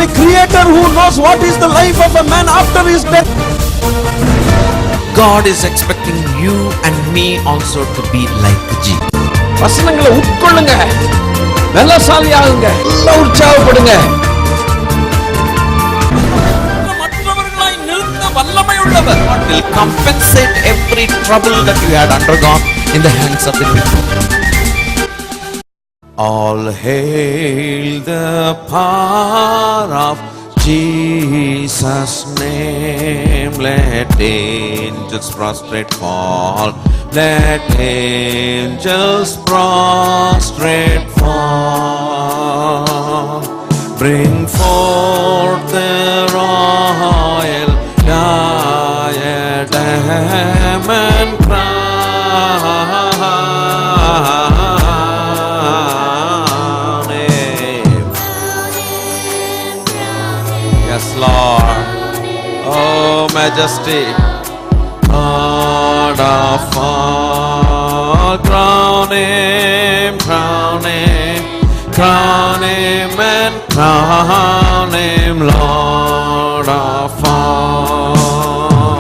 only Creator who knows what is the life of a man after his death. God is expecting you and me also to be like Jesus. வசனங்களை உட்கொள்ளுங்க, பலசாலி ஆகுங்க, எல்லாம் உற்சாகப்படுங்க. மற்றவர்களாய் நிறுத்த வல்லமை உள்ளவர். God will compensate every trouble that you had undergone in the hands of the people. All hail the power of Jesus' name. Let angels prostrate fall. Let angels prostrate fall. Bring forth the royal diadem and crown him. Yes, Lord. Oh, majesty. Lord of all, crown him, crown him, crown him and crown him, Lord of all.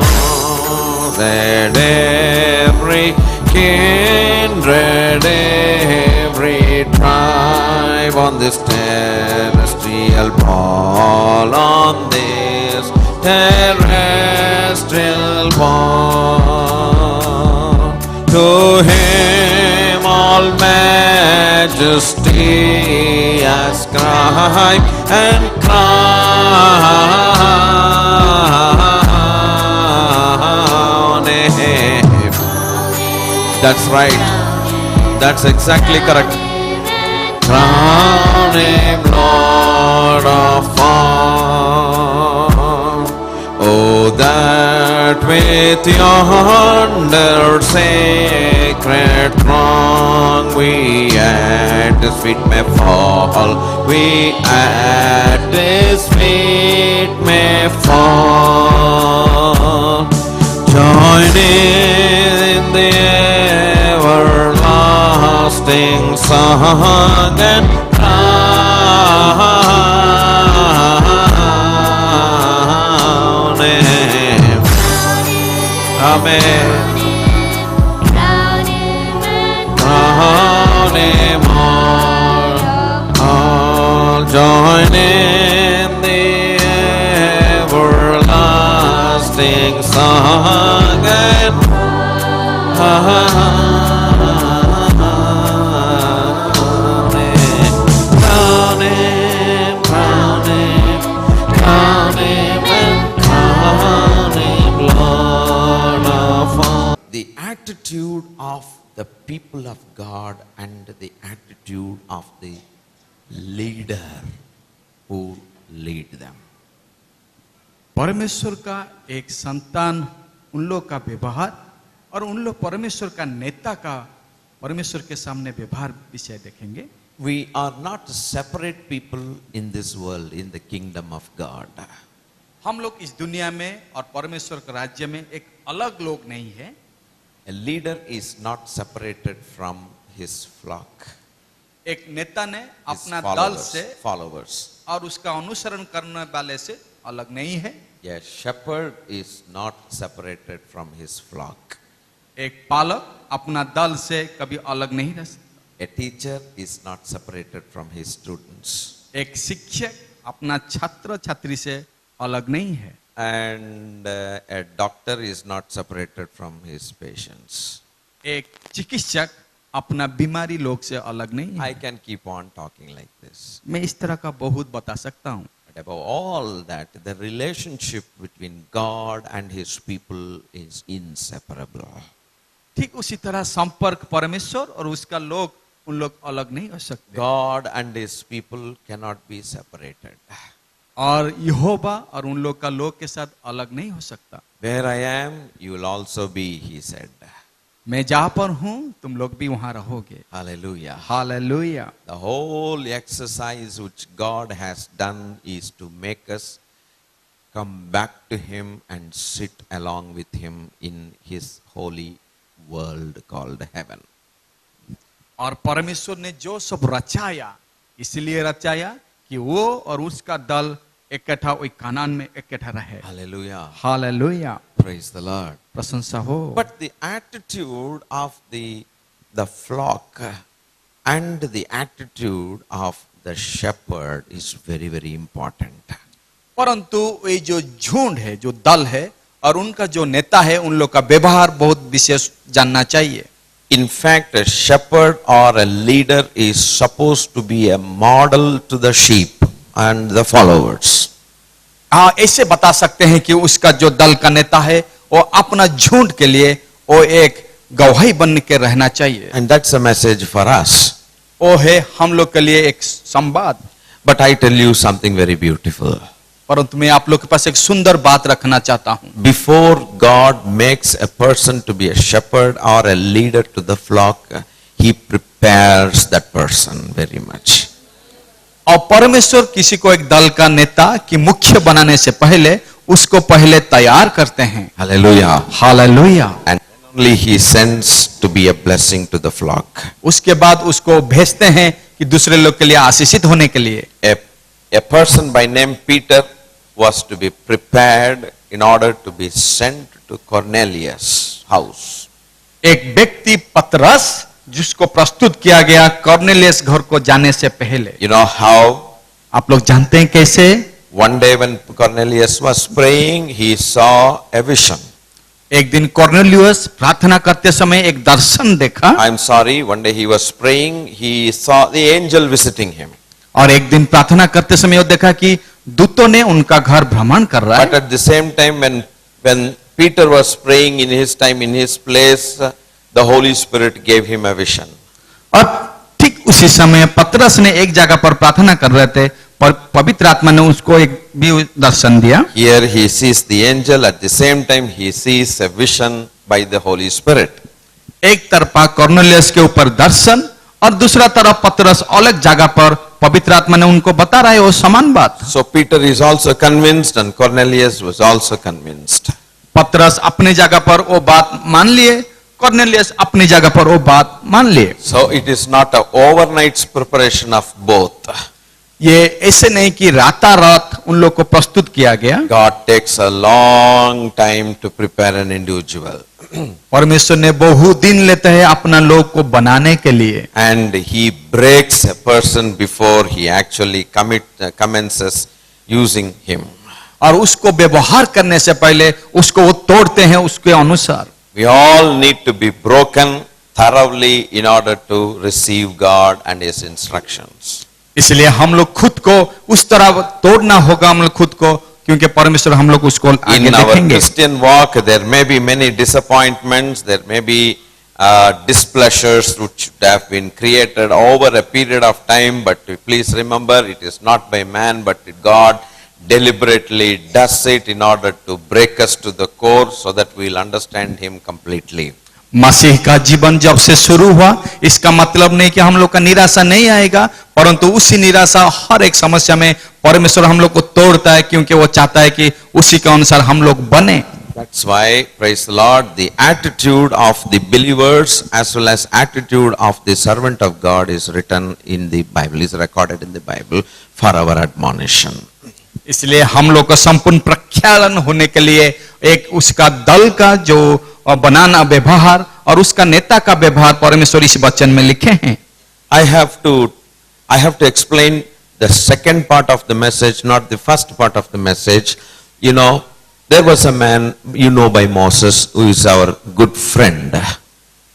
That every kindred, every tribe on this terrestrial ball, on this terrestrial ball, to him all majesty ascribe and crown him. That's right. That's exactly correct. Crown him, Lord of all. Oh, that with yonder sacred throng we at his feet may fall, we at his feet may fall. Join in the everlasting song and crown him. Amen. Crown him all. Join in the everlasting song and the attitude of the people of God and the attitude of the leader who lead them. परमेश्वर का एक संतान, उन लोग का व्यवहार और उन लोग परमेश्वर का नेता का परमेश्वर के सामने व्यवहार विषय देखेंगे. We are not separate people in this world, in the kingdom of God. हम लोग इस दुनिया में और परमेश्वर के राज्य में एक अलग लोग नहीं है. A leader is not separated from his flock. एक नेता ने His अपना दल से followers. और उसका अनुसरण करने वाले से अलग नहीं है. A shepherd is not separated from his flock. एक पालक अपना दल से कभी अलग नहीं रह सकता. A teacher is not separated from his students. एक शिक्षक अपना छात्र छात्री से अलग नहीं है. And a doctor is not separated from his patients. एक चिकित्सक अपना बीमारी लोग से अलग नहीं है. I can keep on talking like this. मैं इस तरह का बहुत बता सकता हूँ. But above all that, the relationship between God and his people is inseparable. ठीक उसी तरह संपर्क परमेश्वर और उसका लोग, उन लोग अलग नहीं हो सकते. God and his people cannot be separated. और यहोवा और उन लोग का लोग के साथ अलग नहीं हो सकता. Where I am, you will also be, he said. मैं जहाँ पर हूँ तुम लोग भी वहाँ रहोगे. Hallelujah. Hallelujah. The whole exercise which God has done is to make us come back to him and sit along with him in his holy world called heaven. और परमेश्वर ने जो सब रचाया, इसलिए रचाया कि वो और उसका दल इकट्ठा वही कानान में इकट्ठा रहे। Hallelujah. Hallelujah, Praise the Lord. प्रशंसा हो। But the attitude of the flock and the attitude of the shepherd is very, very important. परंतु ये जो झुंड है, जो दल है और उनका जो नेता है, उन लोग का व्यवहार बहुत विशेष जानना चाहिए। In fact, a shepherd or a leader is supposed to be a model to the sheep and the followers. हाँ, ऐसे बता सकते हैं कि उसका जो दल का नेता है वो अपना झुंड के लिए वो एक गवाही बन के रहना चाहिए। And that's a message for us. वो है हम लोग के लिए एक संवाद। But I tell you something very beautiful. परंतु मैं आप लोग के पास एक सुंदर बात रखना चाहता हूँ। Before God makes a person to be a shepherd or a leader to the flock, He prepares that person very much. और परमेश्वर किसी को एक दल का नेता कि मुख्य बनाने से पहले उसको पहले तैयार करते हैं। Hallelujah. Hallelujah. And only He sends to be a blessing to the flock. उसके बाद उसको भेजते हैं कि दूसरे लोग के लिए आशीषित होने के लिए। A person by name Peter was to be prepared in order to be sent to Cornelius' house. एक व्यक्ति पतरस जिसको प्रस्तुत किया गया कॉर्नेलियस घर को जाने से पहले। You know how? आप लोग जानते हैं कैसे? One day when Cornelius was praying, he saw a vision. एक दिन कॉर्नेलियस प्रार्थना करते समय एक दर्शन देखा। I'm sorry, one day he was praying, he saw the angel visiting him. और एक दिन प्रार्थना करते समय वो देखा कि दूतों ने उनका घर भ्रमण कर रहा But है। at the same time, when Peter was praying in his time, in his place, the Holy Spirit gave him a vision. और ठीक उसी समय पतरस ने एक जगह पर प्रार्थना कर रहे थे, पर पवित्र आत्मा ने उसको एक भी दर्शन दिया। Here he sees the angel, at the same time he sees a vision by the Holy Spirit. एक तरफा कॉर्नेलियस के ऊपर दर्शन और दूसरा तरफ पतरस अलग जगह पर पवित्र आत्मा ने उनको बता रहा है वो समान बात। So Peter is also convinced and Cornelius was also convinced. पतरस अपनी जगह पर वो बात मान लिए, कॉर्नेलियस अपनी जगह पर वो बात मान लिए। So it is not a overnight preparation of both. ये ऐसे नहीं कि रातारात उन लोग को प्रस्तुत किया गया। God takes a long time to prepare an individual. परमेश्वर ने बहुत दिन लेते हैं अपना लोग को बनाने के लिए। And he breaks a person before he actually commences using him. और उसको व्यवहार करने से पहले उसको वो तोड़ते हैं उसके अनुसार। We all need to be broken thoroughly in order to receive God and His instructions. इसलिए हम लोग खुद को उस तरह तोड़ना होगा, हम लोग खुद को, क्योंकि परमेश्वर हम लोग उसको आगे In our देखेंगे। Christian walk, there may be many disappointments, there may be displeasures which have been created over a period of time, but please remember, it is not by man, but God deliberately does it in order to break us to the core so that we will understand Him completely. मसीह का जीवन जब से शुरू हुआ, इसका मतलब नहीं कि हम लोग का निराशा नहीं आएगा, परंतु उसी निराशा हर एक समस्या में परमेश्वर हम लोग को तोड़ता है, क्योंकि वो चाहता है कि उसी के अनुसार हम लोग बने। That's why, praise the Lord, the attitude of the believers as well as attitude of the servant of God is written in the Bible, is recorded in the Bible for our admonition. इसलिए हम लोग का संपूर्ण प्रख्यालन होने के लिए एक उसका दल का जो बनाना व्यवहार और उसका नेता का व्यवहार परमेश्वर इस वचन में लिखे हैं। I have to explain the second part of the message, not the first part of the message. You know, there was a man, you know, by Moses, who is our good friend.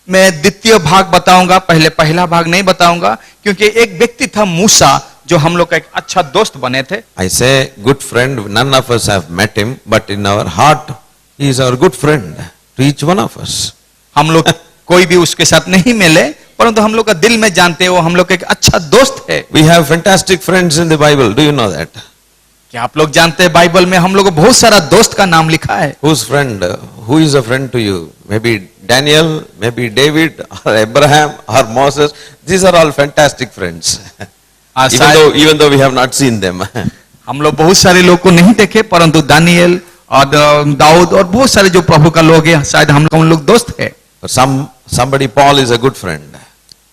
मैं द्वितीय भाग बताऊंगा, पहले पहला भाग नहीं बताऊंगा, क्योंकि एक व्यक्ति था मूसा जो हम लोग का एक अच्छा दोस्त बने थे। I say good friend, none of us have met him, but in our heart, he is our good friend to each one of us. हम लोग कोई भी उसके साथ नहीं मिले, परंतु हम लोग का दिल में जानते हैं वो हम लोग का एक अच्छा दोस्त है। We have fantastic friends in the Bible. Do you know that? क्या आप लोग जानते हैं बाइबल में हम लोग को बहुत सारा दोस्त का नाम लिखा है। Whose friend? Who is a friend to you? Maybe Daniel, maybe David, or Abraham, or Moses. These are all fantastic friends. Even though we have not seen them. हम लोग बहुत सारे लोग को नहीं देखे, परंतु दानियल और दाऊद और बहुत सारे जो प्रभु का लोग हैं, शायद हम लोग दोस्त है। For somebody, Paul is a good friend.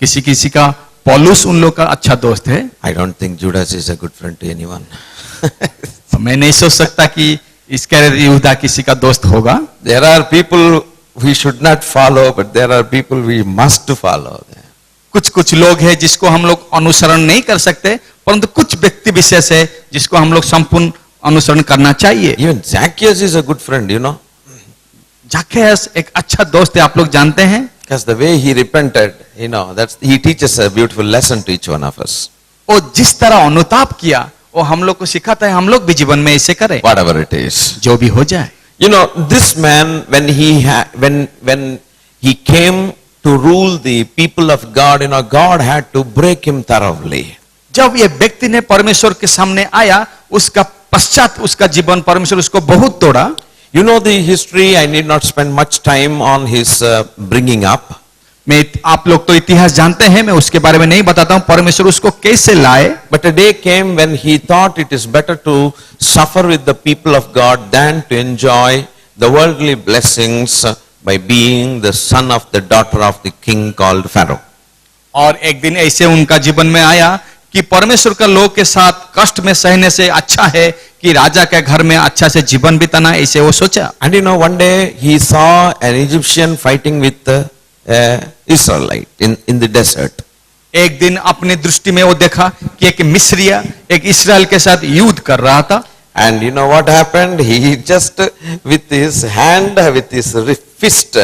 किसी का पौलुस उन लोग का अच्छा दोस्त है। I don't think Judas is a good friend to anyone. मैं नहीं सोच सकता कि इसकैरियोत यहूदा किसी का दोस्त होगा. There are people we should not follow, but there are people we must follow. कुछ कुछ लोग हैं जिसको हम लोग अनुसरण नहीं कर सकते, परंतु कुछ व्यक्ति विशेष है जिसको हम लोग संपूर्ण अनुसरण करना चाहिए. Even Zacchaeus is a good friend, you know, ज़क्कैयस एक अच्छा दोस्त है, आप लोग जानते हैं. because the way he repented, you know, he teaches a beautiful lesson to each one of us. वो जिस तरह अनुताप किया वो हम लोग को सिखाता है, हम लोग भी जीवन में ऐसे करें. Whatever it is. जो भी हो जाए. You know, this man, when he came to rule the people of God, you know, God had to break him thoroughly. जब ये व्यक्ति ने परमेश्वर के सामने आया, उसका पश्चात उसका जीवन परमेश्वर उसको बहुत तोड़ा. You know the history, I need not spend much time on his bringing up. मैं आप लोग तो इतिहास जानते हैं, मैं उसके बारे में नहीं बताता हूं परमेश्वर उसको कैसे लाए. But a day came when he thought it is better to suffer with the people of God than to enjoy the worldly blessings by being the son of the daughter of the king called Pharaoh. और एक दिन ऐसे उनका जीवन में आया कि परमेश्वर का लोग के साथ कष्ट में सहने से अच्छा है कि राजा के घर में अच्छा से जीवन बिताना, ऐसे वो सोचा. And you know, one day he saw an Egyptian fighting with Israelite in the desert. एक दिन अपनी दृष्टि में वो देखा कि एक मिस्रिया एक इस्राएल के साथ युद्ध कर रहा था. And you know what happened? He just with his hand, with his fist,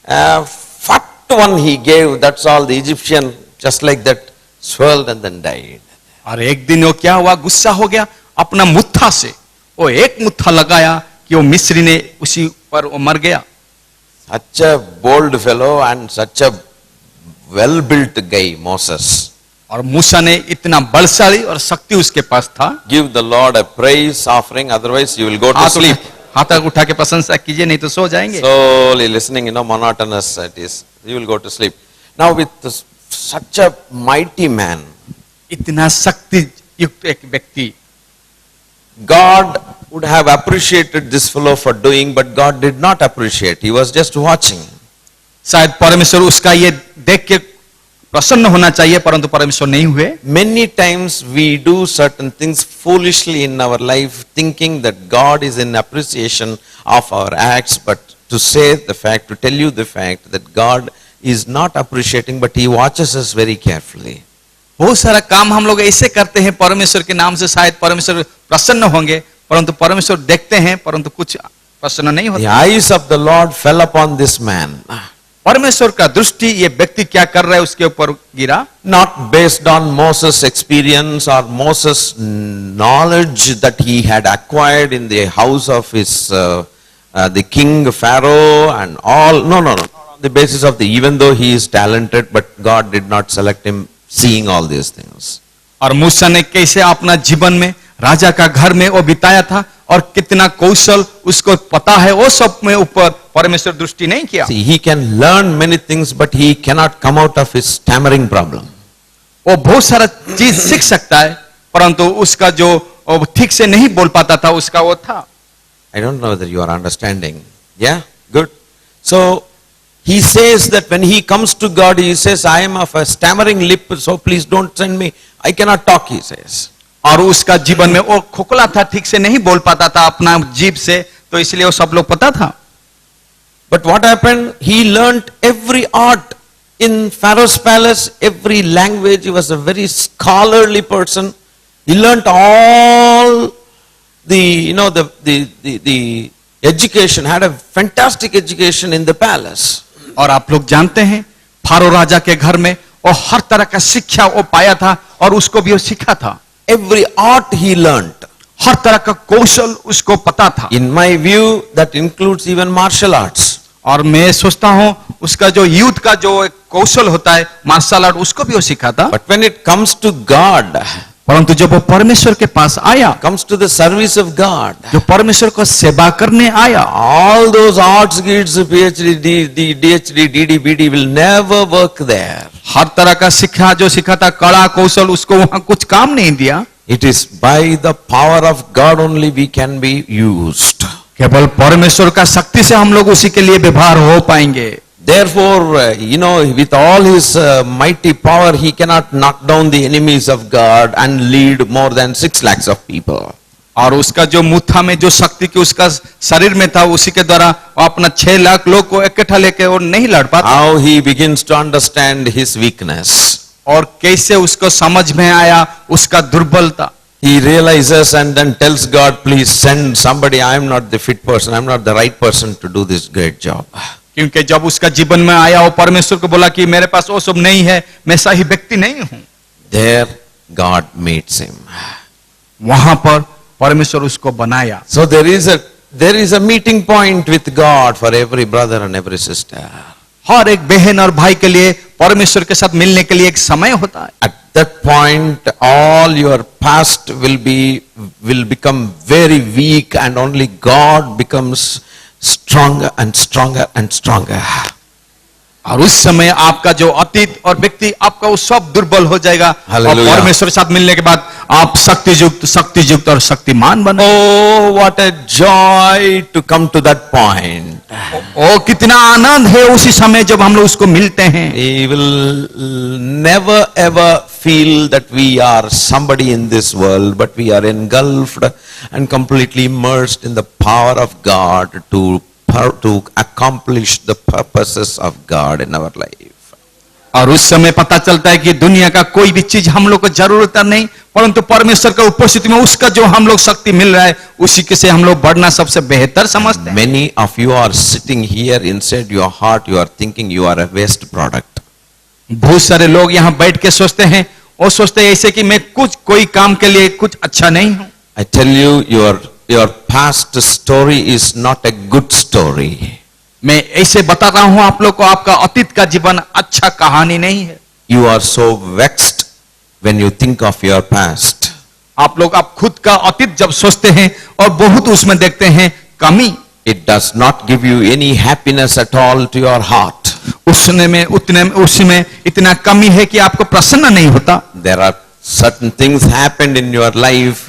fat one he gave. That's all. The Egyptian just like that swirled and then died. और एक दिन वो क्या हुआ, गुस्सा हो गया, अपना मुट्ठा से वो एक मुट्ठा लगाया कि वो मिस्री ने उसी पर वो मर गया. Such a bold fellow and such a well-built guy, Moses. और मूसा ने इतना बलशाली और शक्ति उसके पास था. Give the Lord a praise offering, otherwise you will go to sleep. हाथ उठा के प्रशंसा कीजिए, नहीं तो सो जाएंगे. Slowly listening, you know, monotonous it is. You will go to sleep. Now with such a mighty man, इतना शक्ति युक्त एक व्यक्ति, God would have appreciated this fellow for doing, but God did not appreciate. He was just watching. शायद परमेश्वर उसका ये देख के प्रसन्न होना चाहिए, परंतु परमेश्वर नहीं हुए. Many times we do certain things foolishly in our life, thinking that God is in appreciation of our acts, but to say the fact, to tell you the fact that God is not appreciating, but He watches us very carefully. बहुत सारा काम हम लोग ऐसे करते हैं परमेश्वर के नाम से, शायद परमेश्वर प्रसन्न होंगे, परंतु परमेश्वर देखते हैं, परंतु कुछ प्रसन्न नहीं The होता. eyes of the Lord fell upon this man, परमेश्वर का दृष्टि ये व्यक्ति क्या कर रहा है उसके ऊपर गिरा. not based on Moses' experience or Moses' knowledge that he had acquired in the house of his the king Pharaoh and all. No. On the basis of even though he is talented, but God did not select him, seeing all these things. और मूसा ने कैसे अपना जीवन में राजा का घर में वो बिताया था और कितना कौशल उसको पता है, वो सब में ऊपर परमेश्वर दृष्टि नहीं किया. See, he can learn many things, but he cannot come out of his stammering problem. वो बहुत सारा चीज सीख सकता है, परंतु उसका जो वो ठीक से नहीं बोल पाता था उसका वो था. I don't know whether you are understanding. Yeah, good. So he says that when he comes to God, he says, I am of a stammering lip, so please don't send me. I cannot talk, he says. और उसका जीवन में वो खोखला था, ठीक से नहीं बोल पाता था अपना जीभ से, तो इसलिए वो सब लोग पता था. But what happened? He learnt every art in Pharaoh's palace, every language. He was a very scholarly person. He learnt all the education, had a fantastic education in the palace. और आप लोग जानते हैं फारो राजा के घर में वो हर तरह का शिक्षा वो पाया था और उसको भी वो सीखा था. Every art he learnt. हर तरह का कौशल उसको पता था. In my view, that includes even martial arts. और मैं सोचता हूं उसका जो युद्ध का जो एक कौशल होता है मार्शल आर्ट, उसको भी वो सीखा था. But when it comes to God, परंतु जब वो परमेश्वर के पास आया, comes to the service of God, जो परमेश्वर को सेवा करने आया, all those arts, grades, PhD, DHD, DD, BD will never work there. हर तरह का शिक्षा जो सीखा था, कला कौशल, उसको वहां कुछ काम नहीं दिया. It is by the power of God only we can be used. केवल परमेश्वर का शक्ति से हम लोग उसी के लिए व्यवहार हो पाएंगे. Therefore, with all his mighty power, he cannot knock down the enemies of God and lead more than 6 lakhs of people. और उसका जो मुट्ठा में जो शक्ति की उसका शरीर में था, उसी के द्वारा वो अपना 6 लाख लोग को इकट्ठा लेके वो नहीं लड़ पाता। How he begins to understand his weakness. और कैसे उसको समझ में आया उसका दुर्बलता। He realizes and then tells God, please send somebody. I am not the fit person. I am not the right person to do this great job. क्योंकि जब उसका जीवन में आया वो परमेश्वर को बोला कि मेरे पास वो सब नहीं है, मैं सही व्यक्ति नहीं हूं। There God meets him. वहां पर परमेश्वर उसको बनाया। So there is a meeting point with God for every brother and every sister. हर एक बहन और भाई के लिए परमेश्वर के साथ मिलने के लिए एक समय होता है। At that point, all your past will become very weak, and only God becomes stronger and stronger and stronger. और उस समय आपका जो अतीत और व्यक्ति आपका वो सब दुर्बल हो जाएगा और Hallelujah. परमेश्वर के साथ मिलने के बाद आप शक्तियुक्त और शक्तिमान बनो। Oh, what a joy to come to that point. ओ कितना आनंद है उसी समय जब हम लोग उसको मिलते हैं। We will never ever feel that we are somebody in this world, but we are engulfed and completely immersed in the power of God to accomplish the purposes of God in our life. और उस समय पता चलता है कि दुनिया का कोई भी चीज हम लोग को जरूरत नहीं, परंतु परमेश्वर का उपस्थिति में उसका जो हम लोग शक्ति मिल रहा है उसी के से हम लोग बढ़ना सबसे बेहतर समझते हैं। Many of you are sitting here, inside your heart you are thinking you are a waste product. बहुत सारे लोग यहाँ बैठ के सोचते हैं, और सोचते हैं ऐसे कि मैं कोई काम के लिए कुछ अच्छा नहीं हूं। I tell you, your past story is not a good story. मैं ऐसे बता रहा हूं आप लोग को, आपका अतीत का जीवन अच्छा कहानी नहीं है। You are so vexed when you think of your past. आप खुद का अतीत जब सोचते हैं और बहुत उसमें देखते हैं कमी, It does not give you any happiness at all to your heart. उसमें इतना कमी है कि आपको प्रसन्न नहीं होता। There are certain things happened in your life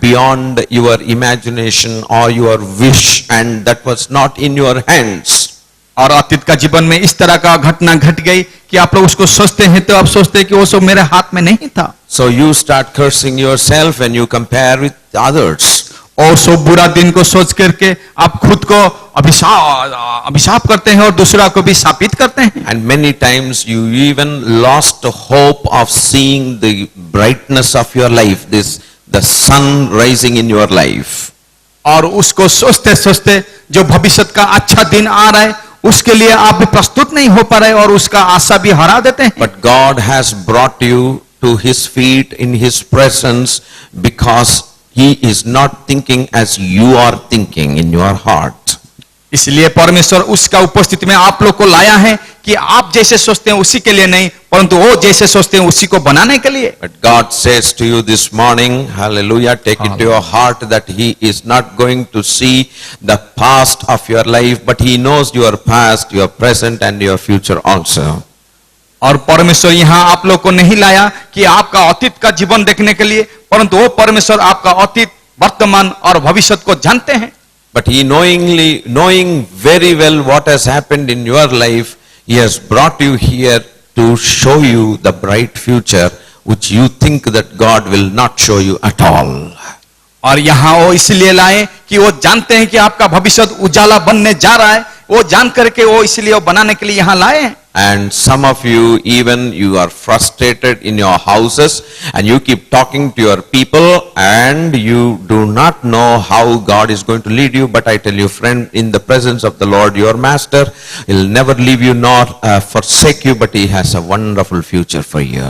beyond your imagination or your wish, and that was not in your hands. और अतीत का जीवन में इस तरह का घटना घट गई कि आप लोग उसको सोचते हैं तो आप सोचते हैं कि वो सब मेरे हाथ में नहीं था। So you start cursing yourself when you compare with others. और सब बुरा दिन को सोच करके आप खुद को अभिशाप करते हैं और दूसरा को भी शापित करते हैं। And many times you even lost hope of seeing the brightness of your life, the sun rising in your life. और उसको सोचते सोचते जो भविष्य का अच्छा दिन आ रहा है उसके लिए आप भी प्रस्तुत नहीं हो पा रहे और उसका आशा भी हरा देते हैं। But God has brought you to His feet in His presence because He is not thinking as you are thinking in your heart. इसलिए परमेश्वर उसका उपस्थिति में आप लोग को लाया है कि आप जैसे सोचते हैं उसी के लिए नहीं, परंतु वो जैसे सोचते हैं उसी को बनाने के लिए। But God says to you this morning, hallelujah, take it to your heart that He is not going to see the past of your life, but He knows your past, your present and your future also. और परमेश्वर यहाँ आप लोग को नहीं लाया कि आपका अतीत का जीवन देखने के लिए, परंतु वो परमेश्वर आपका अतीत, वर्तमान और भविष्य को जानते हैं। But He knowing very well what has happened in your life, He has brought you here to show you the bright future which you think that God will not show you at all. और यहाँ वो इसलिए लाए कि वो जानते हैं कि आपका भविष्य उजाला बनने जा रहा है, वो जान करके वो इसलिए वो बनाने के लिए यहाँ लाए हैं। And some of you, even you are frustrated in your houses and you keep talking to your people and you do not know how God is going to lead you. But I tell you, friend, in the presence of the Lord, your master, He'll never leave you nor forsake you, but He has a wonderful future for you.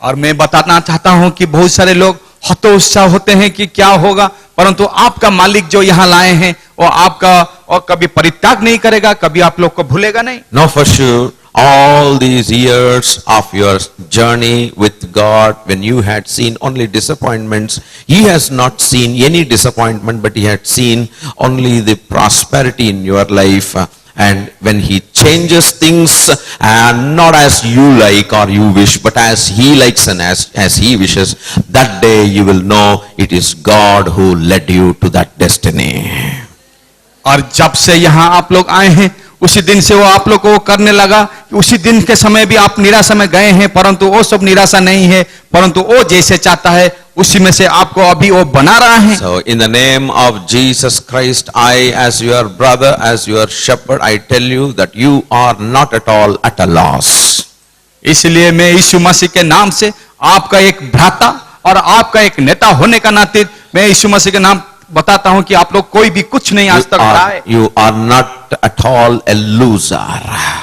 और मैं बताना चाहता हूं कि बहुत सारे लोग हतोत्साह होते हैं कि क्या होगा, परंतु आपका मालिक जो यहाँ लाए हैं वो आपका और कभी परित्याग नहीं करेगा, कभी आप लोग को भूलेगा नहीं। No, for sure, all these years of your journey with God, when you had seen only disappointments, He has not seen any disappointment, but He had seen only the prosperity in your life. And when He changes things, not as you like or you wish, but as He likes and as He wishes, that day you will know it is God who led you to that destiny. और जब से यहाँ आप लोग आए हैं उसी दिन से वो आप लोग को करने लगा कि उसी दिन के समय भी आप निराशा में गए हैं, परंतु वो सब निराशा नहीं है, परंतु वो जैसे चाहता है उसी में से आपको अभी वो बना रहा है। So, in the name of Jesus Christ, I, as your brother, as your shepherd, I tell you that you are not at all at a loss. इसलिए मैं यीशु मसीह के नाम से आपका एक भ्राता और आपका एक नेता होने का नाते मैं यीशु मसीह के नाम बताता हूं कि आप लोग कोई भी कुछ नहीं आज तक हारा है। You are not at all a loser.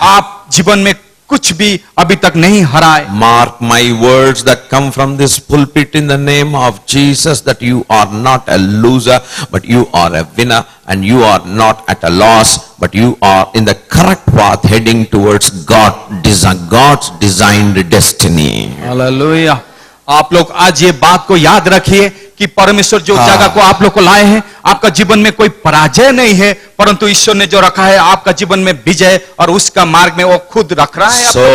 आप जीवन में कुछ भी अभी तक नहीं हराए। Mark my words that come from this pulpit in the name of Jesus, that you are not a loser, but you are a winner, and you are not at a loss, but you are in the correct path heading towards God's designed destiny. Hallelujah. आप लोग आज ये बात को याद रखिए कि परमेश्वर जो जगह को आप लोग को लाए हैं, आपका जीवन में कोई पराजय नहीं है, परंतु ईश्वर ने जो रखा है आपका जीवन में विजय और उसका मार्ग में वो खुद रख रहा है। So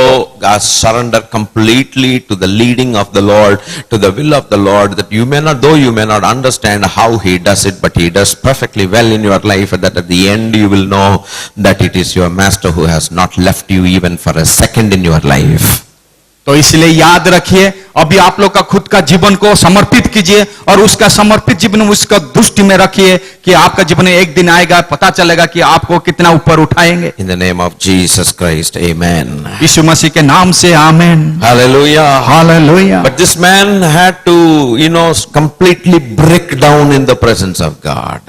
God surrender completely to the leading of the Lord, to the will of the Lord, that you may not, though you may not understand how He does it, but He does perfectly well in your life, and that at the end you will know that it is your Master who has not left you even for a second in your life. तो इसलिए याद रखिए, अभी आप लोग का खुद का जीवन को समर्पित कीजिए और उसका समर्पित जीवन उसका दृष्टि में रखिए कि आपका जीवन एक दिन आएगा, पता चलेगा कि आपको कितना ऊपर उठाएंगे। In the name of Jesus Christ, amen. यीशु मसीह के नाम से आमेन। Hallelujah. Hallelujah. But this man had to, completely break down in the presence of God.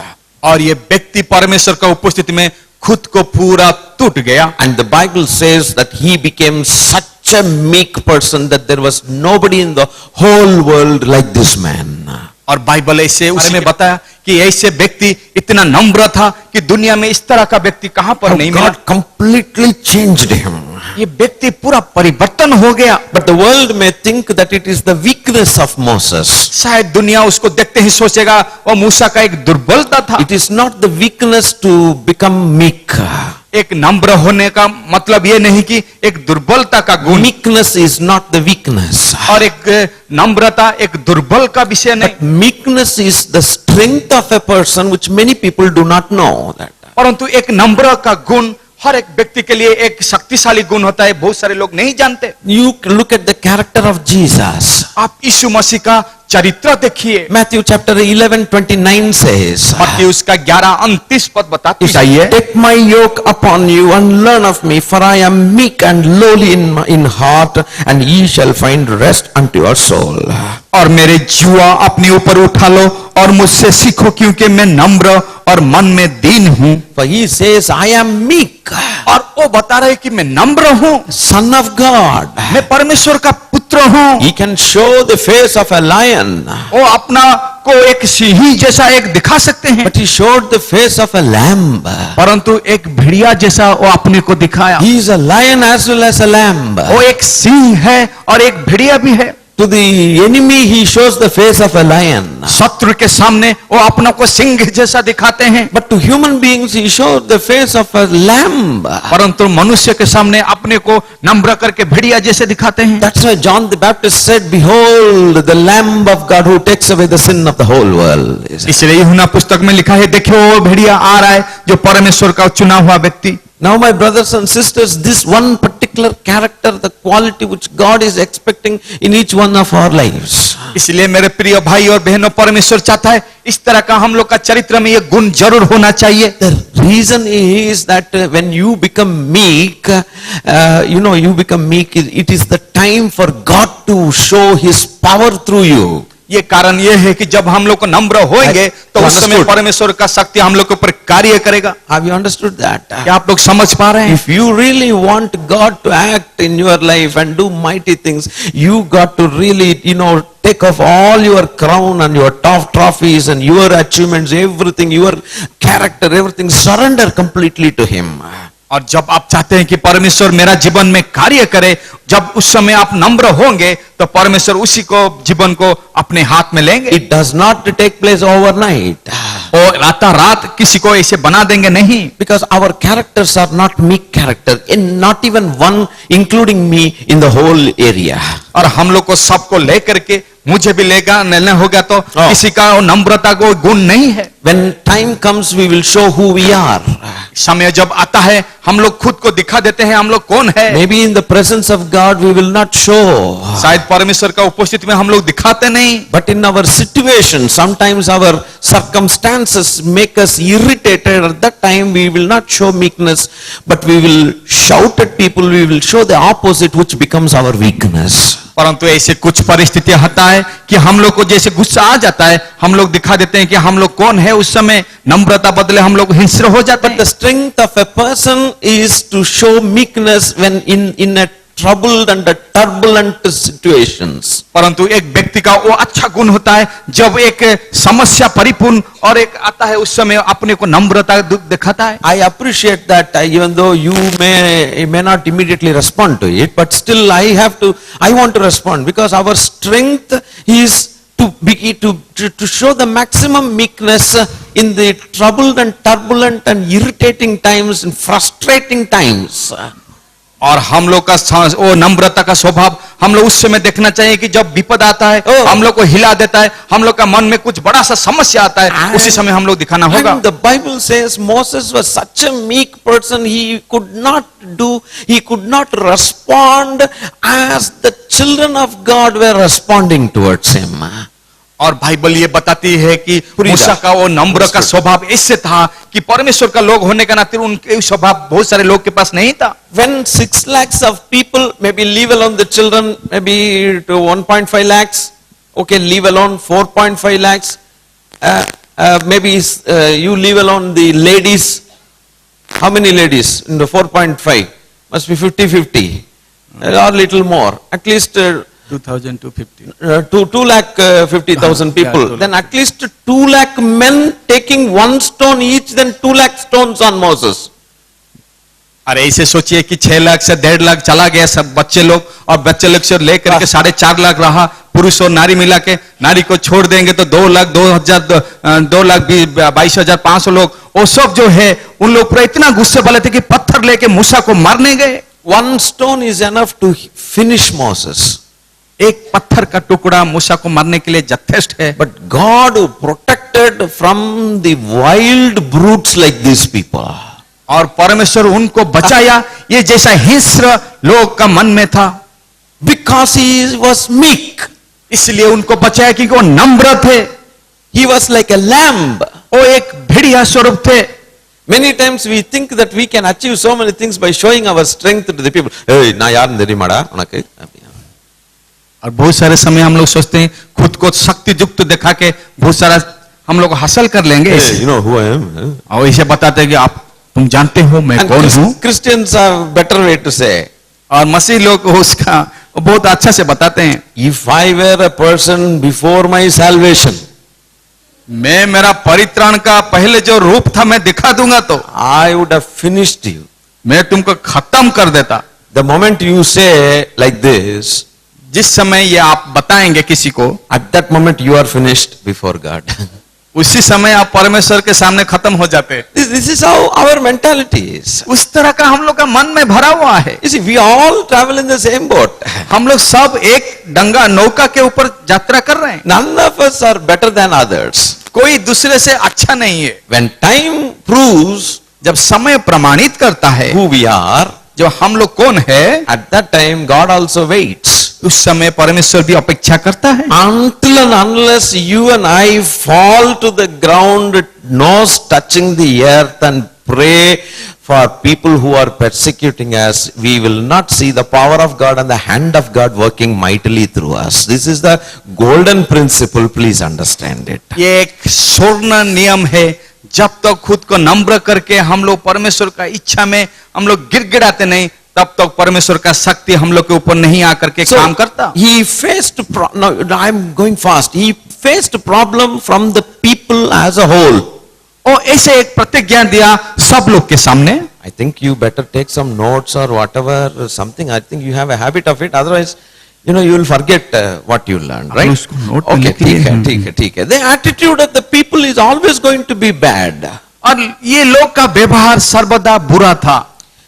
और ये व्यक्ति परमेश्वर का उपस्थिति में खुद को पूरा टूट गया। And the Bible says that he became such a meek person that there was nobody in the whole world like this man. और बाइबल ऐसे बारे में बताया कि ऐसे व्यक्ति इतना नम्र था कि दुनिया में इस तरह का व्यक्ति कहां पर नहीं मिला। God completely changed him. ये व्यक्ति पूरा परिवर्तन हो गया। But the world may think that it is the weakness of Moses. शायद दुनिया उसको देखते ही सोचेगा वो मूसा का एक दुर्बलता था। It is not the weakness to become meek. एक नम्र होने का मतलब ये नहीं कि एक दुर्बलता का गुण। Meekness is not the weakness. और एक नम्रता एक दुर्बल का विषय नहीं। But meekness is the strength of a person which many people do not know that. परंतु एक नम्र का गुण हर एक व्यक्ति के लिए एक शक्तिशाली गुण होता है, बहुत सारे लोग नहीं जानते। You look at the character of Jesus. आप यीशु मसीह का चरित्र देखिए। Matthew chapter 11:29 says, मत्ती उसका 11:29 पद बताती है, Take my yoke upon you and learn of me, for I am meek and lowly in heart, and ye shall find rest unto your soul. और मेरे जुआ अपने ऊपर उठा लो और मुझसे सीखो, क्योंकि मैं नम्र और मन में दीन हूँ। For he says, I am meek. और वो बता रहे कि मैं नम्र हूँ, Son of God. मैं परमेश्वर का पुत्र हूँ। He can show the face of a lion, वो अपना को एक सिंही जैसा एक दिखा सकते हैं, but he showed the face of a lamb. परंतु एक भेड़िया जैसा वो अपने को दिखाया। He is a lion as well as a lamb. वो एक सिंह है और एक भेड़िया भी है। To the enemy he shows the face of a lion. शत्रु के सामने वो अपनों को सिंह जैसा दिखाते हैं, But to human beings he showed the face of a lamb. परंतु मनुष्य के सामने अपने को नम्र करके भेड़िया जैसे दिखाते हैं। That's why John the Baptist said, Behold the Lamb of God who takes away the sin of the whole world. इसलिए यूहन्ना पुस्तक में लिखा है, देखो वो भेड़िया आ रहा है जो परमेश्वर का चुना हुआ व्यक्ति। Now my brothers and sisters, this one particular character, the quality which God is expecting in each one of our lives. इसलिए मेरे प्रिय भाई और बहनों, परमेश्वर चाहता है इस तरह का हम लोग का चरित्र में ये गुण जरूर होना चाहिए। The reason is that when you become meek, you become meek, it is the time for God to show His power through you. ये कारण ये है कि जब हम लोग को नम्र होंगे तो उस समय परमेश्वर का शक्ति हम लोग के ऊपर कार्य करेगा। Have you understood that? क्या आप लोग समझ पा रहे हैं? If you really want God to act in your life and do mighty things, you got to really, take off all your crown and your top trophies and your achievements, everything, your character, everything, surrender completely to Him. और जब आप चाहते हैं कि परमेश्वर मेरा जीवन में कार्य करे, जब उस समय आप नम्र होंगे तो परमेश्वर उसी को जीवन को अपने हाथ में लेंगे। It does not take place overnight. और रात किसी को ऐसे बना देंगे नहीं। Because our characters are not meek character, and not even one, including me, in the whole area. और हम लोग को सबको लेकर के मुझे भी लेगा लेना होगा, तो किसी का वो नम्रता को गुण नहीं है। When time comes, we will show who we are. समय जब आता है हम लोग खुद को दिखा देते हैं हम लोग कौन है। Maybe in the presence of God we will not show. शायद परमेश्वर का उपस्थिति में हम लोग दिखाते नहीं, But in our situation, sometimes our circumstances make us irritated. At that time we will not show meekness, but we will shout at people, we will show the opposite, which becomes our weakness. परंतु ऐसे कुछ परिस्थितियां होता है कि हम लोग को जैसे गुस्सा आ जाता है, हम लोग दिखा देते हैं कि हम लोग कौन है। उस समय नम्रता बदले हम लोग हिंस्र हो जाते But हैं। the strength of a person is to show meekness when in a troubled and a turbulent situations. परंतु एक व्यक्ति का वो अच्छा गुण होता है जब एक समस्या परिपूर्ण और एक आता है उस समय अपने को नम्रता दिखाता है। I appreciate that, even though you may not immediately respond to it, but still I want to respond, because our strength is to show the maximum meekness in the troubled and turbulent and irritating times and frustrating times. और हम लोग का वो नम्रता का स्वभाव हम लोग उस समय देखना चाहिए कि जब विपद आता है हम लोग को हिला देता है, हम लोग का मन में कुछ बड़ा सा समस्या आता है, उसी समय हम लोग दिखाना होगा। And the Bible says Moses was such a meek person, he could not respond as the children of God were responding towards him. और बाइबल ये बताती है कि मूसा का वो नम्र का स्वभाव इससे था कि परमेश्वर का लोग होने का नाते उनके स्वभाव बहुत सारे लोग के पास नहीं था। When 6 lakhs of people, maybe leave alone the children, maybe to 1.5 lakhs, okay, leave alone 4.5 lakhs, maybe you leave alone the ladies. How many ladies in the 4.5? Must be 50-50 or little more, at least 2,250. 2,50,000 people. Yeah, Then at least 2 lakh men taking 1 stone each, then 2 lakh stones on Moses. अरे ऐसे सोचिए कि 6 लाख से 1.5 लाख चला गया सब बच्चे लोग, और बच्चे लोग से लेकर के 4.5 लाख रहा, पुरुष और नारी मिला के। नारी को छोड़ देंगे तो 2,22,500 लोग, वो सब जो है उन लोग पूरा इतना गुस्से वाले थे कि पत्थर लेके मूसा को मारने गए। 1 stone is enough to finish Moses. एक पत्थर का टुकड़ा मूसा को मारने के लिए यथेष्ट है। But God protected from the wild brutes like these people. और परमेश्वर उनको बचाया ये जैसा हिंस्र लोग का मन में था, Because he was meek. इसलिए उनको बचाया क्योंकि वो नम्र थे। He was like a lamb. वो एक भेड़िया स्वरूप थे। Many times we think that we can achieve so many things by showing our strength to the people. Hey, na yaar theriyumada unakku. और बहुत सारे समय हम लोग सोचते हैं खुद को शक्ति युक्त दिखा के बहुत सारा हम लोग हासिल कर लेंगे। Hey, you know who I am? और इसे बताते हैं कि आप तुम जानते हो मैं कौन हूँ। Christians have better way to say. और मसीह लोग उसका बहुत अच्छा से बताते हैं। If I were a person before my salvation, मैं मेरा परित्राण का पहले जो रूप था मैं दिखा दूंगा तो I would have finished you. मैं तुमको खत्म कर देता। The moment you say like this, जिस समय ये आप बताएंगे किसी को, at that moment you are finished before God. उसी समय आप परमेश्वर के सामने खत्म हो जाते। This is how our mentality is. उस तरह का हम लोग का मन में भरा हुआ है। You see, we all travel in the same boat. हम लोग सब एक डंगा नौका के ऊपर यात्रा कर रहे हैं। None of us are better than others. कोई दूसरे से अच्छा नहीं है। When time proves जब समय प्रमाणित करता है who we are, जो हम लोग कौन है, at that time God also waits. उस समय परमेश्वर भी अपेक्षा करता है। Until and unless you and I fall to the ground, nose touching the earth, and pray for people who are persecuting us, we will not see the power of God and the hand of God working mightily through us. This is the golden principle, please understand it. ये एक स्वर्ण नियम है, जब तक खुद को नम्र करके हम लोग परमेश्वर का इच्छा में हम लोग गिड़गिड़ाते नहीं, तब तक परमेश्वर का शक्ति हम लोग के ऊपर नहीं आकर के काम करता। He faced, no, I'm going fast. He faced problem from the people as a whole. और ऐसे एक प्रतिज्ञा दिया सब लोग के सामने। I think you better take some notes or whatever, something. I think you have a habit of it. Otherwise, you will forget what you learned, right? Okay, ठीक है. The attitude of the people is always going to be bad. और ये लोग का व्यवहार सर्वदा बुरा था।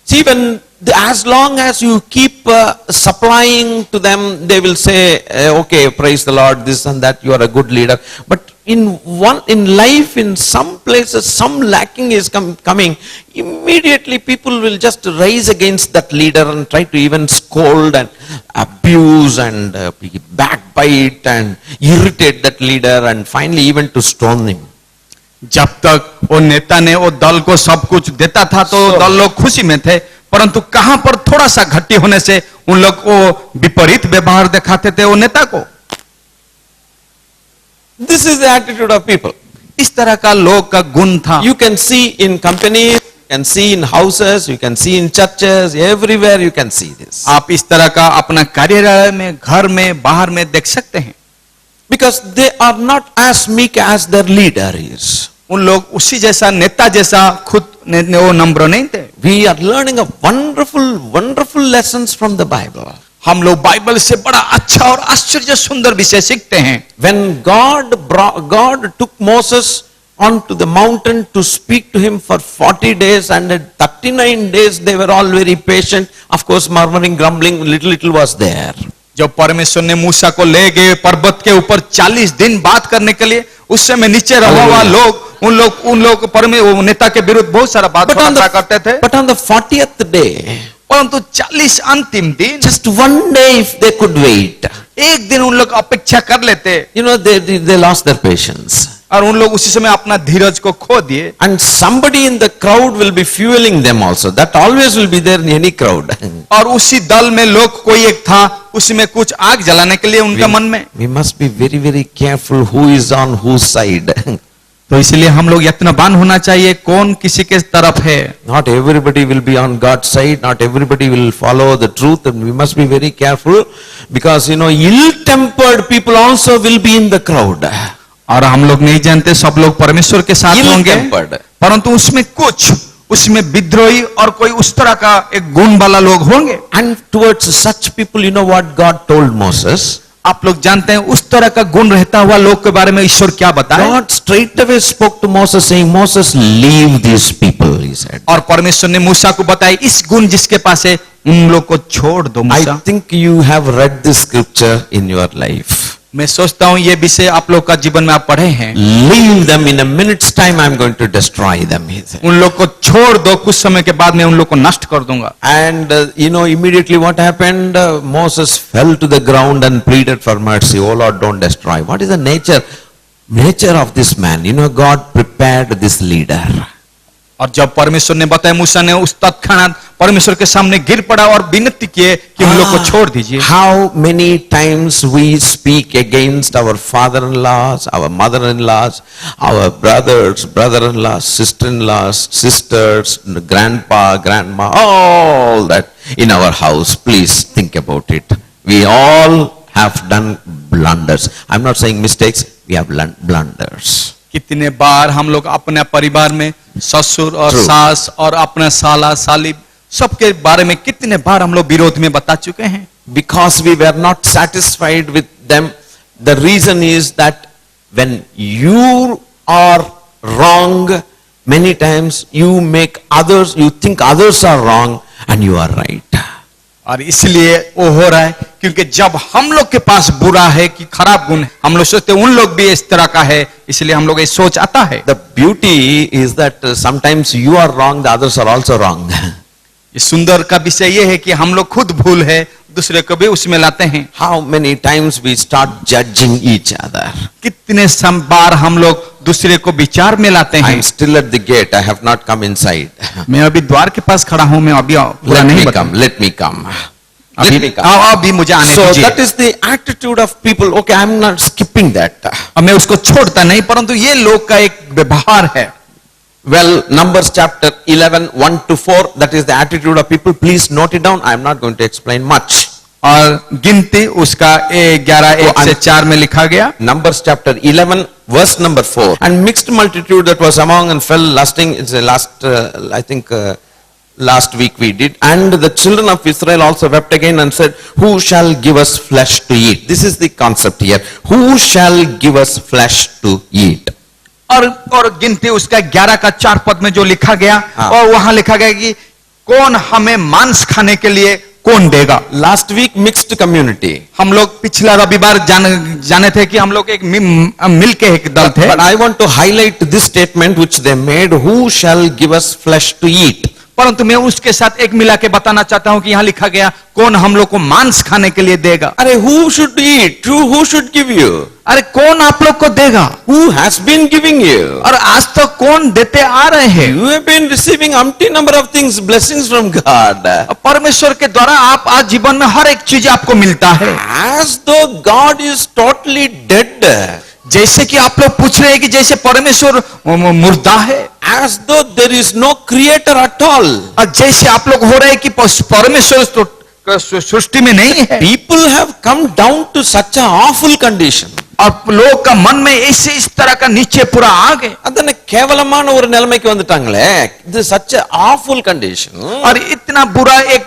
See, when as long as you keep supplying to them, they will say, okay, praise the Lord, this and that, you are a good leader. But in life, in some places, some lacking is coming, immediately people will just rise against that leader and try to even scold and abuse and backbite and irritate that leader, and finally even to stone him. जब तक वो नेता ने वो दल को सब कुछ देता था तो दल लोग खुशी में थे, परंतु कहां पर थोड़ा सा घटी होने से उन लोग को विपरीत व्यवहार दिखाते थे वो नेता को. This is the attitude of people. इस तरह का लोग का गुण था. You can see in companies, you can see in houses, you can see in churches, everywhere you can see this. आप इस तरह का अपना कार्यालय में, घर में, बाहर में देख सकते हैं. Because they are not as meek as their leader is. उन लोग उसी जैसा नेता जैसा खुद वो नम्र नहीं थे. We are learning a wonderful lessons from the Bible. हम लोग बाइबल से बड़ा अच्छा और आश्चर्य सुंदर विषय सीखते हैं. When God took Moses onto the mountain to speak to him for 40 days, and at 39 days they were all very patient. Of course, murmuring, grumbling, little was there. जब परमेश्वर ने मूसा को ले गए पर्वत के ऊपर 40 दिन बात करने के लिए, उस समय नीचे रहा हुआ लोग उन लोग वो नेता के विरुद्ध बहुत सारा बात करते थे. But on the 40th day, परंतु 40 अंतिम दिन, just one day if they could wait, एक दिन उन लोग अपेक्षा कर लेते, they lost their patience. और उन लोग उसी समय अपना धीरज को खो दिए. And somebody in the crowd will be fueling them also. That always will be there in any crowd. और उसी दल में लोग कोई एक था, उसी में कुछ आग जलाने के लिए उनका मन में. We must be very careful who is on whose side. तो इसलिए हम लोग यत्नवान होना चाहिए कौन किसी के तरफ है. Not everybody will be on God's side. Not everybody will follow the truth, and we must be very careful, because ill-tempered people also will be in the crowd. और हम लोग नहीं जानते सब लोग परमेश्वर के साथ होंगे, परंतु उसमें कुछ उसमें विद्रोही और कोई उस तरह का एक गुण वाला लोग होंगे. And towards such people, you know what God told Moses? आप लोग जानते हैं उस तरह का गुण रहता हुआ लोग के बारे में ईश्वर क्या बताए. God straightaway spoke to Moses saying, Moses, leave these people, he said. और परमेश्वर ने मूसा को बताया इस गुण जिसके पास है उन लोग को छोड़ दो मूसा. I think you have read this scripture in your life. मैं सोचता हूं ये विषय आप लोग का जीवन में आप पढ़े हैं. Leave them, in a minute's time I am going to destroy them, he said. उन लोग को छोड़ दो, कुछ समय के बाद मैं उन लोग को नष्ट कर दूंगा. And immediately what happened? Moses fell to the ground and pleaded for mercy. Oh Lord, don't destroy. What is the nature of this man? God prepared this leader. और जब परमेश्वर ने बताया मूसा ने उस तत्क्षणात परमेश्वर के सामने गिर पड़ा और विनती किए कि उन लोग को छोड़ दीजिए. How many times we speak against our father-in-laws, our mother-in-laws, our brothers, brother-in-laws, sister-in-laws, sisters, grandpa, grandma, all that in our house. Please think about it. We all have done blunders. I'm not saying mistakes, we have blunders. कितने बार हम लोग अपने परिवार में ससुर और सास और अपना साला साली सबके बारे में कितने बार हम लोग विरोध में बता चुके हैं. Because we were not satisfied with them. The reason is that when you are wrong, many times you think others are wrong and you are right. और इसलिए वो हो रहा है क्योंकि जब हम लोग के पास बुरा है कि खराब गुण है, हम लोग सोचते हैं उन लोग भी इस तरह का है, इसलिए हम लोग ये सोच आता है. The beauty is that sometimes you are wrong, the others are also wrong. ये सुंदर का विषय ये है कि हम लोग खुद भूल है, दूसरे को भी उसमें लाते हैं. How many times we start judging each other? कितने बार हम लोग दूसरे को विचार में लाते हैं. I am still at the gate. I have not come inside. मैं अभी द्वार के पास खड़ा हूं, मैं अभी पूरा नहीं बता. Let me come. अभी मुझे आने दीजिए. So that is the attitude of people. Okay, I am not skipping that. मैं उसको छोड़ता नहीं, परंतु ये लोग का एक व्यवहार है. Well, Numbers chapter 11, 1-4, that is the attitude of people. Please note it down. I am not going to explain much. और गिनती उसका 11:1-4 में लिखा गया. Numbers chapter 11, verse number 4. And mixed multitude that was among and fell lusting. It's the last week we did. And the children of Israel also wept again and said, who shall give us flesh to eat? This is the concept here. Who shall give us flesh to eat? और गिनती उसका 11 का 4 पद में जो लिखा गया और वहां लिखा गया कि कौन हमें मांस खाने के लिए कौन देगा? Last week, mixed community. हम लोग पिछला रविवार जाने थे कि हम लोग एक मिल के एक दल थे। But I want to highlight this statement which they made, who shall give us flesh to eat? परंतु मैं उसके साथ एक मिला के बताना चाहता हूं कि यहाँ लिखा गया कौन हम लोग को मांस खाने के लिए देगा। अरे who should eat? Who should give you? अरे कौन आप लोग को देगा? Who has been giving you? और आज तक कौन देते आ रहे हैं? You have been receiving umpty number of things, blessings from God. परमेश्वर के द्वारा आप आज जीवन में हर एक चीज आपको मिलता है। As though God is totally dead. जैसे कि आप लोग पूछ रहे हैं कि जैसे परमेश्वर मुर्दा है, As though there is no creator at all. और जैसे आप लोग हो रहे हैं कि परमेश्वर तो सृष्टि में नहीं है। People have come down to such a awful condition. और लोग का मन में ऐसे इस तरह का नीचे पूरा आ गए அதனை கேவலமான ஒரு நிலைமைக்கு வந்துட்டாங்களே. This is such a awful condition. और इतना बुरा एक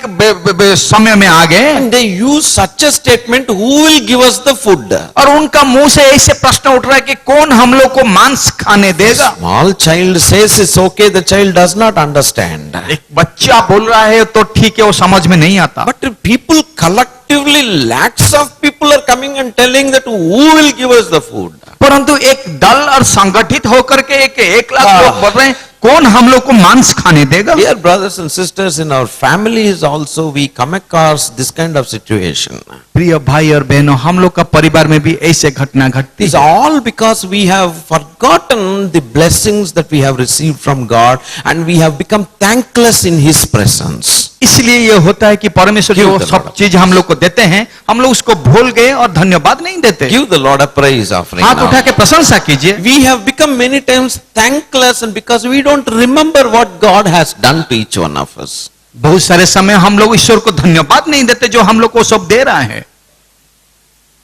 समय में आ गए And they use such a statement, who will give us the food? और उनका मुंह से ऐसे प्रश्न उठ रहा है कि कौन हम लोग को मांस खाने देगा? Small child says it's okay, the child does not understand. एक बच्चा बोल रहा है तो ठीक है, वो समझ में नहीं आता। But people collectively, lakhs of people are coming and telling that who will give us the food? परंतु एक दल और संगठित होकर के एक लाख लोग बोल रहे हैं कौन हम लोग को मांस खाने देगा? Dear brothers and sisters, in our families also we come across this kind of situation. प्रिय भाई और बहनों, हम लोग का परिवार में भी ऐसे घटना घटती It's है। all because we have forgotten the blessings that we have received from God and we have become thankless in His presence. इसलिए ये होता है कि परमेश्वर जो सब चीज हम लोग को देते हैं, हम लोग उसको भूल गए और धन्यवाद नहीं देते। Give the Lord a praise offering हाथ उठा now. के प्रशंसा कीजिए। We have become many times thankless and because we don't remember what God has done to each one of us. बहुत सारे समय हम लोग ईश्वर को धन्यवाद नहीं देते जो हम लोग को सब दे रहा है।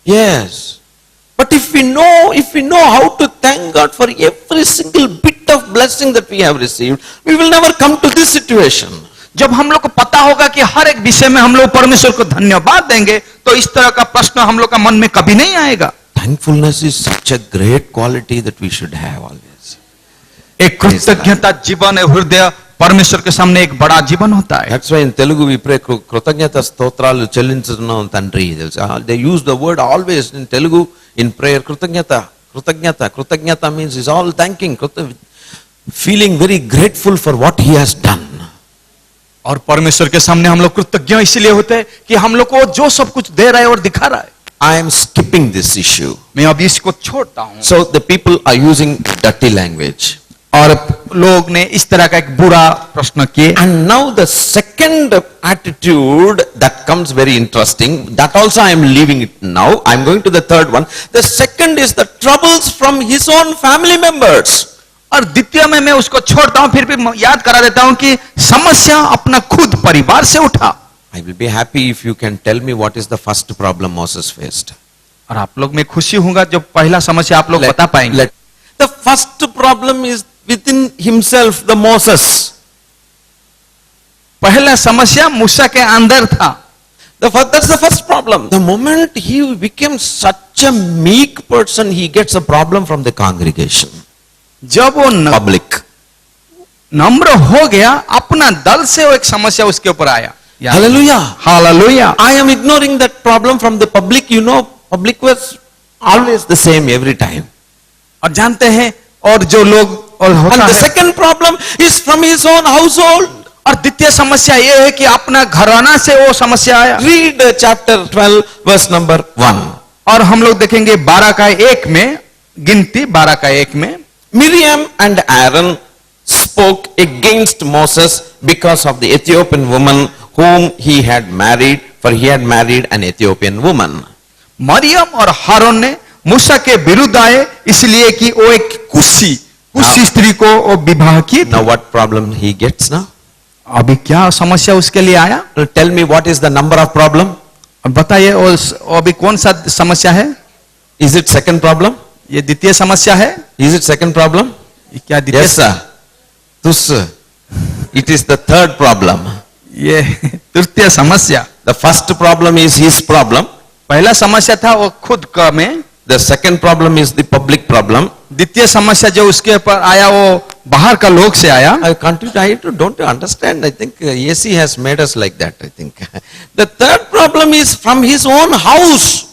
Yes. But if we know how to thank God for every single bit of blessing that we have received, we will never come to this situation. जब हम लोग को पता होगा कि हर एक विषय में हम लोग परमेश्वर को धन्यवाद देंगे तो इस तरह का प्रश्न हम लोग का मन में कभी नहीं आएगा। Thankfulness is such a great quality that we should have always. एक कृतज्ञता जीवन है, हृदय परमेश्वर के सामने एक बड़ा जीवन होता है। That's why in Telugu we pray Krutanyata Stotralu Chellinchanu Tandri. They use the word always in Telugu in prayer. Krutanyata means is all thanking, feeling very grateful for what He has done. और परमेश्वर के सामने हम लोग कृतज्ञ इसलिए होते हैं कि हम लोग को जो सब कुछ दे रहा है और दिखा रहा है। I am skipping this issue. मैं अब इसको छोड़ता हूं। So the people are using dirty language. और लोग ने इस तरह का एक बुरा प्रश्न किए। And now the second attitude that comes very interesting, that also I am leaving it now. I am going to the third one. The second is the troubles from his own family members. और द्वितीय में मैं उसको छोड़ता हूं, फिर भी याद करा देता हूं कि समस्या अपना खुद परिवार से उठा। I will be happy if you can tell me what is the first problem Moses faced. और आप लोग में खुशी होगा जब पहला समस्या आप लोग बता पाएंगे। The first problem is within himself, the Moses. पहला समस्या मूसा के अंदर था। That's the first problem. The moment he became such a meek person, he gets a problem from the congregation. जब वो Public. नम्र हो गया, अपना दल से वो एक समस्या उसके ऊपर आया। Hallelujah. Hallelujah. I am ignoring that problem from the public. You know, public was always the same every time. और जानते हैं, और जो लोग और होता And the है, second problem is from his own household. और द्वितीय समस्या ये है कि अपना घराना से वो समस्या आया। Read chapter 12 verse number 1. और हम लोग देखेंगे 12 का 1 में, गिनती 12 का 1 में, Miriam and Aaron spoke against Moses because of the Ethiopian woman whom he had married, for he had married an Ethiopian woman. Maryam और हारून ने मूसा के विरुद्ध आए इसलिए कि वो एक कुशी स्त्री को वो विवाह की। Now what problem he gets now? अभी क्या समस्या उसके लिए आया? Tell me what is the number of problem? बताइए, अभी कौन सा समस्या है? Is it second problem? ये द्वितीय समस्या है? Is it second problem? ये क्या द्वितीय? Yes sir. Tus. It is the third problem. ये तृतीय समस्या। The first problem is his problem. पहला समस्या था वो खुद का में। The second problem is the public problem. द्वितीय समस्या जो उसके ऊपर आया वो बाहर का लोग से आया। I continue. Don't you understand? I think AC has made us like that. I think the third problem is from his own house.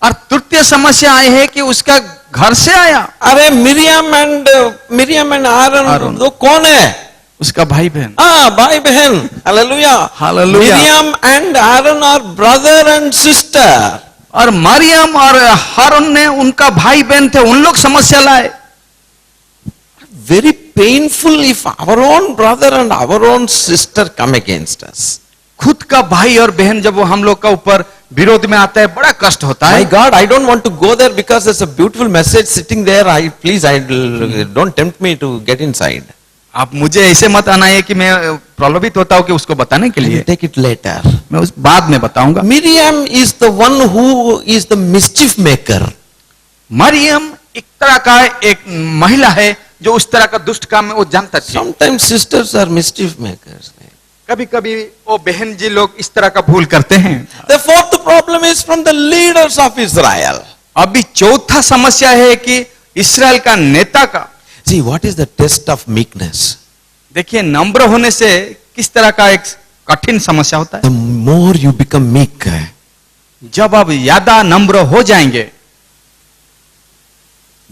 और तृतीय समस्या आई है कि उसका घर से आया। अरे मिरियम एंड आरन वो कौन है? उसका भाई बहन। भाई बहन। Hallelujah. Hallelujah. Miriam and Aaron are brother and sister. और मरियम और हारून ने उनका भाई बहन थे, उन लोग समस्या लाए। Very painful if our own brother and our own sister come against us. खुद का भाई और बहन जब वो हम लोग का ऊपर विरोध में आता है, बड़ा कष्ट होता My है। God, I don't want to go there because there's a beautiful message sitting there. Don't tempt me to get inside. आप मुझे ऐसे मत आना है कि मैं प्रलोभित होता हूं कि उसको बताने के I'll लिए। take it later. मैं उस बाद में बताऊंगा। Miriam is the one who is the mischief maker. Maryam एक तरह का एक महिला है जो उस तरह का दुष्ट काम में वो जानता थी। Sometimes sisters are mischief makers. कभी कभी वो बहन जी लोग इस तरह का भूल करते हैं। The fourth problem is from the leaders of Israel. अभी चौथा समस्या है कि इस्राएल का नेता का। See, what is the test of meekness? देखिए नम्र होने से किस तरह का एक कठिन समस्या होता है। The more you become meek, जब आप ज्यादा नम्र हो जाएंगे,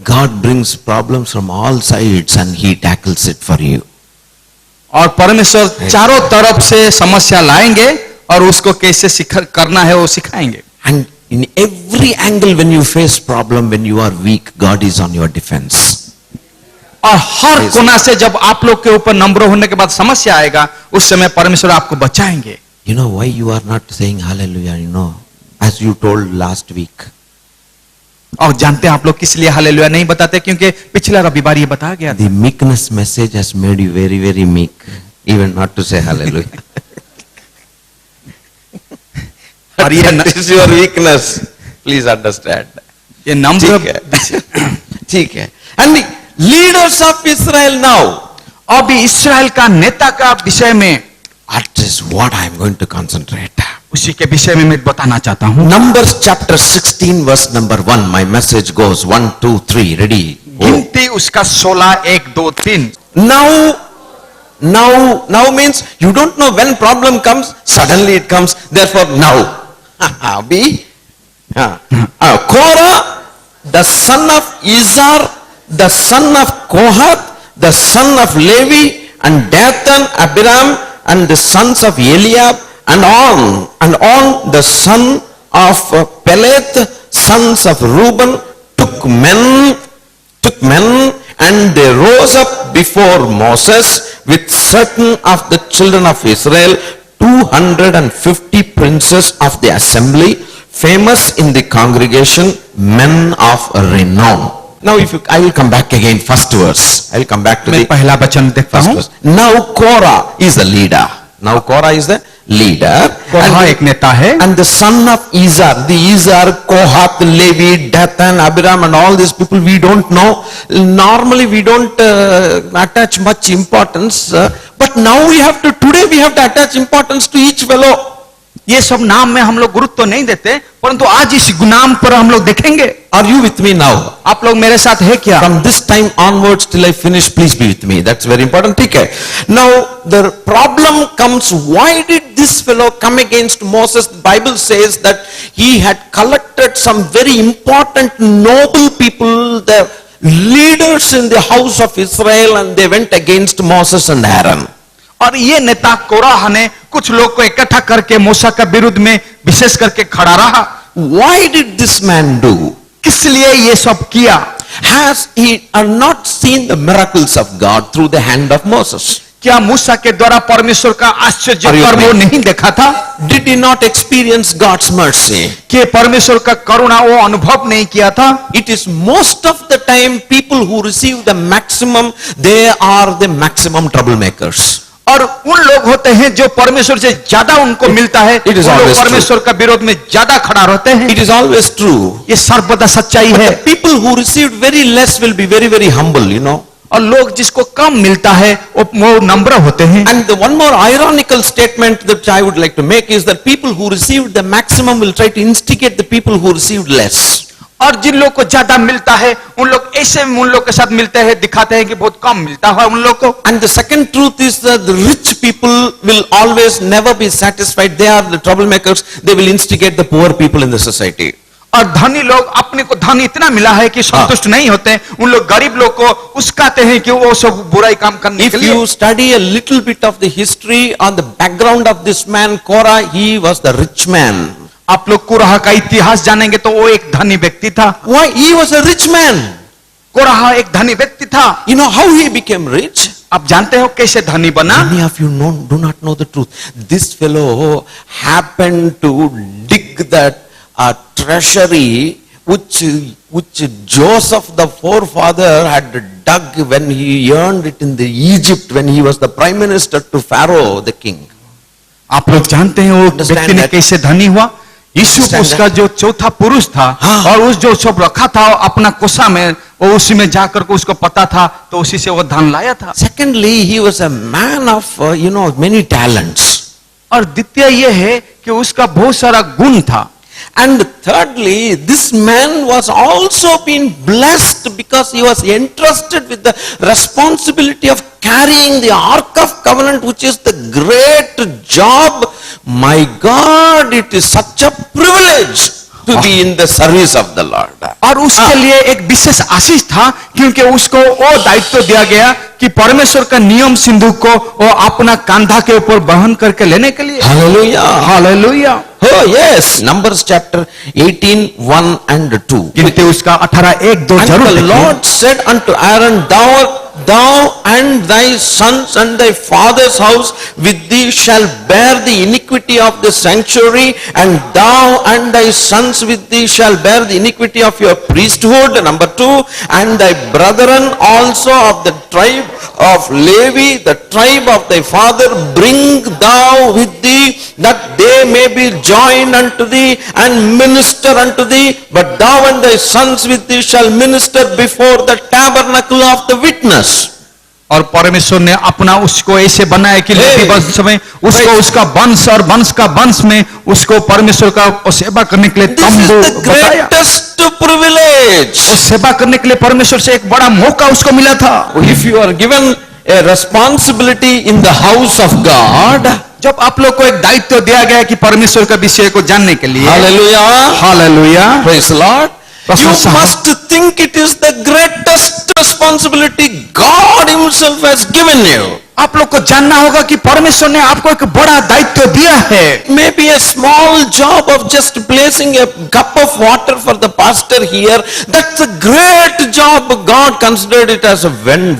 God brings problems from all sides and He tackles it for you. और परमेश्वर चारों तरफ से समस्या लाएंगे और उसको कैसे करना है वो सिखाएंगे। And in every angle when you face problem, when you are weak, God is on your defense. और हर कोना से जब आप लोग के ऊपर नम्र होने के बाद समस्या आएगा, उस समय परमेश्वर आपको बचाएंगे। You know why you are not saying hallelujah, as you told last week. और जानते हैं आप लोग किस लिए हालेलुया नहीं बताते? क्योंकि पिछला रविवार ये बताया गया था। The meekness message has made you very, very meek, even not to say hallelujah. और ये This is your weakness. Please understand. ये नम्र ठीक है. And the leaders of Israel now. अभी इस्राएल का नेता का विषय में, That is what I am going to concentrate. उसी के विषय में मैं बताना चाहता हूं। Numbers chapter 16 verse number 1. My message goes 1, 2, 3. Ready? गिनती उसका 16, 1, 2, 3। Now means you don't know when problem comes, suddenly it comes, therefore now. Korah, the son of Izhar, the son of Kohath, the son of Levi, and Dathan, Abiram, and the sons of Eliab, and on the son of Peleth, sons of Reuben, took men, and they rose up before Moses with certain of the children of Israel, 250 princes of the assembly, famous in the congregation, men of renown. Now I will come back again, first verse. I will come back to मैं the पहला वचन देखता first हूं। verse. Now Korah is the leader. कोरह एक नेता है। And the son of Izhar, Kohath, Levi, Dathan, Abiram, and all these people we don't know. Normally we don't attach much importance, but now today we have to attach importance to each fellow. ये सब नाम में हम लोग गुरुत्व तो नहीं देते, परंतु आज इस नाम पर हम लोग देखेंगे। Are you with me now? आप लोग मेरे साथ है क्या? From this time onwards till I finish, please be with me. That's very important. Okay. Now the problem comes, why did this fellow come against Moses? The Bible says that he had collected some very important noble people, the leaders in the house of Israel, and they went against Moses and Aaron. और ये नेता कोरह ने कुछ लोग को इकट्ठा करके मूसा का विरुद्ध में विशेष करके खड़ा रहा। Why did this man do? किस लिए ये सब किया? Has he not seen the miracles of God through the hand of Moses? क्या मूसा के द्वारा परमेश्वर का आश्चर्य कर्म वो नहीं देखा था? Did he not experience God's mercy? कि परमेश्वर का करुणा वो अनुभव नहीं किया था? It is most of the time people who receive the maximum, they are the maximum troublemakers. और उन लोग होते हैं जो परमेश्वर से ज्यादा उनको मिलता है, It is always परमेश्वर का विरोध में ज्यादा खड़ा रहते हैं। It is always true. ये सर्वदा सच्चाई है। The people who received very less will be very, very humble, और लोग जिसको कम मिलता है वो नम्र होते हैं। And the one more ironical statement that I would like to make is that people who received the maximum will try to instigate the people who received less. और जिन लोग को ज्यादा मिलता है उन लोग ऐसे उन लोग के साथ मिलते हैं, दिखाते हैं कि बहुत कम मिलता है उन लोग को। And the second truth is that the rich people will always never be satisfied. They are the troublemakers. They will instigate the poor people in the society. और धनी लोग अपने को धन इतना मिला है कि संतुष्ट नहीं होते, उन लोग गरीब लोग को उस्काते हैं कि वो सब बुराई काम करने If के लिए। you study a little bit of the history on the background of this man, Korah, he was the rich man. आप लोग कोरह का इतिहास जानेंगे तो वो एक धनी व्यक्ति था। Why? He was a rich man. कोरह एक धनी व्यक्ति था। You know how he became rich? आप जानते हो कैसे धनी बना? Many of you do not know the truth. This fellow happened to dig that treasury which Joseph the forefather had dug when he earned it in the Egypt when he was the prime minister to Pharaoh the king. आप लोग जानते हैं वो व्यक्ति ने कैसे धनी हुआ? यीशु उसका जो चौथा पुरुष था और उस जो सब रखा था अपना कोसा में, वो उसी में जाकर के उसको पता था तो उसी से वो धन लाया था। Secondly, he was a man of many talents. और द्वितीय ये है कि उसका बहुत सारा गुण था। And thirdly, this man was also been blessed because he was entrusted with the responsibility of carrying the Ark of Covenant, which is the great job. My God, it is such a privilege to be in the service of the Lord. और उसके लिए एक विशेष आशीष था क्योंकि उसको वो दायित्व दिया गया कि परमेश्वर का नियम सिंधु को वो अपना कंधा के ऊपर वहन करके लेने के लिए। Hallelujah. Hallelujah. Oh yes, Numbers chapter 18, 1 and 2. गिनती उसका 18:1-2 And जरूर the देखिए। Lord said unto Aaron, Thou and thy sons and thy father's house with thee shall bear the iniquity of the sanctuary, and thou and thy sons with thee shall bear the iniquity of your priesthood. Number 2, and thy brethren also of the tribe of Levi, the tribe of thy father, bring thou with thee, that they may be joined unto thee and minister unto thee, but thou and thy sons with thee shall minister before the tabernacle of the witness. और परमेश्वर ने अपना उसको ऐसे बनाया कि levy वंश में उसको उसका वंश और वंश का वंश में उसको परमेश्वर का सेवा करने के लिए This is तंबू the बताया। greatest privilege. वो सेवा करने के लिए परमेश्वर से एक बड़ा मौका उसको मिला था। If you are given a responsibility in the house of God, जब आप लोग को एक दायित्व दिया गया कि परमेश्वर का विषय को जानने के लिए, hallelujah, hallelujah, praise the Lord, you प्रशंसा हो। must think it is the greatest responsibility God himself has given you. आप लोग को जानना होगा कि परमेश्वर ने आपको एक बड़ा दायित्व दिया है। Maybe a small job of just placing a cup of water for the pastor here, that's a great job. God considered it as a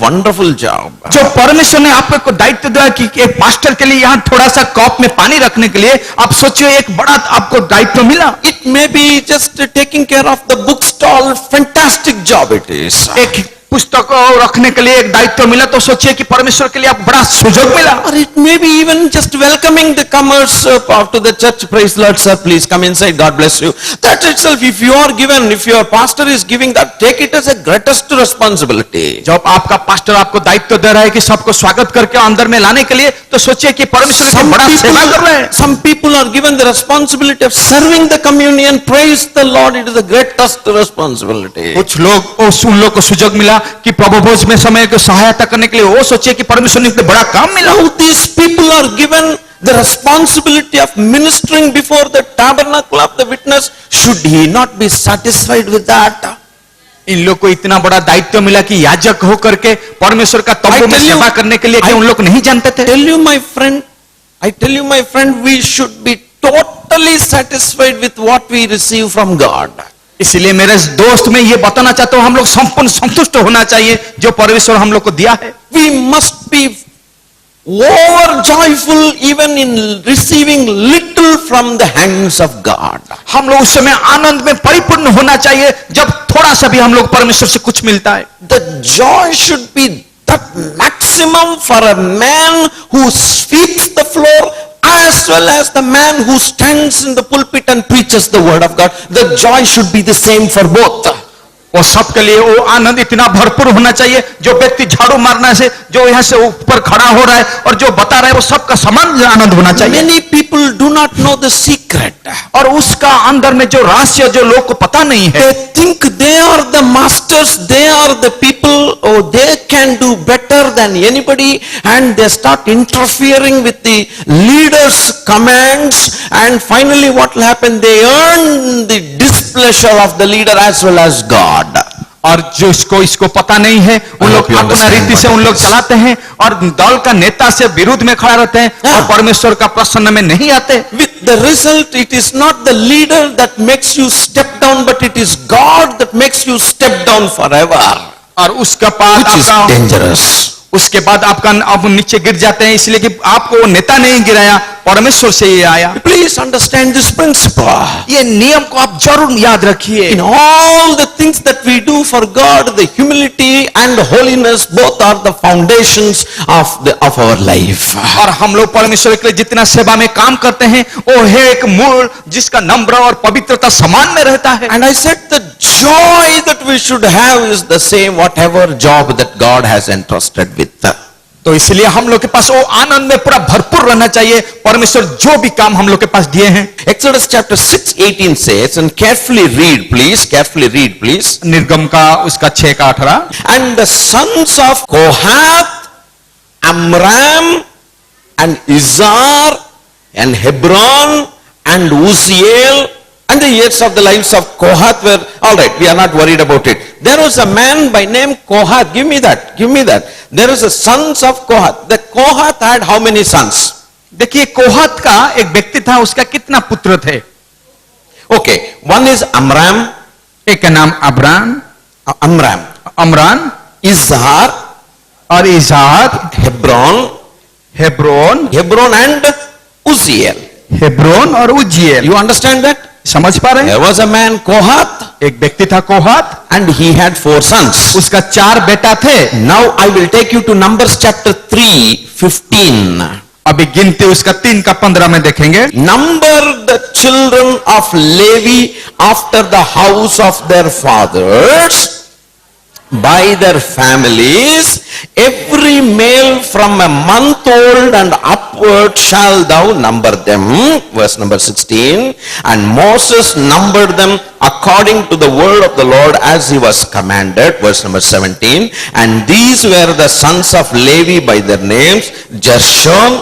wonderful job. जो परमेश्वर ने आपको दायित्व दिया कि एक पास्टर के लिए यहाँ थोड़ा सा कप में पानी रखने के लिए, आप सोचिए एक बड़ा आपको दायित्व मिला। It may be just taking care of the bookstall, fantastic job it is. एक पुस्तक रखने के लिए एक दायित्व मिला तो सोचिए कि परमेश्वर के लिए आप बड़ा सुजोग मिला। Or it may be even just welcoming the comers to the church. Praise the Lord, sir, please come inside, God bless you. That itself, if you are given, if your pastor is giving that, take it as a greatest responsibility. जब आपका pastor आपको दायित्व दे रहा है कि सबको स्वागत करके अंदर में लाने के लिए, तो सोचिए कि परमेश्वर की बड़ा सेवा कर रहे हैं। Some people are given the responsibility of serving the communion. Praise the Lord, it is the greatest responsibility. कुछ लोग उन लोग को सुजोग मिला कि प्रभु भोज में समय को सहायता करने के लिए, वो सोचिए कि परमेश्वर ने बड़ा काम मिला। Now these people are given the responsibility of ministering before the tabernacle of the witness. Should he not be satisfied with that? इन लोग को इतना बड़ा दायित्व मिला कि याजक होकर के परमेश्वर का तंबू में सेवा करने के लिए, क्या उन लोग नहीं जानते थे? I tell you my friend, we should be totally satisfied with what we receive from God. इसलिए मेरे दोस्त में ये बताना चाहता हूं, हम लोग संपूर्ण संतुष्ट होना चाहिए जो परमेश्वर हम लोग को दिया है। We must be over joyful even in receiving little from the hands of God. हम लोग उस समय आनंद में परिपूर्ण होना चाहिए जब थोड़ा सा भी हम लोग परमेश्वर से कुछ मिलता है। The joy should be that maximum for a man who sweeps the floor as well as the man who stands in the pulpit and preaches the word of God. The joy should be the same for both. वो सबके लिए वो आनंद इतना भरपूर होना चाहिए, जो व्यक्ति झाड़ू मारना से, जो यहाँ से ऊपर खड़ा हो रहा है और जो बता रहा है, वो सबका समान आनंद होना चाहिए। Many people do not know the secret. और उसका अंदर में जो रहस्य जो लोग को पता नहीं है, They think they are the masters, they are the people, oh, they can do better than anybody, and they start interfering with the leader's commands, and finally what will happen? They earn the displeasure of the leader as well as God. और जो इसको पता नहीं है, उन लोग अपना रीति से उन लोग चलाते हैं और दल का नेता से विरुद्ध में खड़ा रहते हैं और परमेश्वर का प्रसन्न में नहीं आते। With the result, it is not the leader that makes you step down, but it is God that makes you step down forever. और उसका बाद Which is आपका dangerous. उसके बाद आपका आप नीचे गिर जाते हैं, इसलिए कि आपको वो नेता नहीं गिराया, परमेश्वर से ये आया। Please understand this principle. ये नियम को आप जरूर याद रखिए। In all the things that we do for God, the humility and holiness both are the foundations of our life. और हम लोग परमेश्वर के लिए जितना सेवा में काम करते हैं, वो है एक मूल जिसका नम्र और पवित्रता समान में रहता है। And I said the joy that we should have is the same whatever job that God has entrusted with. तो इसलिए हम लोग के पास वो आनंद में पूरा भरपूर रहना चाहिए, परमेश्वर जो भी काम हम लोग के पास दिए हैं। Exodus chapter 6:18 says, and carefully read please. निर्गम का उसका 6 का 18। And the sons of Kohath, Amram and Izhar and Hebron and Uzziel, and the years of the lives of Kohath were, all right, we are not worried about it. There was a man by name Kohath. Give me that. There is a sons of Kohath. The Kohath had how many sons? देखिए कोहत का एक व्यक्ति था, उसका कितना पुत्र थे? Okay, one is Amram, एक का नाम अमरान, Izhar, और इज़हार, Hebron and Uzziel. हेब्रोन और उज्जिएल। You understand that? समझ पा रहे हैं? There was a man Kohath, एक व्यक्ति था कोहत, and he had 4 sons. उसका 4 बेटा थे। Now I will take you to Numbers chapter 3:15. अभी गिनती उसका 3 का 15 में देखेंगे। Number the children of Levi after the house of their fathers by their families, every male from a month old and upward shall thou number them. Verse number 16. And Moses numbered them according to the word of the Lord as he was commanded. Verse number 17. And these were the sons of Levi by their names, Gershon,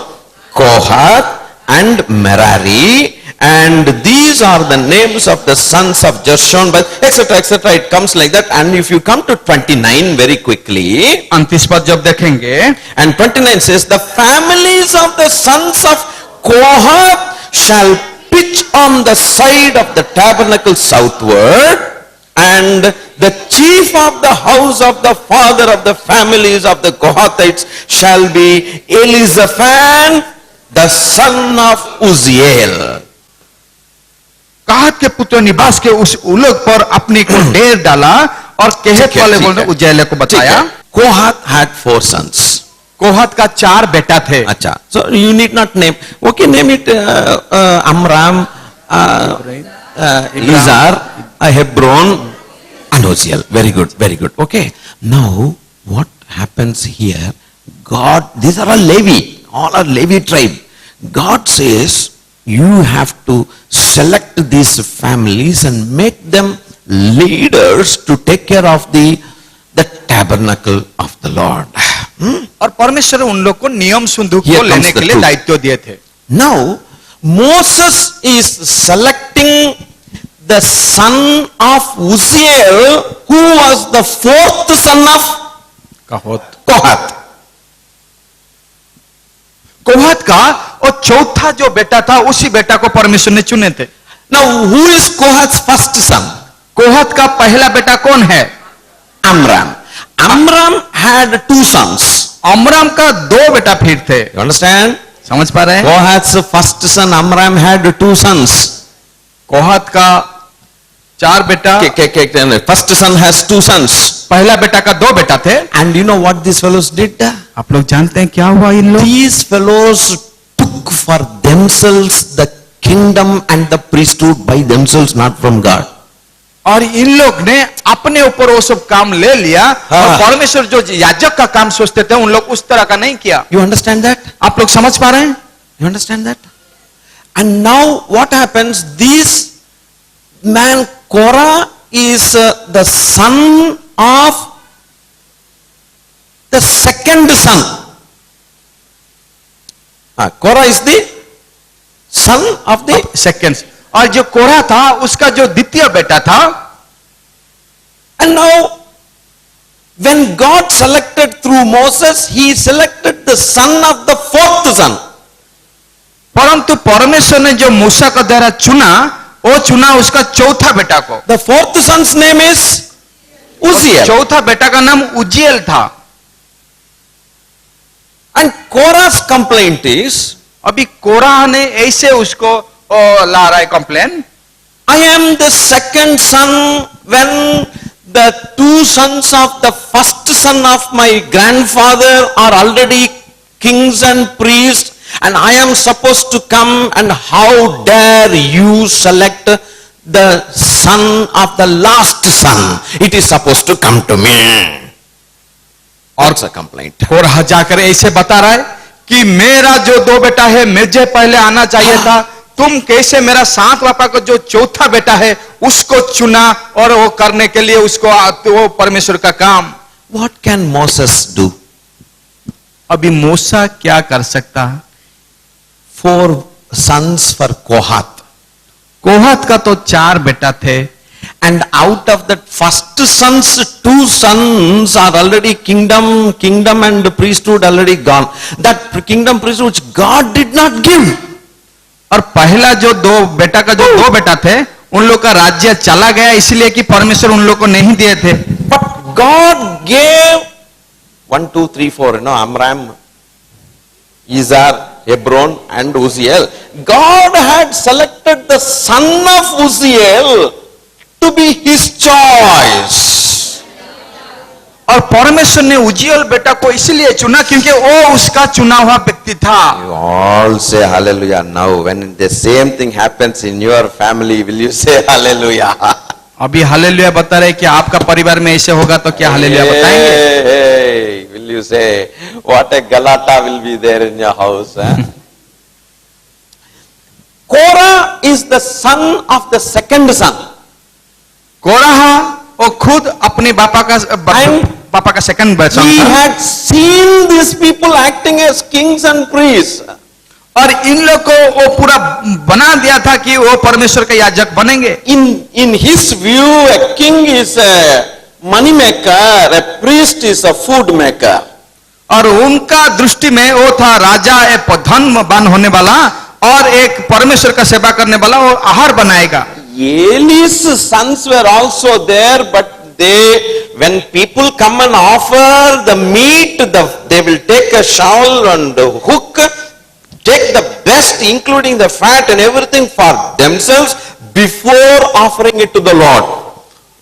Kohath and Merari. And these are the names of the sons of Gershon, but etc. It comes like that. And if you come to 29 very quickly, 29 पद जब देखेंगे, and 29 says, the families of the sons of Kohath shall pitch on the side of the tabernacle southward, and the chief of the house of the father of the families of the Kohathites shall be Elizaphan, the son of Uzziel. कहात के पुत्र निवास के उस उलग पर अपने को ढेर डाला और केहत वाले बोलने उज्जैल को बताया। Kohath had 4 sons. कोहत का 4 बेटा थे। अच्छा, so you need not name. Okay, name it Amram, Izhar, Hebron, and Uzziel. Very good. Okay. Now, what happens here? God, these are all Levi tribe. God says, you have to select these families and make them leaders to take care of the tabernacle of the Lord. और परमेश्वर उन लोग को नियम संदूक को लेने के लिए दायित्व दिए थे। Now Moses is selecting the son of Uzziel, who was the 4th son of Kohath. कोहत का और चौथा जो बेटा था, उसी बेटा को परमेश्वर ने चुने थे। Now who is Kohath's first son? कोहत का पहला बेटा कौन है? Amram. Amram had 2 sons. अमराम का 2 बेटा फिर थे। You understand? समझ पा रहे हैं? Kohath's first son Amram had 2 sons. कोहत का 4 बेटा, First son has 2 sons. पहला बेटा का 2 बेटा थे। And you know what these fellows did? आप लोग जानते हैं क्या हुआ इन लोग? These fellows took for themselves the kingdom and the priesthood by themselves, not from God. और इन लोग ने अपने ऊपर वो सब काम ले लिया हाँ। और परमेश्वर जो याजक का काम सोचते थे उन लोग उस तरह का नहीं किया। You understand that? आप लोग समझ पा रहे हैं? You understand that? And now what happens? This man Korah is the son of the second son. Korah is the son of the second. और जो कोरा था उसका जो द्वितीय बेटा था। And now when God selected through Moses, he selected the son of the fourth son. परंतु परमेश्वर ने जो मूसा का द्वारा चुना वो चुना उसका चौथा बेटा को। The fourth son's name is Uzziel. चौथा बेटा का नाम उज्जियल था। And Korah's complaint is, अभी कोरा ने ऐसे उसको ला रहा है complain, I am the second son when the two sons of the first son of my grandfather are already kings and priests, and I am supposed to come, and how dare you select the son of the last son? It is supposed to come to me. That's a complaint. कोरा जाकर ऐसे बता रहा है कि मेरा जो दो बेटा है मुझे पहले आना चाहिए था, तुम कैसे मेरा सात पापा का जो चौथा बेटा है उसको चुना और वो करने के लिए उसको वो परमेश्वर का काम। What can Moses do? अभी मूसा क्या कर सकता है? 4 sons for Kohath. कोहत का तो 4 बेटा थे, And out of that first son's 2 sons are already kingdom and priesthood already gone. That kingdom priesthood which God did not give. और पहला जो दो बेटा का जो 2 बेटा थे उन लोग का राज्य चला गया इसलिए कि परमेश्वर उन लोग को नहीं दिए थे। But God gave 1, 2, 3, 4, Amram, Izhar, Hebron and Uzziel. God had selected the son of Uzziel to be his choice. और परमेश्वर ने उज्जियल बेटा को इसलिए चुना क्योंकि वो उसका चुना हुआ व्यक्ति था। You all say hallelujah now. When the same thing happens in your family, will you say hallelujah? अभी हालेलुया बता रहे कि आपका परिवार में ऐसे होगा तो क्या हालेलुया बताएंगे? Hey, will you say what a galata will be there in your house? Korah is the son of the second son. कोरह वो खुद अपने पापा का सेकंड बेटा He था had seen these people acting as kings and priests. और इन लोग को वो पूरा बना दिया था कि वो परमेश्वर के याजक बनेंगे। In his view, a king is a money maker, a priest is a food maker. और उनका दृष्टि में वो था राजा एक धनवान होने वाला और एक परमेश्वर का सेवा करने वाला और आहार बनाएगा। Eli's sons were also there, but when people come and offer the meat, they will take a shovel and a hook, take the best, including the fat and everything for themselves before offering it to the Lord.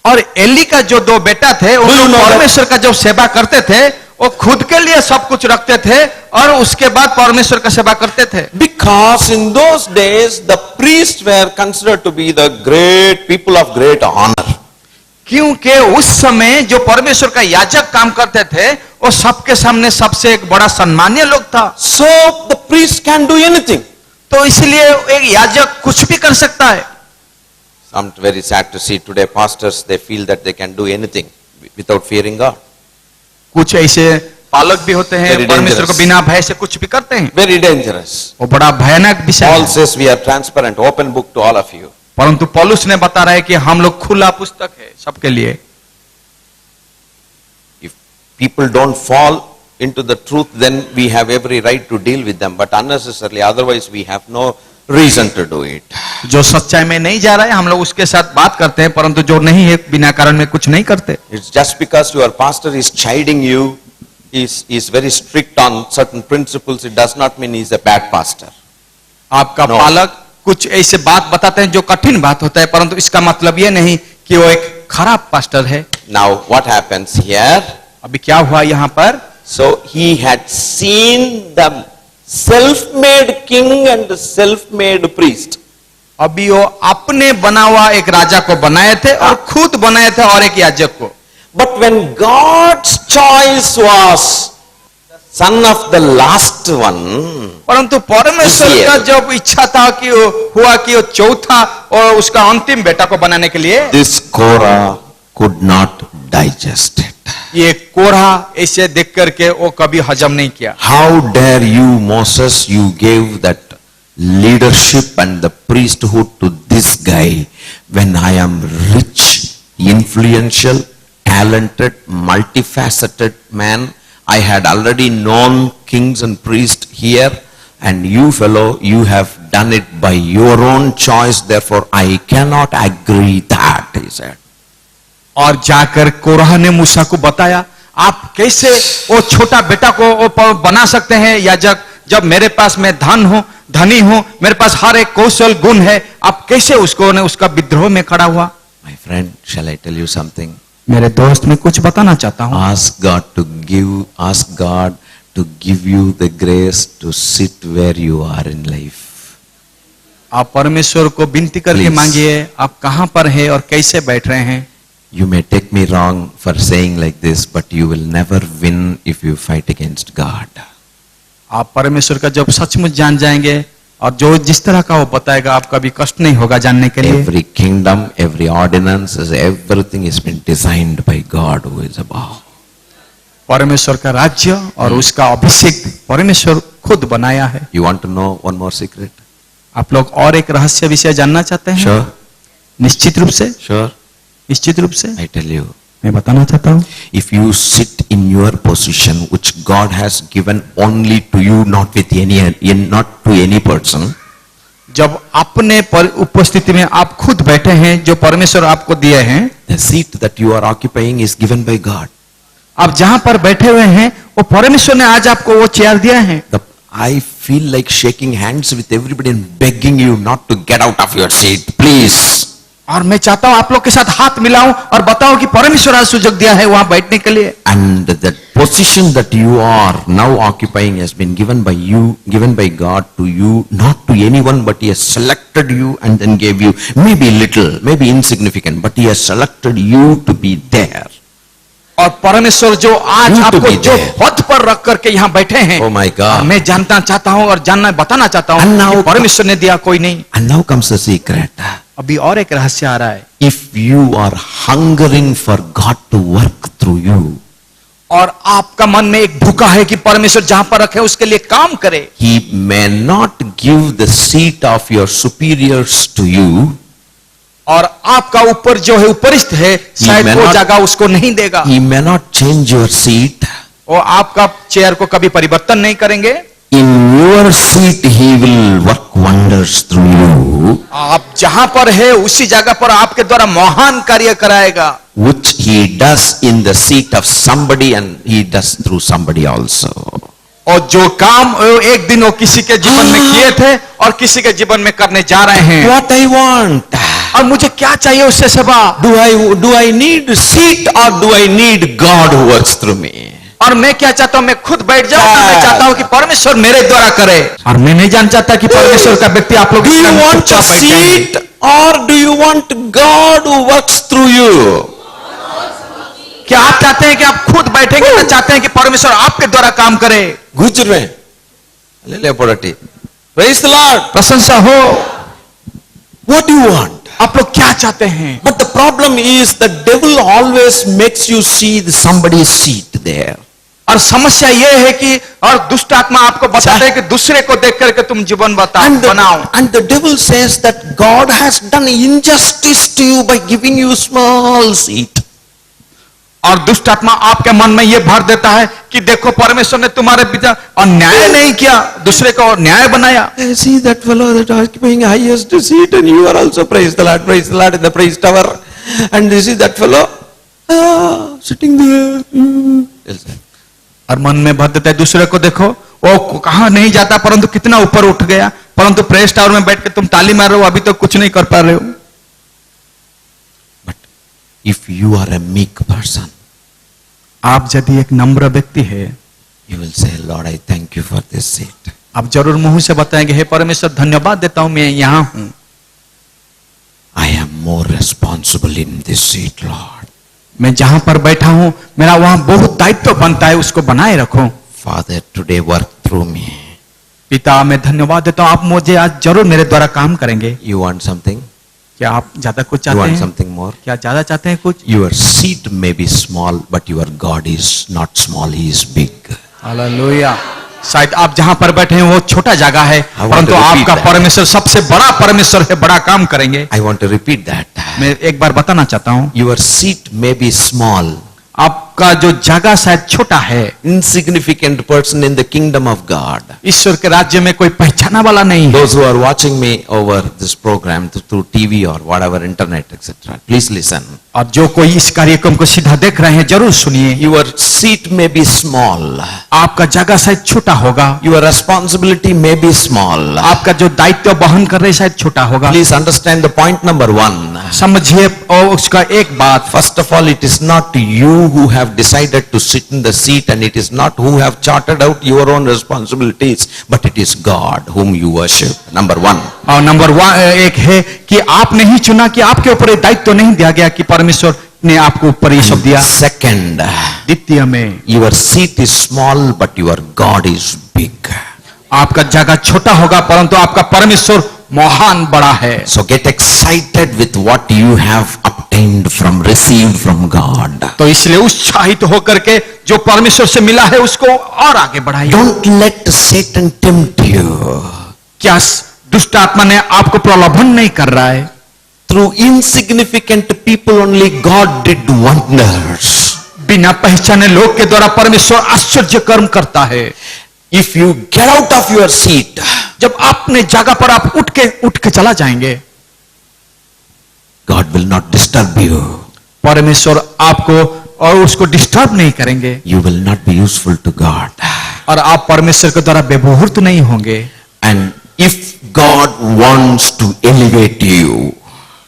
और Eli का जो 2 बेटा थे वो परमेश्वर का जो सेवा करते थे वो खुद के लिए सब कुछ रखते थे और उसके बाद परमेश्वर का सेवा करते थे। Because in those days the priests were considered to be the great people of great honor. क्योंकि उस समय जो परमेश्वर का याजक काम करते थे वो सबके सामने सबसे एक बड़ा सम्मानीय लोग था। So the priest can do anything. तो इसलिए एक याजक कुछ भी कर सकता है। I'm very sad to see today pastors, they feel that they can do anything without fearing God. कुछ ऐसे पालक भी होते हैं Very परमेश्वर को dangerous. बिना भय से कुछ भी करते हैं। Very dangerous. वो बड़ा भयानक विषय Paul है। says we are transparent, open book to all of you. परंतु पौलुस ने बता रहा है कि हम लोग खुला पुस्तक है सबके लिए। If people don't fall into the truth, then we have every right to deal with them, but unnecessarily, otherwise we have no reason to do it. जो सच्चाई में नहीं जा रहा है हम लोग उसके साथ बात करते हैं, परंतु जो नहीं है बिना कारण में कुछ नहीं करते। It's just because your pastor is chiding you, is very strict on certain principles, it does not mean he's a bad pastor. आपका No. पालक कुछ ऐसे बात बताते हैं जो कठिन बात होता है, परंतु इसका मतलब ये नहीं कि वो एक खराब पास्टर है। Now what happens here? अभी क्या हुआ यहाँ पर? So he had seen the self-made king and the self-made priest. अभी वो अपने बना हुआ एक राजा को बनाए थे और खुद बनाए थे और एक याजक को। But when God's choice was the son of the last one, परंतु परमेश्वर Yes. का जब इच्छा था कि हुआ कि वो चौथा और उसका अंतिम बेटा को बनाने के लिए, this Korah could not digest it. ये कोरहा ऐसे देख करके वो कभी हजम नहीं किया। How dare you, Moses, you gave that leadership and the priesthood to this guy when I am rich, influential, talented, multifaceted man. I had already known kings and priests here, and you fellow, you have done it by your own choice, therefore I cannot agree that, he said. और जाकर कोरहा ने मूसा को बताया, आप कैसे वो छोटा बेटा को वो बना सकते हैं याजक, जब मेरे पास मैं धनी हूं, मेरे पास हर एक कौशल गुण है, आप कैसे उसको ने उसका विद्रोह में खड़ा हुआ। My friend, shall I tell you something? मेरे दोस्त, मैं कुछ बताना चाहता हूं। Ask God to give you the grace to sit where you are in life. आप परमेश्वर को विनती करके Please. मांगिए, आप कहां पर हैं और कैसे बैठ रहे हैं। You may take me wrong for saying like this, but you will never win if you fight against God. आप परमेश्वर का जब सचमुच जान जाएंगे और जो जिस तरह का वो बताएगा, आप कभी कष्ट नहीं होगा जानने के लिए। Every kingdom, every ordinance, everything has been designed by God who is above. परमेश्वर का राज्य और उसका अभिषेक परमेश्वर खुद बनाया है। You want to know one more secret? आप लोग और एक रहस्य विषय जानना चाहते हैं? Sure, निश्चित रूप से, sure. निश्चित रूप से I tell you, मैं बताना चाहता हूँ। if you sit in your position which God has given only to you, not to any person, जब अपने उपस्थिति में आप खुद बैठे हैं, जो परमेश्वर आपको दिए हैं, the seat that you are occupying is given by God. आप जहां पर बैठे हुए हैं वो परमेश्वर ने आज आपको वो चेयर दिया है। I feel like shaking hands with everybody and begging you not to get out of your seat, please. और मैं चाहता हूं आप लोग के साथ हाथ मिलाऊं और बताऊं कि परमेश्वर आज सुजग दिया है वहां बैठने के लिए। And the position that you are now occupying has been given by God to you, not to anyone, but He has selected you and then gave you maybe little, maybe insignificant, but He has selected you to be there. और परमेश्वर जो आज You to आपको be जो there. पद पर रख करके यहाँ बैठे हैं, Oh my God. मैं जानना चाहता हूँ और बताना चाहता And हूँ now- कि परमेश्वर ने दिया कोई नहीं। And now comes the secret. अभी और एक रहस्य आ रहा है। If you are hungering for God to work through you, और आपका मन में एक भूखा है कि परमेश्वर जहां पर रखे उसके लिए काम करे, He may not give the seat of your superiors to you. और आपका ऊपर जो है उपरिष्ठ है, शायद may वो not- जगह उसको नहीं देगा, He may not change your seat. वो आपका चेयर को कभी परिवर्तन नहीं करेंगे। In your seat, He will work wonders through you, आप जहां पर है उसी जगह पर आपके द्वारा महान कार्य कराएगा, which He does in the seat of somebody and He does through somebody also. और जो काम वो एक दिन वो किसी के जीवन में किए थे और किसी के जीवन में करने जा रहे हैं। What I want? और मुझे क्या चाहिए उससे सेवा? Do I need seat or do I need God who works through me? और मैं क्या चाहता हूं, मैं खुद बैठ जाऊं, मैं चाहता हूं कि परमेश्वर मेरे द्वारा करे। और मैं नहीं जान चाहता कि परमेश्वर का व्यक्ति आप लोग Do you want a चुपचाप बैठ जाएंगे। seat or do you want God who works through you? क्या आप चाहते हैं कि आप खुद बैठेंगे, या चाहते हैं कि परमेश्वर आपके द्वारा काम करे? गुजर में ले ले पड़ती। Praise the Lord. प्रशंसा हो। What do you want? आप लोग क्या चाहते हैं? But the problem is the devil always makes you see somebody's seat there. और समस्या यह है कि और दुष्ट आत्मा आपको बताता है कि दूसरे को देख करके तुम जीवन बनाओ। And the devil says that God has done injustice to you by giving you small seat. और दुष्ट आत्मा आपके मन में यह भर देता है कि देखो परमेश्वर ने तुम्हारे पिता अन्याय नहीं किया, दूसरे को न्याय बनाया। See that fellow that is occupying highest seat and you are also praise the Lord in the praise tower. And this is that fellow sitting there. और मन में भर देता है दूसरे को देखो वो कहां नहीं जाता परंतु कितना ऊपर उठ गया, परंतु प्रेस टावर में बैठ के तुम ताली मार रहे हो, अभी तो कुछ नहीं कर पा रहे हो। But if you are a meek person, आप यदि एक नम्र व्यक्ति है, you will say, Lord, I thank you for this seat. आप जरूर मुंह से बताएंगे, हे परमेश्वर धन्यवाद देता हूं मैं यहां हूं। more responsible in this seat, Lord. मैं जहां पर बैठा हूं मेरा वहां बहुत दायित्व बनता है, उसको बनाए रखो। Father, today work through me. पिता मैं धन्यवाद देता हूं, आप मुझे आज जरूर मेरे द्वारा काम करेंगे। You want something? क्या आप ज्यादा कुछ You चाहते want हैं? something more? क्या ज्यादा चाहते हैं कुछ? Your seat may be small, but your God is not small, He is big. Hallelujah. शायद आप जहां पर बैठे हैं वो छोटा जगह है, I want परंतु to repeat आपका that. परमेश्वर सबसे बड़ा परमेश्वर है, बड़ा काम करेंगे। I want to repeat that. मैं एक बार बताना चाहता हूं, Your seat may be small, आपका जो जगह शायद छोटा है, insignificant person in the kingdom of God. ईश्वर के राज्य में कोई पहचाना वाला नहीं है। Those who are watching me over this program through TV or whatever, internet, etc., please listen. और जो कोई इस कार्यक्रम को सीधा देख रहे हैं जरूर सुनिए। Your seat may be small. आपका जगह शायद छोटा होगा, Your responsibility may be small. आपका जो दायित्व वहन कर रहे शायद छोटा होगा। Please understand the point number 1. समझिए और उसका एक बात, First of all, it is not you who have decided to sit in the seat, and it is not who have charted out your own responsibilities, but it is God whom you worship. Number 1. और number एक है कि आपने ही चुना, कि आपके ऊपर ये दायित्व नहीं दिया गया कि परमेश्वर ने आपको ऊपर ये सब दिया। Second, द्वितीय में your seat is small, but your God is big. आपका जगह छोटा होगा परंतु आपका परमेश्वर महान बड़ा है। So get excited with what you have obtained from, received from God. तो इसलिए उत्साहित होकर के जो परमेश्वर से मिला है उसको और आगे बढ़ाइए। Don't let Satan tempt you. क्या दुष्ट आत्मा ने आपको प्रलोभन नहीं कर रहा है? Through insignificant people only God did wonders. बिना पहचाने लोग के द्वारा परमेश्वर आश्चर्य कर्म करता है। If you get out of your seat, जब अपने जगह पर आप उठ के चला जाएंगे, God will not disturb you. परमेश्वर आपको और उसको डिस्टर्ब नहीं करेंगे, You will not be useful to God. और आप परमेश्वर के द्वारा बेमुहूर्त नहीं होंगे। And if God wants to elevate you,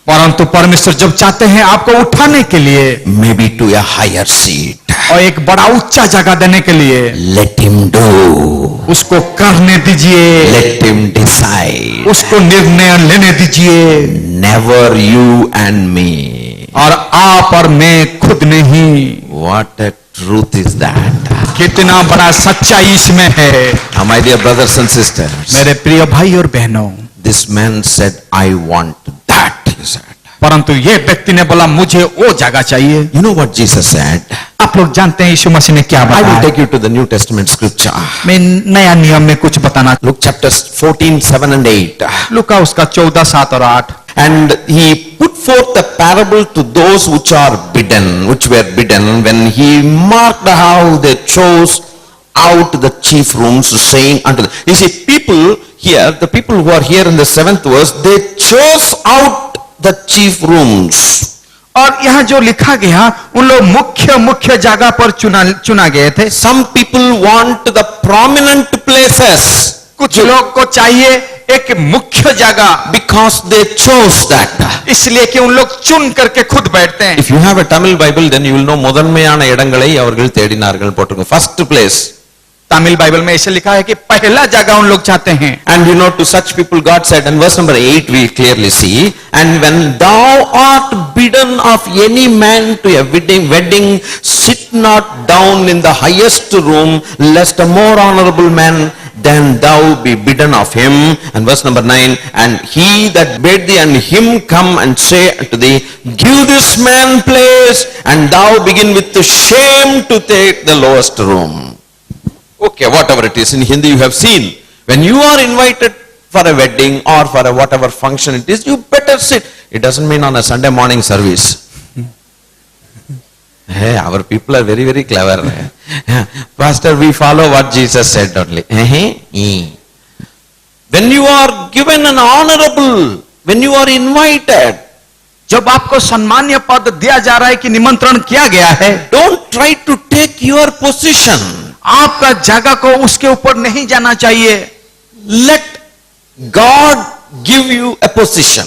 परंतु परमेश्वर जब चाहते हैं आपको उठाने के लिए maybe to a higher seat, और एक बड़ा ऊंचा जगह देने के लिए, let Him do. उसको करने दीजिए, Let Him decide. उसको निर्णय लेने दीजिए। Never you and me. और आप और मैं खुद नहीं। What a truth is that. कितना बड़ा सच्चाई इसमें है। Now, my dear brothers and sisters, मेरे प्रिय भाई और बहनों, this man said, I want that, he said. परंतु ये व्यक्ति ने बोला मुझे वो जगह चाहिए। You know what Jesus said? आप लोग जानते हैं यीशु मसीह ने क्या I will बताया? take you to the New Testament scripture. मैं नया नियम में कुछ बताना। Luke chapters 14, 7 and 8. लूका उसका 14, 7 और 8। And he put forth a parable to those which were bidden, when he marked how they chose out the chief rooms, saying unto them. You see, people here, the people who are here in the 7th verse, they chose out the chief rooms. और यहाँ जो लिखा गया, उन लोग मुख्य जगह पर चुना गए थे। Some people want the prominent places. कुछ लोग को चाहिए एक मुख्य जगह, Because they chose that. इसलिए कि उन लोग चुन करके खुद बैठते हैं। If you have a Tamil Bible, then you will know முதன்மையான இடங்களை அவர்கள் தேடினார்கள் போட்டிருக்கும். First place. तमिल बाइबल में ऐसे लिखा है कि पहला जगह उन लोग चाहते हैं। And you know, to such people God said, in verse number 8 we clearly see, and when thou art bidden of any man to a wedding, sit not down in the highest room, lest a more honorable man than thou be bidden of him. And verse number 9, and he that bade thee and him come and say unto thee, give this man place, and thou begin with the shame to take the lowest room. Okay, whatever it is, in Hindi you have seen, when you are invited for a wedding or for a whatever function it is, you better sit. It doesn't mean on a Sunday morning service. Hey, our people are very, very clever. Pastor, we follow what Jesus said only. When you are given an honorable, when you are invited, जब आपको सम्मानीय पद दिया जा रहा है कि निमंत्रण किया गया है, don't try to take your position. आपका जगह को उसके ऊपर नहीं जाना चाहिए। Let God give you a position.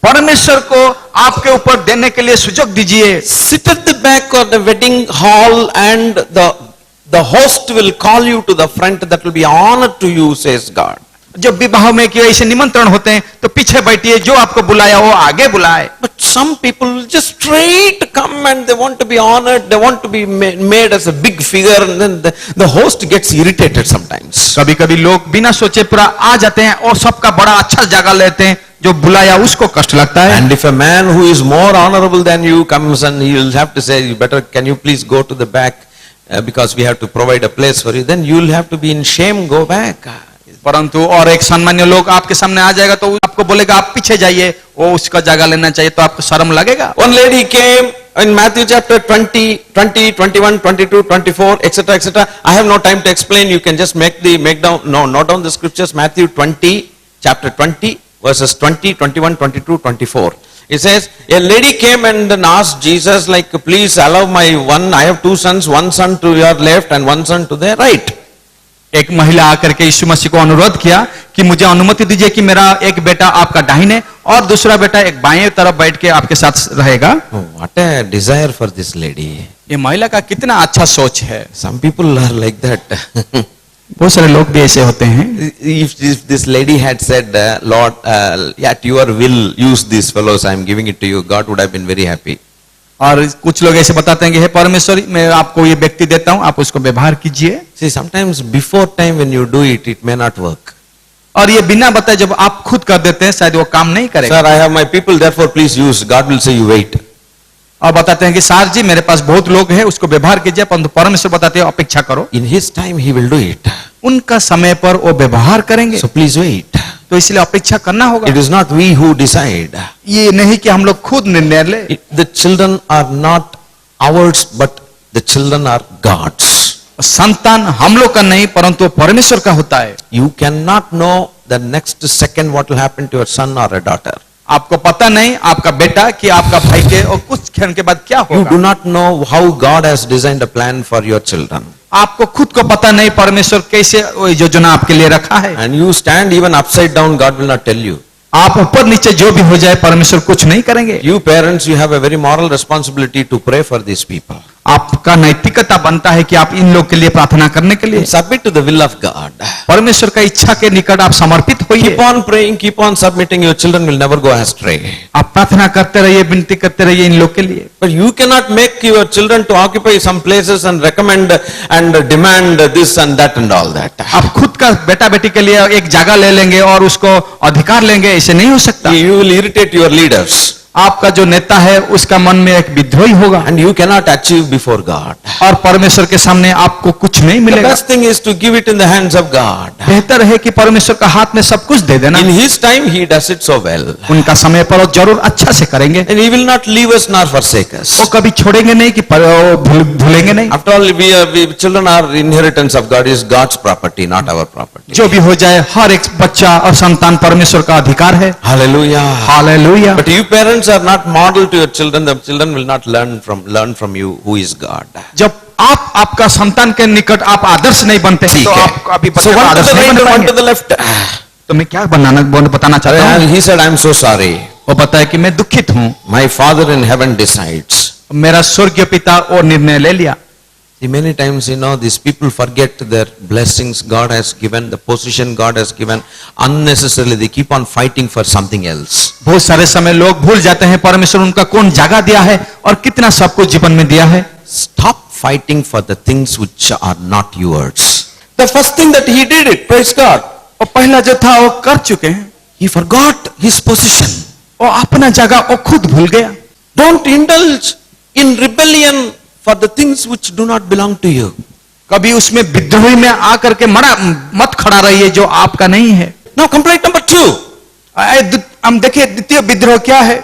परमेश्वर को आपके ऊपर देने के लिए सुजग दीजिए। Sit at the back of the wedding hall, and the host will call you to the front. That will be honor to you, says God. जब विवाह में कि ऐसे निमंत्रण होते हैं तो पीछे बैठिए, जो आपको बुलाया वो आगे बुलाए। But some people just straight come and they want to be honored, they want to be made as a big figure, and then the host gets irritated sometimes. कभी कभी लोग बिना सोचे पूरा आ जाते हैं और सबका बड़ा अच्छा जगह लेते हैं, जो बुलाया उसको कष्ट लगता है। And if a man who is more honorable than you comes and he will have to say, you better, can you please go to the back because we have to provide a place for you, then you will have to be in shame, go back. परंतु और एक सम्मान्य लोग आपके सामने आ जाएगा तो आपको बोलेगा आप पीछे जाइए, वो उसका जगह लेना चाहिए, तो आपको शर्म लगेगा। One lady came in Matthew chapter 20, 21, 22, 24, etc., etc. I have no time to explain. You can just note down the scriptures. Matthew 20, chapter 20, verses 20, 21, 22, 24. It says, a lady came and then asked Jesus, like, please allow I have two sons, one son to your left and one son to their right. एक महिला आकर के यीशु मसीह को अनुरोध किया कि मुझे अनुमति दीजिए कि मेरा एक बेटा आपका दाहिने और दूसरा बेटा एक बाएं तरफ बैठ के आपके साथ रहेगा। Oh, what a desire for this lady. ये महिला का कितना अच्छा सोच है। Some people are like that. बहुत सारे लोग भी ऐसे होते हैं। If this lady had said, Lord, at your will use these fellows, I am giving it to you, God would have been very happy. और कुछ लोग ऐसे बताते हैं कि हे परमेश्वर, मैं आपको ये व्यक्ति देता हूं, आप उसको व्यवहार कीजिए। See, sometimes before time when you do it, it may not work. और ये बिना बताए जब आप खुद कर देते हैं शायद वो काम नहीं करेगा। Sir, I have my people, therefore please use. God will say you wait. और बताते हैं कि सार जी मेरे पास बहुत लोग हैं, उसको व्यवहार कीजिए, परंतु परमेश्वर बताते हैं अपेक्षा करो। In His time He will do it. उनका समय पर वो व्यवहार करेंगे, So please wait. तो इसलिए अपेक्षा करना होगा। It is not we who decide. ये नहीं कि हम लोग खुद निर्णय ले। The children are not ours, but the children are God's. संतान हम लोग का नहीं परंतु परमेश्वर का होता है। You cannot know the next second what will happen to your son or a daughter. आपको पता नहीं आपका बेटा कि आपका भाई के और कुछ क्षण के बाद क्या You होगा। do not know how God has designed a plan for your children. आपको खुद को पता नहीं परमेश्वर कैसे योजना आपके लिए रखा है। And you stand even upside down, God will not tell you. आप ऊपर नीचे जो भी हो जाए परमेश्वर कुछ नहीं करेंगे। You parents, you have a very moral responsibility to pray for these people. आपका नैतिकता बनता है कि आप इन लोग के लिए प्रार्थना करने के लिए Submit to the will of God. परमेश्वर का इच्छा के निकट आप समर्पित होइए। Keep on praying, keep on submitting. Your children will never go astray. आप प्रार्थना करते रहिए, विनती करते रहिए इन लोग के लिए। But you cannot make your children to occupy some places and recommend and demand this and that and all that. आप खुद का बेटा बेटी के लिए एक जगह ले लेंगे और उसको अधिकार लेंगे, ऐसे नहीं हो सकता। You will irritate your leaders. आपका जो नेता है उसका मन में एक विद्रोही होगा And you cannot achieve before God. और परमेश्वर के सामने आपको कुछ नहीं The मिलेगा। best thing is to give it in the hands of God. बेहतर है कि परमेश्वर का हाथ में सब कुछ दे देना। In His time, He does it so well. उनका समय पर वो जरूर अच्छा से करेंगे। And He will not leave us nor forsake us. वो कभी छोड़ेंगे नहीं कि भूलेंगे नहीं। After all, children are inheritance of God, is God's property, not our property. जो भी हो जाए हर एक बच्चा और संतान परमेश्वर का अधिकार है। Hallelujah. Hallelujah. But you parents are not model to your children, the children will not learn from you who is God. जब आप आपका संतान के निकट आप आदर्श नहीं बनते हैं तो आप अभी So बच्चे को one to आदर्श the नहीं right बन and one to पाएंगे। the left. तो मैं क्या बताना चाहता हूँ, And he said, I am so sorry. वो बताया कि मैं दुखित हूँ, My Father in heaven decides. मेरा स्वर्गीय पिता और निर्णय ले लिया। See, many times, these people forget their blessings God has given, the position God has given. Unnecessarily, they keep on fighting for something else. बहुत सारे समय लोग भूल जाते हैं परमेश्वर उनका कौन जगह दिया है और कितना सब कुछ जीवन में दिया है। Stop fighting for the things which are not yours. The first thing that he did it, praise God. और पहला जो था वो कर चुके हैं, He forgot his position. और अपना जगह वो खुद भूल गया। Don't indulge in rebellion for the things which do not belong to you. कभी उसमें विद्रोही में आकर के मत खड़ा रहिए जो आपका नहीं है। Now complaint number 2. हम देखिए द्वितीय विद्रोह क्या है।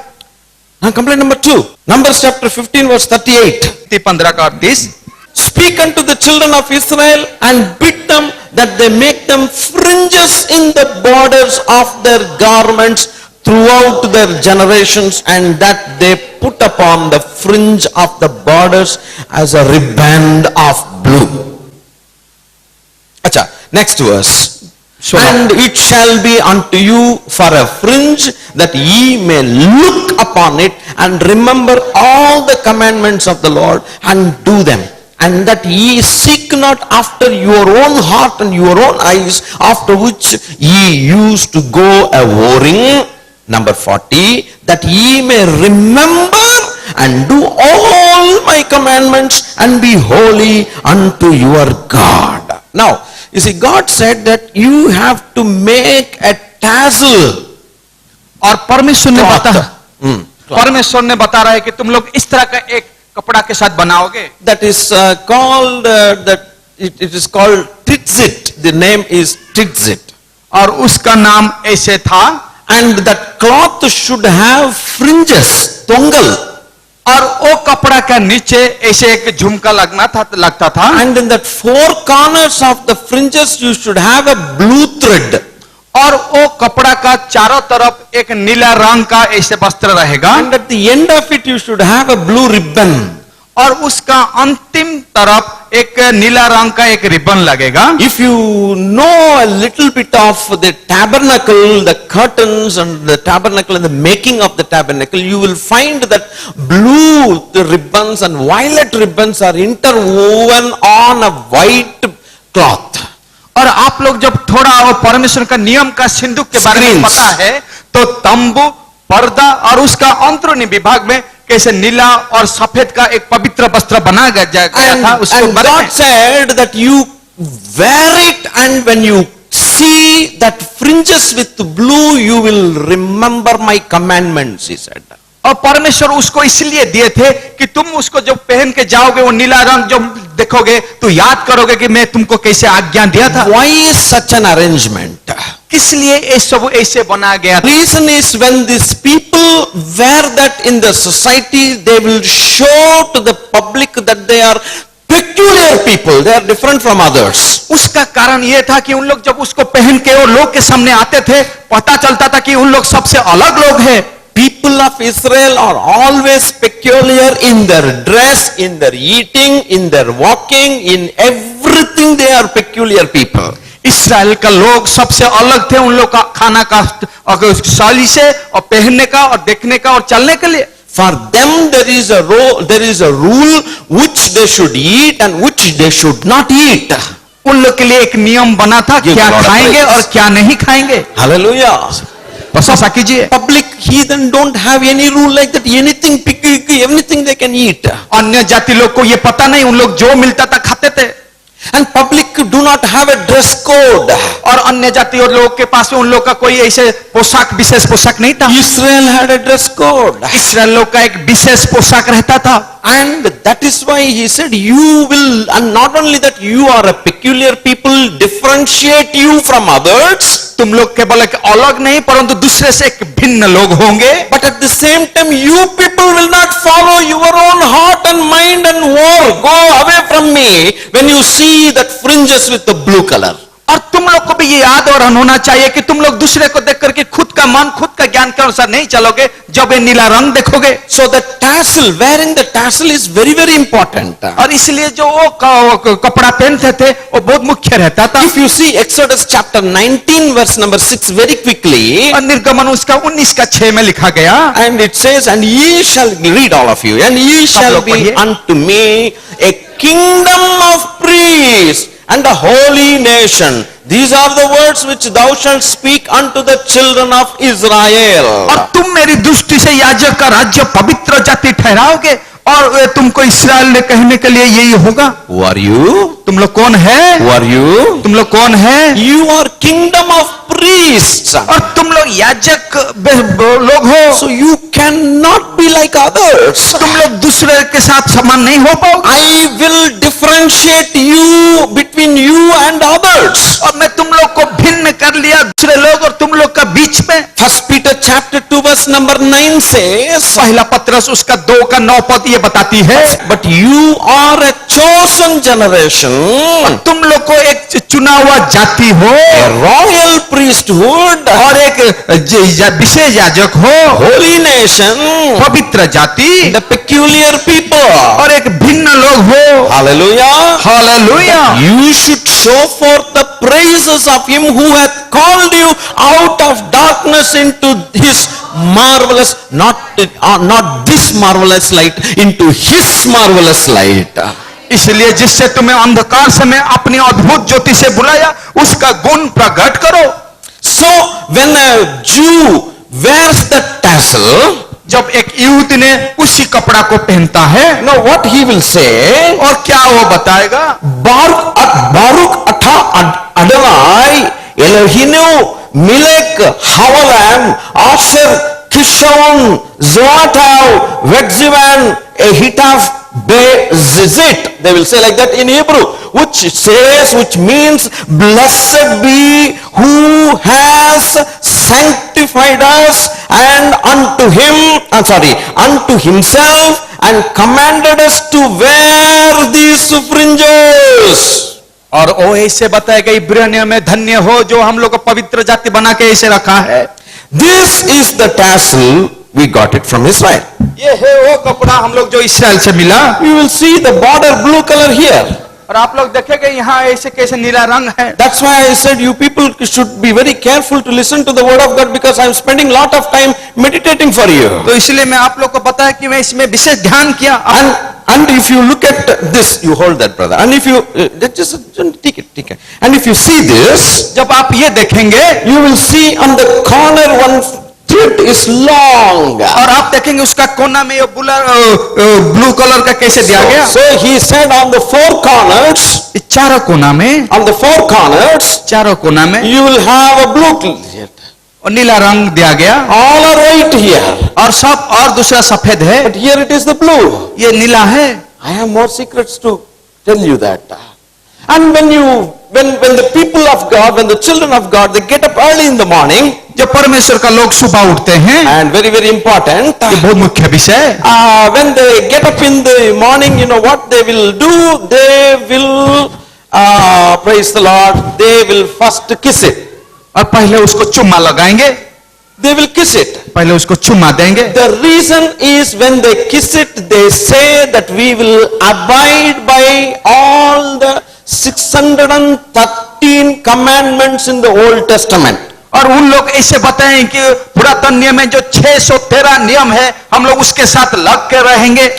Now complaint number 2. Numbers chapter 15 verse 38. 15 का 38। Speak unto the children of Israel and bid them that they make them fringes in the borders of their garments throughout their generations, and that they put upon the fringe of the borders as a riband of blue. Acha, next verse. And it shall be unto you for a fringe, that ye may look upon it and remember all the commandments of the Lord and do them. and that ye seek not after your own heart and your own eyes, after which ye used to go a warring. Number 40, that ye may remember and do all my commandments and be holy unto your God. Now, you see, God said that you have to make a tassel. और परमेश्वर ने Cloth. बता परमेश्वर ने बता रहा है कि तुम लोग इस तरह का एक कपड़ा के साथ बनाओगे. That is called that it is called tzitzit. The name is tzitzit, और उसका नाम ऐसे था. and that cloth should have fringes, tongal, और वो कपड़ा का नीचे ऐसे एक झुमका लगता था. and in that four corners of the fringes you should have a blue thread, और वो कपड़ा का चारों तरफ एक नीला रंग का ऐसे वस्त्र रहेगा. and at the end of it you should have a blue ribbon. और उसका अंतिम तरफ एक नीला रंग का एक रिबन लगेगा. If you know a little bit of the tabernacle, the curtains and the tabernacle and the making of the tabernacle, you will find that blue ribbons and violet ribbons are interwoven on a white cloth. और आप लोग जब थोड़ा वो परमेश्वर का नियम का सिंदूक के बारे में Screens. पता है तो तंबू, पर्दा और उसका अंतरूनी विभाग में कैसे नीला और सफेद का एक पवित्र वस्त्र बनाया गया था. उसको And God said that you wear it, and when you see that fringes with blue, you will remember my commandments, he said. और परमेश्वर उसको इसलिए दिए थे कि तुम उसको जब पहन के जाओगे वो नीला रंग जब देखोगे तो याद करोगे कि मैं तुमको कैसे आज्ञा दिया था. Why is such an arrangement? किस लिए ये सब ऐसे बनाया गया था? Reason is when these people wear that in the society, they will show to the public that they are peculiar people. They are different from others. उसका कारण यह था कि उन लोग जब उसको पहन के वो लोग के सामने आते थे पता चलता था कि उन लोग सबसे अलग लोग हैं. People of Israel are always peculiar in their dress, in their eating, in their walking, in everything they are peculiar people. इस्राएल का लोग सबसे अलग थे उन लोग का खाना का शैली से और पहनने का और देखने का और चलने के लिए. For them there is a rule which they should eat and which they should not eat. उन लोग के लिए एक नियम बना था Give क्या God a खाएंगे praise. और क्या नहीं खाएंगे. Hallelujah. प्रशंसा कीजिए. Public heathen don't have any rule like that. Anything they can eat. अन्य जाति लोग को ये पता नहीं, उन लोग जो मिलता था खाते थे. And public do not have a dress code. और अन्य जाति और लोग के पास में उन लोग का कोई ऐसे पोशाक विशेष पोशाक नहीं था. Israel had a dress code. इस्राएल लोग का एक विशेष पोशाक रहता था. And that is why he said you will, and not only that, you are a peculiar people, differentiate you from others. तुम लोग केवल एक अलग नहीं परंतु दूसरे से एक भिन्न लोग होंगे. But at the same time, you people will not follow your own heart and mind and war. Go away from me when you see that fringes with the blue color. और तुम लोग को भी ये याद और होना चाहिए कि तुम लोग दूसरे को देख करके खुद का मन खुद का ज्ञान के अनुसार नहीं चलोगे जब ये नीला रंग देखोगे. So the tassel, wearing the tassel is very, very important. और इसलिए जो वो कपड़ा पहनते थे वो बहुत मुख्य रहता था. If you see Exodus chapter 19 verse number 6 very quickly, और निर्गमन उसका 19 का 6 में लिखा गया. and it says, and ye shall, read all of you, and ye shall लोग be पढ़िए. unto me a kingdom of priests and a holy nation. These are the words which thou shalt speak unto the children of Israel. और तुम मेरी दृष्टि से याजक का राज्य पवित्र जाति ठहराओगे और वे तुमको इस्राएल ने कहने के लिए यही होगा. Who are you? तुम लोग कौन है? Who are you? तुम लोग कौन है? You are kingdom of priests. और तुम लोग याजक लोग हो. So you cannot be like others. तुम लोग दूसरे के साथ समान नहीं हो पाओगे. I will differentiate you between you and others. और मैं तुम लोग को भिन्न कर लिया दूसरे लोग और तुम लोग का बीच में. First Peter chapter 2 verse number 9 says, पहला पत्रस उसका 2 का 9 पद ये बताती है. but you are a chosen generation, और तुम लोग को एक चुना हुआ जाति हो a royal priesthood, और एक विशेष याजक हो, holy nation, पवित्र जाति the peculiar people. और एक भिन्न लोग हो. Hallelujah. Hallelujah. You should show forth the praises of him who hath called you out of darkness into his marvelous, not this marvelous light, into his marvelous light. इसलिए जिससे तुम्हें अंधकार से मैं अपनी अद्भुत ज्योति से बुलाया, उसका गुण प्रकट करो। So when a Jew wears the tassel, जब एक यहूदी ने उसी कपड़ा को पहनता है, now what he will say, और क्या वो बताएगा? Baruch atah Adonai Elohinu Melech Havalam Asher Kishon Zoatav Vegzivan Ehitav Bezizit. They will say like that in Hebrew, which means blessed be who has sanctified us and unto himself and commanded us to wear these fringes. और वो ऐसे बताएगा, इब्रानियों में धन्य हो जो हम लोग को पवित्र जाति बना के ऐसे रखा है। This is the tassel, we got it from Israel. ये है वो कपड़ा हम लोग जो इस्राएल से मिला। You will see the border blue color here. और आप लोग देखेंगे यहाँ ऐसे कैसे नीला रंग है। That's why I said you people should be very careful to listen to the word of God, because I am spending lot of time meditating for you. तो इसलिए मैं आप लोग को बताया कि मैं इसमें विशेष ध्यान किया। And if you look at this, you hold that, brother. And if you just take it. And if you see this, जब आप ये देखेंगे, you will see on the corner one thread is long. और आप देखेंगे उसका कोना में ये ब्लू कलर का कैसे दिया गया। So he said on the four corners, चारों कोना में, on the four corners, चारों कोना में you will have a blue. और नीला रंग दिया गया। All are white here. और सब और दूसरा सफेद है, But here it is the blue. ये नीला है। I have more secrets to tell you that. And when the people of God, when the children of God, they get up early in the morning, जब परमेश्वर का लोग सुबह उठते हैं, and very, very important, ये बहुत मुख्य विषय है। when they get up in the morning, you know what they will do? They will, praise the Lord, they will first kiss it. और पहले उसको चुम्मा लगाएंगे, They will kiss it. पहले उसको चुम्मा देंगे। The reason is when they kiss it, they say that we will abide by all the 613 commandments in the Old Testament. और उन लोग ऐसे बताएं कि पुरातन नियम में जो 613 नियम है, हम लोग उसके साथ लग के रहेंगे।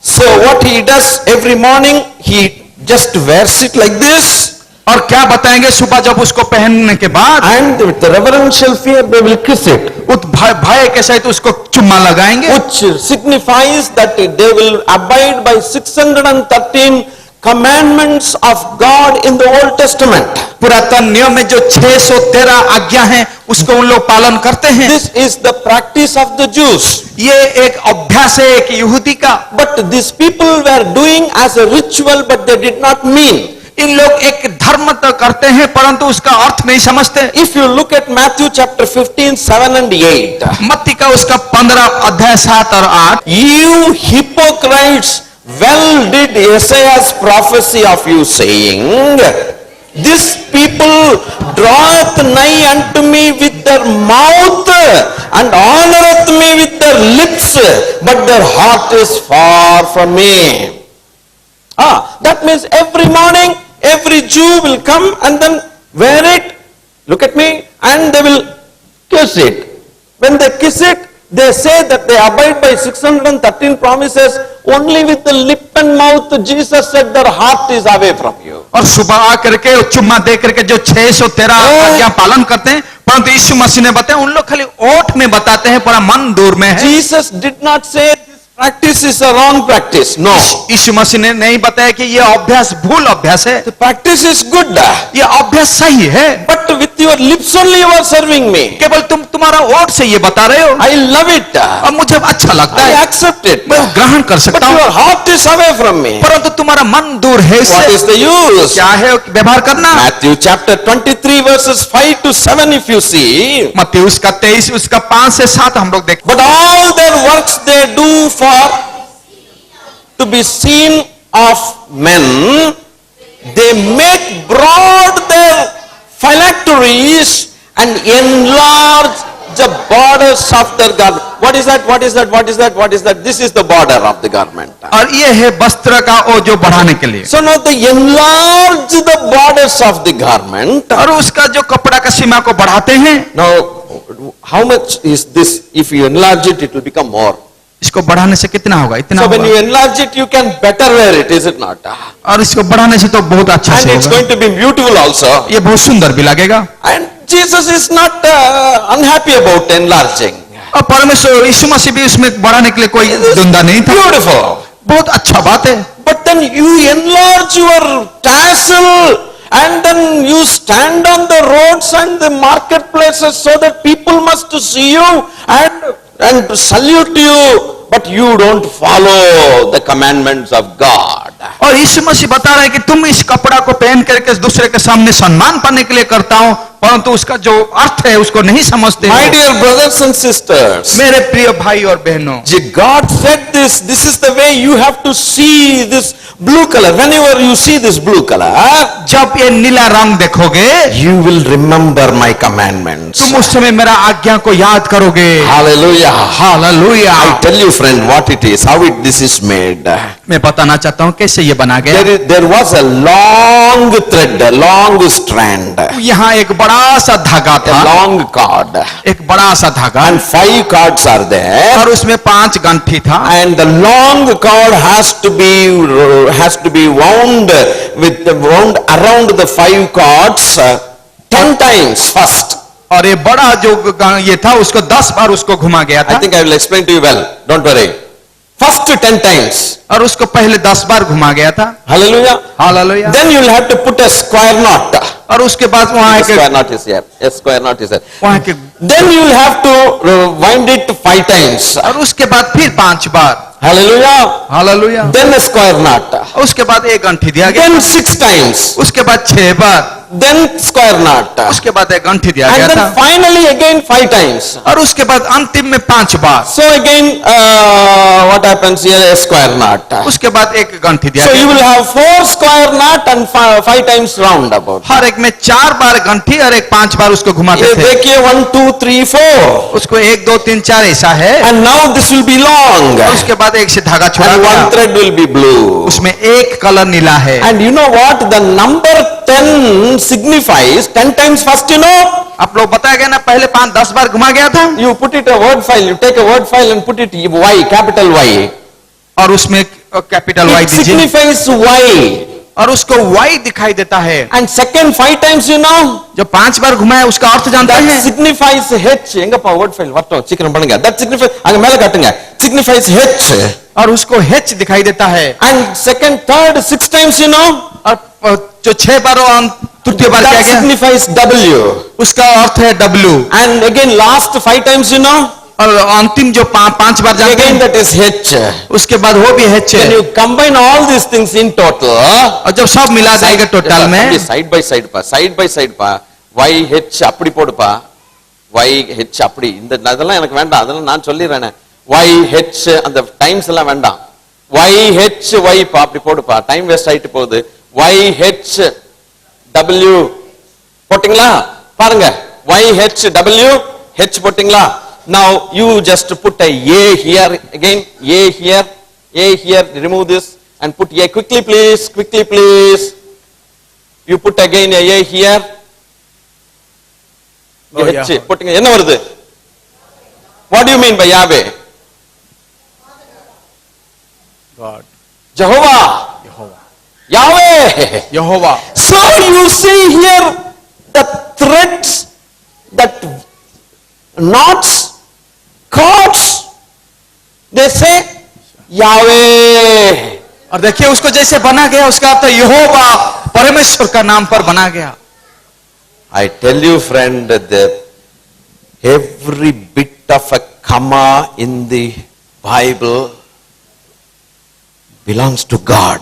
So what he does every morning, he just wears it like this. और क्या बताएंगे सुबह जब उसको पहनने के बाद, And with the reverential fear, they will kiss it. उस भय के साथ उसको चुम्मा लगाएंगे, Which signifies that they will abide by 613 commandments of God in the Old Testament. पुरातन नियम में जो 613 आज्ञा हैं, उसको उन लोग पालन करते हैं। This is the practice of the Jews. ये एक अभ्यास है एक यहूदी का। But these people were doing as a ritual, but they did not mean. इन लोग एक धर्म तो करते हैं परंतु उसका अर्थ नहीं समझते। If you look at Matthew chapter 15, 7 and 8. मत्ती का उसका 15 अध्याय 7 और 8। You hypocrites, well did Isaiah's prophecy of you saying, this people draweth nigh unto me with their mouth and honoreth me with their lips, but their heart is far from me. That means every morning, every Jew will come and then wear it, look at me, and they will kiss it. When they kiss it, they say that they abide by 613 promises. Only with the lip and mouth, Jesus said their heart is away from you. और सुबह आकर के चुम्मा दे करके जो 613 आज्ञा पालन करते हैं, परंतु यीशु मसीह ने बताया उन लोग खाली ओठ में बताते हैं, पर मन दूर में है। Jesus did not say practice is a wrong practice. No. यीशु मसीह ने नहीं बताया कि यह अभ्यास भूल अभ्यास है। The practice is good. ये अभ्यास सही है, But with your lips only you are serving me. केवल तुम्हारा ओठ से ये बता रहे हो। I love it. और मुझे अच्छा लगता I है, accept it. मैं ग्रहण कर But सकता हूँ, your heart is away from me. परंतु तुम्हारा मन दूर है What is इससे। the use? क्या है व्यवहार करना? Matthew chapter 23 verses 5 to 7 if you see. मत्ती उसका 23 उसका 5 से 7 हम लोग देखें। But all their works they do for to be seen of men. They make broad their phylacteries and enlarge the borders of their garment. What is that? What is that? What is that? What is that? This is the border of the garment. और ये है वस्त्र का ओ जो बढ़ाने के लिए। So now they enlarge the borders of the garment. और उसका जो कपड़ा का सीमा को बढ़ाते हैं। Now, how much is this? If you enlarge it, it will become more. इसको बढ़ाने से कितना होगा? इतना So when you होगा। enlarge it, you can better wear it, is it not? और इसको बढ़ाने से तो बहुत अच्छा And से it's होगा, going to be beautiful also. ये बहुत सुंदर भी लगेगा। And Jesus is not unhappy about enlarging. और परमेश्वर यीशु मसीह भी उसमें बढ़ाने के लिए कोई धुंधा नहीं था। Beautiful. बहुत अच्छा बात है। But then you enlarge your tassel and then you stand on the roads and the marketplaces so that people must see you and salute you, but you don't follow the commandments of God. और यीशु मसीह बता रहे हैं कि तुम इस कपड़ा को पहन करके दूसरे के सामने सम्मान पाने के लिए करता हो, परंतु उसका जो अर्थ है उसको नहीं समझते My हो। dear brothers and sisters, मेरे प्रिय भाई और बहनों, God said this. This is the way you have to see this blue color. Whenever you see this blue color, जब ये नीला रंग देखोगे you will remember my commandments. तुम उस समय मेरा आज्ञा को याद करोगे। Hallelujah. Hallelujah. I tell you, friend, what it is, how this is made. मैं बताना चाहता हूँ कैसे ये बना गया। There was a long thread, a long strand, a यहाँ एक बड़ा सा धागा था, long cord, एक बड़ा सा धागा, and 5 cords are there. और उसमें 5 गंठी था, And the long cord has to be wound around the 5 cords 10 times first. और ये बड़ा जो ये था उसको 10 बार उसको घुमा गया I था, think I will explain to you well. Don't worry. First 10 times. और उसको पहले 10 बार घुमा गया था। Hallelujah. Hallelujah. Then you will have to put a square knot. और उसके बाद वहां A एक square knot is here. A square knot is here. वहां के Then you will have to wind it 5 times. और उसके बाद फिर 5 बार। Hallelujah. Hallelujah. Then a square knot. उसके बाद एक गंठी दिया गया, Then 6 times. उसके बाद 6 बार, Then square knot. उसके बाद एक गंठी दिया गया And then था, finally again 5 times. और उसके बाद अंतिम में 5 बार, So again, what happens here? A square knot. उसके बाद एक गंठी दिया So you गया। will have 4 square knot and 5 times roundabout. हर एक में 4 बार गंठी और एक 5 बार उसको घुमाते ये थे। देखिए 1, 2, 3, 4. उसको 1, 2, 3, 4 ऐसा है, And now this will be long. और उसके बाद एक से धागा छोड़ा And one गया, thread will be blue. उसमें एक कलर नीला है। And you know what? The number 10 signifies 10 times first, you know. आप लोग बताया गया ना, पहले 5-10 बार घुमा गया था, You put it a word file. You take a word file and put it Y, capital Y. और उसमें कैपिटल वाई It दीजिए, signifies Y. और उसको वाई दिखाई देता है। And second 5 times, you know. जो 5 बार घुमाया उसका अर्थ जानते That हैं, signifies H. எங்கப்பா word file வரட்டும் சீக்கிரம் பண்ணுங்க. That signifies அங்க மேல காட்டுங்க. Signifies H. और उसको हेच दिखाई देता है। And second, third, 6 times, you know. और जो 6 बार और तृतीय बार क्या That गया, signifies W. उसका अर्थ है W, And again last 5 times, you know. और अंतिम जो 5 बार जानते Again हैं, that is H. उसके बाद वो भी हेच When है। you combine all these things in total, और जब सब मिला जाएगा टोटल में, side by side பா Y H அப்படி போடுப்பா, Y H அப்படி, இந்த அதெல்லாம் எனக்கு வேண்டாம், அதெல்லாம் நான் சொல்லிடுறேன். Y H அந்த டைம்ஸ் எல்லாம் வேண்டாம். Y H Y பா அப்படி போடுப்பா, டைம் வேஸ்ட் ஆயிட்டு போகுது. Y H W போட்டிங்களா பாருங்க, Y H W H போட்டிங்களா. Now you just put a here again, A here, remove this and put A quickly please. You put again a here. Oh, H yeah. putting என்ன வருது? What do you mean by Yahweh? God, Jehovah. Yahweh. Jehovah. So you see here the threads, that knots, cords, they say Yahweh. और देखिए उसको जैसे बना गया, उसका अर्थ यहोवा, परमेश्वर का नाम पर बना गया। I tell you friend that every bit of a comma in the Bible belongs to God.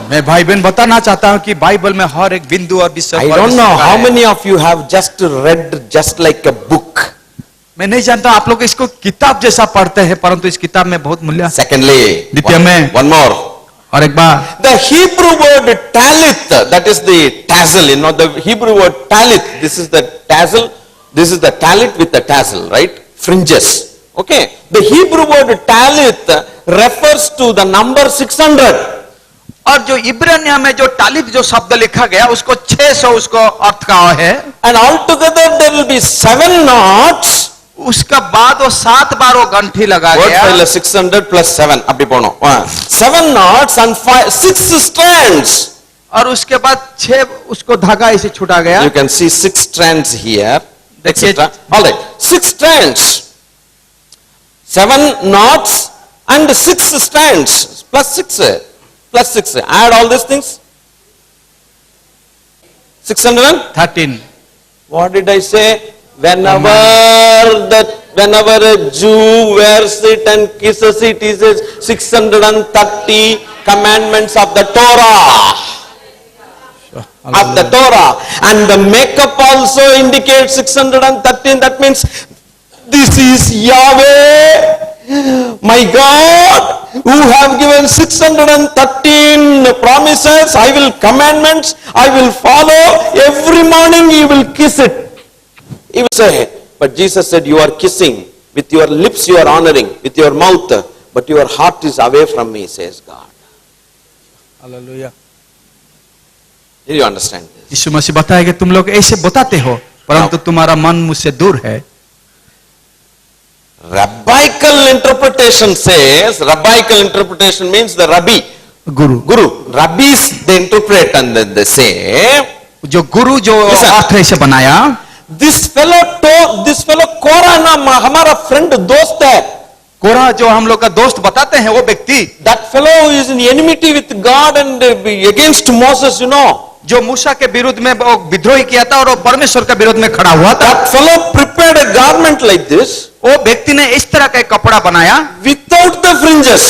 मैं भाई बहन बताना चाहता हूं कि बाइबल में हर एक बिंदु और विषय I don't know how many of you have just read just like a book. मैं नहीं जानता आप लोग इसको किताब जैसा पढ़ते हैं, परंतु इस किताब में बहुत मूल्य। Secondly, द्वितीय में, one more. और एक बार, The Hebrew word talith, that is the tassel, you know, the Hebrew word talith, this is the tassel, this is the talith with the tassel, right? Fringes. Okay. The Hebrew word talith refers to the number 600. और जो इब्रानिया में जो तालिब जो शब्द लिखा गया उसको 600 उसको अर्थ का है। And altogether there will be 7 knots उसका बाद वो 7 बार वो गंठी लगा Word गया। file 600 plus 7 அப்படி போனோம் 7 knots and 6 strands. और उसके बाद 6 उसको धागा ऐसे छुटा गया। You can see 6 strands here, देखिए। etc. All right, 6 strands, 7 knots and 6 strands plus 6. Add all these things. 600 and 13 what did I say? Whenever a Jew wears it and kisses it, he says 630 commandments of the Torah. Of the Torah. And the makeup also indicates 613. That means this is Yahweh, my God, who have given 613 promises. I will commandments, I will follow. Every morning he will kiss it. He will say, but Jesus said, you are kissing. With your lips you are honoring, with your mouth, but your heart is away from me, says God. Hallelujah. Did you understand this? यीशु मसीह बताया कि तुम लोग ऐसे बताते हो परंतु तुम्हारा मन मुझसे दूर है। Rabbinical interpretation says, rabbinical interpretation means the rabbi, guru. Rabbis, they interpret and then they say, जो गुरु जो Listen. अर्थ ऐसे बनाया, this fellow Korah नाम हमारा friend दोस्त है. कोरा जो हम लोग का दोस्त बताते हैं वो व्यक्ति That fellow is in enmity with God and against Moses, you know. जो मूसा के विरुद्ध में वो विद्रोही किया था और वो परमेश्वर के विरुद्ध में खड़ा हुआ था। That fellow prepared a garment like this वो व्यक्ति ने इस तरह का एक कपड़ा बनाया without the fringes,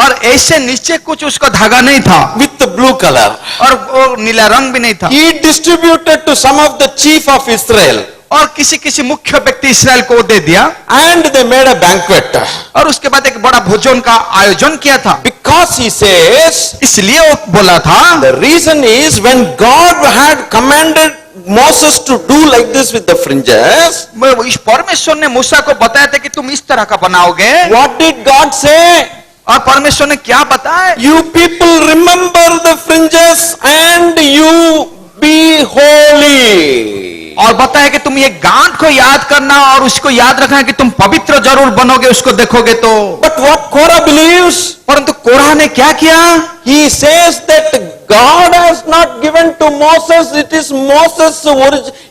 और ऐसे नीचे कुछ उसका धागा नहीं था with the blue color. और वो नीला रंग भी नहीं था। He distributed to some of the chief of Israel. और किसी मुख्य व्यक्ति इस्राएल को दे दिया And they made a banquet. और उसके बाद एक बड़ा भोजन का आयोजन किया था। Because he says, इसलिए वो बोला था, the reason is when God had commanded Moses to do like this with the fringes, इस परमेश्वर ने मूसा को बताया था कि तुम इस तरह का बनाओगे। what did God say? और परमेश्वर ने क्या बताया? You people remember the fringes and you be holy. और बताया कि तुम ये गांठ को याद करना और उसको याद रखना कि तुम पवित्र जरूर बनोगे उसको देखोगे तो। But what Korah believes? परंतु कोरह ने क्या किया? He says that God has not given to Moses, it is Moses'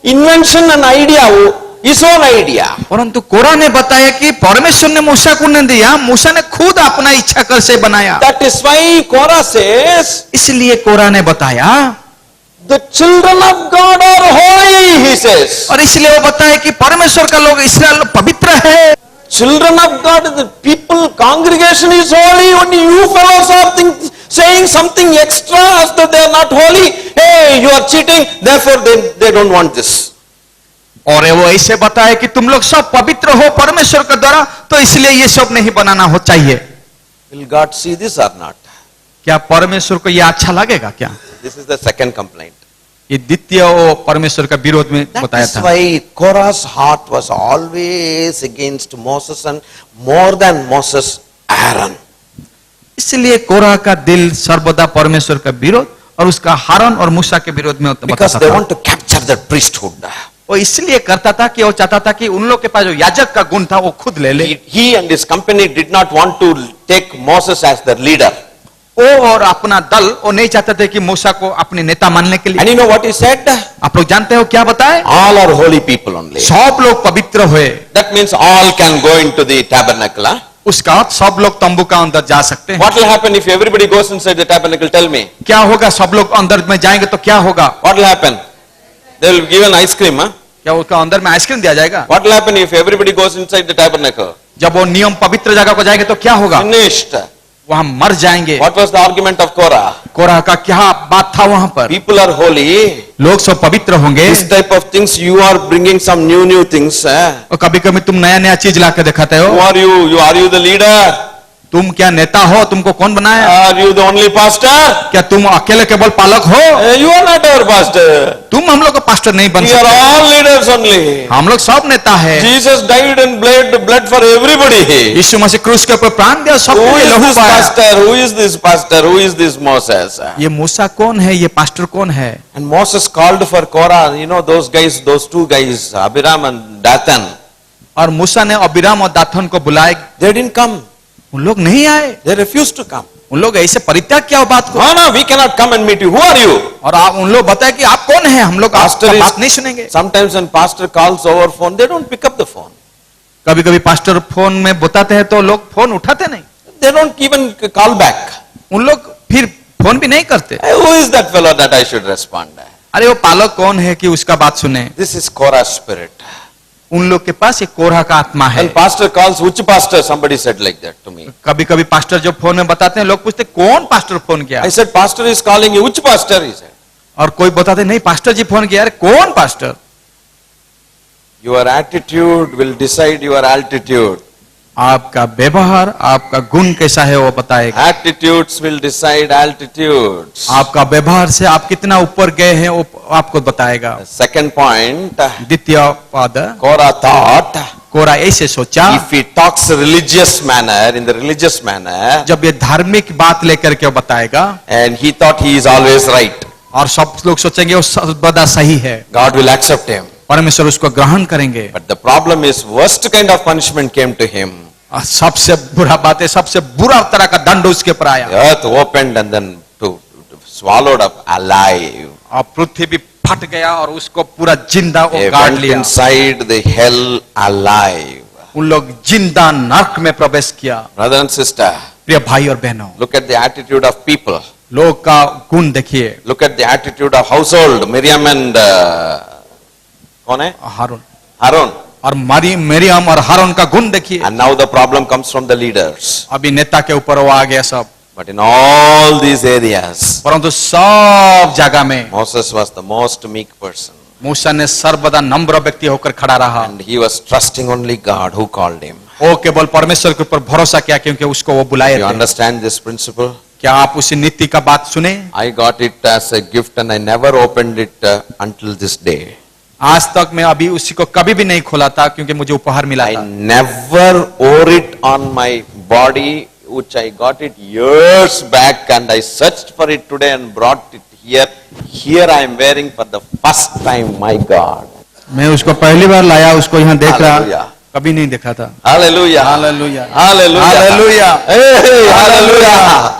invention and idea, his own idea. परंतु कोरह ने बताया कि परमेश्वर ने मूसा को नहीं दिया, मूसा ने खुद अपना इच्छा कर से बनाया। That is why Korah says, इसलिए कोरह ने बताया, the children of God are holy, he says. और इसलिए वो बताया कि परमेश्वर का लोग इस्राएल पवित्र है। Children of God, the people, congregation is holy. Only you fellows are saying something extra as though they are not holy. Hey, you are cheating. Therefore, they don't want this. और वो ऐसे बताया कि तुम लोग सब पवित्र हो परमेश्वर के द्वारा, तो इसलिए ये सब नहीं बनाना हो चाहिए। Will God see this or not? क्या परमेश्वर को ये अच्छा लगेगा क्या? This is the second complaint. ये द्वितीय वो परमेश्वर का विरोध में That बताया is था। why Korah's heart was always against Moses and more than Moses, Aaron. इसलिए कोरह का दिल सर्वदा परमेश्वर का विरोध और उसका हारून और मूसा के विरोध में Because बताता they था। want to capture the priesthood. वो इसलिए करता था कि वो चाहता था कि उन लोग के पास जो याजक का गुण था वो खुद ले ले। He and his company did not want to take Moses as their leader. वो और अपना दल वो नहीं चाहते थे कि मूसा को अपने नेता मानने के लिए। And you know what he said? आप लोग जानते हो क्या बताए? All are holy people only. सब लोग पवित्र हुए। That means all can go into the tabernacle. Huh? उसका अर्थ सब लोग तंबू का अंदर जा सकते हैं। What will happen if everybody goes inside the tabernacle? Tell me. क्या होगा? सब लोग अंदर में जाएंगे तो क्या होगा? What will happen? They will give an ice cream. Huh? क्या उसका अंदर में आइसक्रीम दिया जाएगा? What will happen if everybody goes inside the tabernacle? जब वो नियम पवित्र जगह को जाएंगे तो क्या होगा? Finished. वहां मर जाएंगे। What was the argument of Korah? कोरह का क्या बात था वहां पर? People are holy. लोग सब पवित्र होंगे। This type of things you are bringing some new things. और कभी कभी तुम नया नया चीज ला के दिखाते हो। Who are you? Are you the leader? तुम क्या नेता हो? तुमको कौन बनाया? Are you the only pastor? क्या तुम अकेले केवल पालक हो? You are not our pastor. तुम हम लोग का पास्टर नहीं बन We are सकते। all leaders only. हम लोग सब नेता है। Jesus died and bled for everybody. यीशु मसीह क्रूस के ऊपर प्राण दिया, सबके Who लिए is लहू this बहाया। pastor? Who is this pastor? Who is this Moses? ये मूसा कौन है? ये पास्टर कौन है? And Moses called for Korah. You know those guys, those two guys, Abiram and Dathan. और मूसा ने अबीराम और दाथन को बुलाए, They didn't come. उन लोग नहीं आए, They refused to come. उन लोग ऐसे परित्याग किया बात को। No, no, we cannot come and meet you. Who are you? और आप उन लोग बताए कि आप कौन हैं, हम लोग Pastor आपका is- बात नहीं सुनेंगे। Sometimes when pastor calls over phone, they don't pick up the phone. कभी कभी पास्टर फोन में बताते हैं तो लोग फोन उठाते नहीं, They don't even call back. उन लोग फिर फोन भी नहीं करते। Hey, who is that fellow that I should respond? अरे वो पालक कौन है कि उसका बात सुने। This is Korah spirit. उन लोग के पास एक कोरहा का आत्मा है। When pastor calls, which pastor? Somebody said like that to me. कभी कभी पास्टर जो फोन में बताते हैं, लोग पूछते कौन पास्टर फोन किया, I said, pastor is calling you. Which pastor? He said. और कोई बताते नहीं पास्टर जी फोन किया। अरे कौन pastor? Your attitude will decide your altitude. आपका व्यवहार, आपका गुण कैसा है वो बताएगा। Attitudes will decide altitudes. आपका व्यवहार से आप कितना ऊपर गए हैं वो आपको बताएगा। Second point, द्वितीय पद, Korah thought, कोरा ऐसे सोचा, if he talks religious manner, in the religious manner, जब ये धार्मिक बात लेकर के वो बताएगा and he thought he is always right, और सब लोग सोचेंगे वो सर्वदा सही है, God will accept him. परमेश्वर उसको ग्रहण करेंगे। But the problem is, worst kind of punishment came to him. और सबसे बुरा बात है, सबसे बुरा तरह का दंड उसके ऊपर आया। The earth opened and then to swallowed up alive. और पृथ्वी भी फट गया और उसको पूरा जिंदा वो They गाड़ went लिया। inside the hell alive. उन लोग जिंदा नरक में प्रवेश किया। Brother and sister, प्रिय भाई और बहनों, look at the attitude of people. लोग का गुण देखिए। Look at the attitude of household. Miriam and कौन है? हारून Aaron. और मरियम और हारून का गुण देखिए। And now the problem comes from the leaders. अभी नेता के ऊपर वो आ गया सब, But in all these areas, परंतु सब जगह में Moses was the most meek person. मूसा ने सर्वदा नम्र व्यक्ति होकर खड़ा रहा। And he was trusting only God who called him. वो केवल परमेश्वर के ऊपर भरोसा किया क्योंकि उसको वो बुलाए You थे। understand this principle? क्या आप उसी नीति का बात सुने? I got it as a gift and I never opened it until this day. आज तक मैं अभी उसी को कभी भी नहीं खोला था क्योंकि मुझे उपहार मिला I था। never wore it on my body, which I got it years back, and I searched for it today and brought it here. Here I am wearing for the first time, my God. मैं उसको पहली बार लाया, उसको यहाँ देख रहा, Hallelujah. कभी नहीं देखा था। Hallelujah. Hallelujah. Hallelujah. Hallelujah. Hey, hallelujah.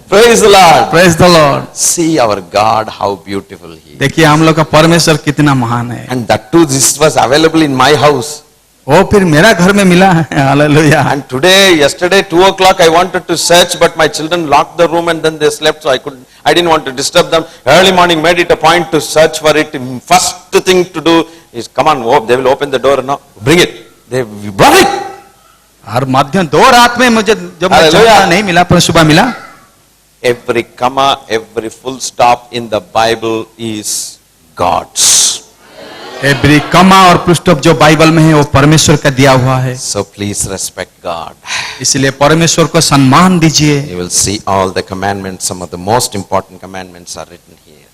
Praise the Lord. Praise the Lord. See our God, how beautiful He is. देखिए हम लोग का परमेश्वर कितना महान है। And that too, this was available in my house. वो फिर मेरा घर में मिला है। Hallelujah. And yesterday, 2 o'clock, I wanted to search, but my children locked the room and then they slept, so I didn't want to disturb them. Early morning, made it a point to search for it. First thing to do is, come on, they will open the door now. Bring it. They brought it. हर मध्य 2 रात में मुझे जब मैं Hallelujah. चाहता नहीं मिला, पर सुबह मिला। Every comma, every full stop in the Bible is God's. Every कमा और पुष्टप जो बाइबल में है वो परमेश्वर का दिया हुआ है। So please respect God. इसलिए परमेश्वर को सम्मान दीजिए। You will see all the commandments, some of the most important commandments are written here.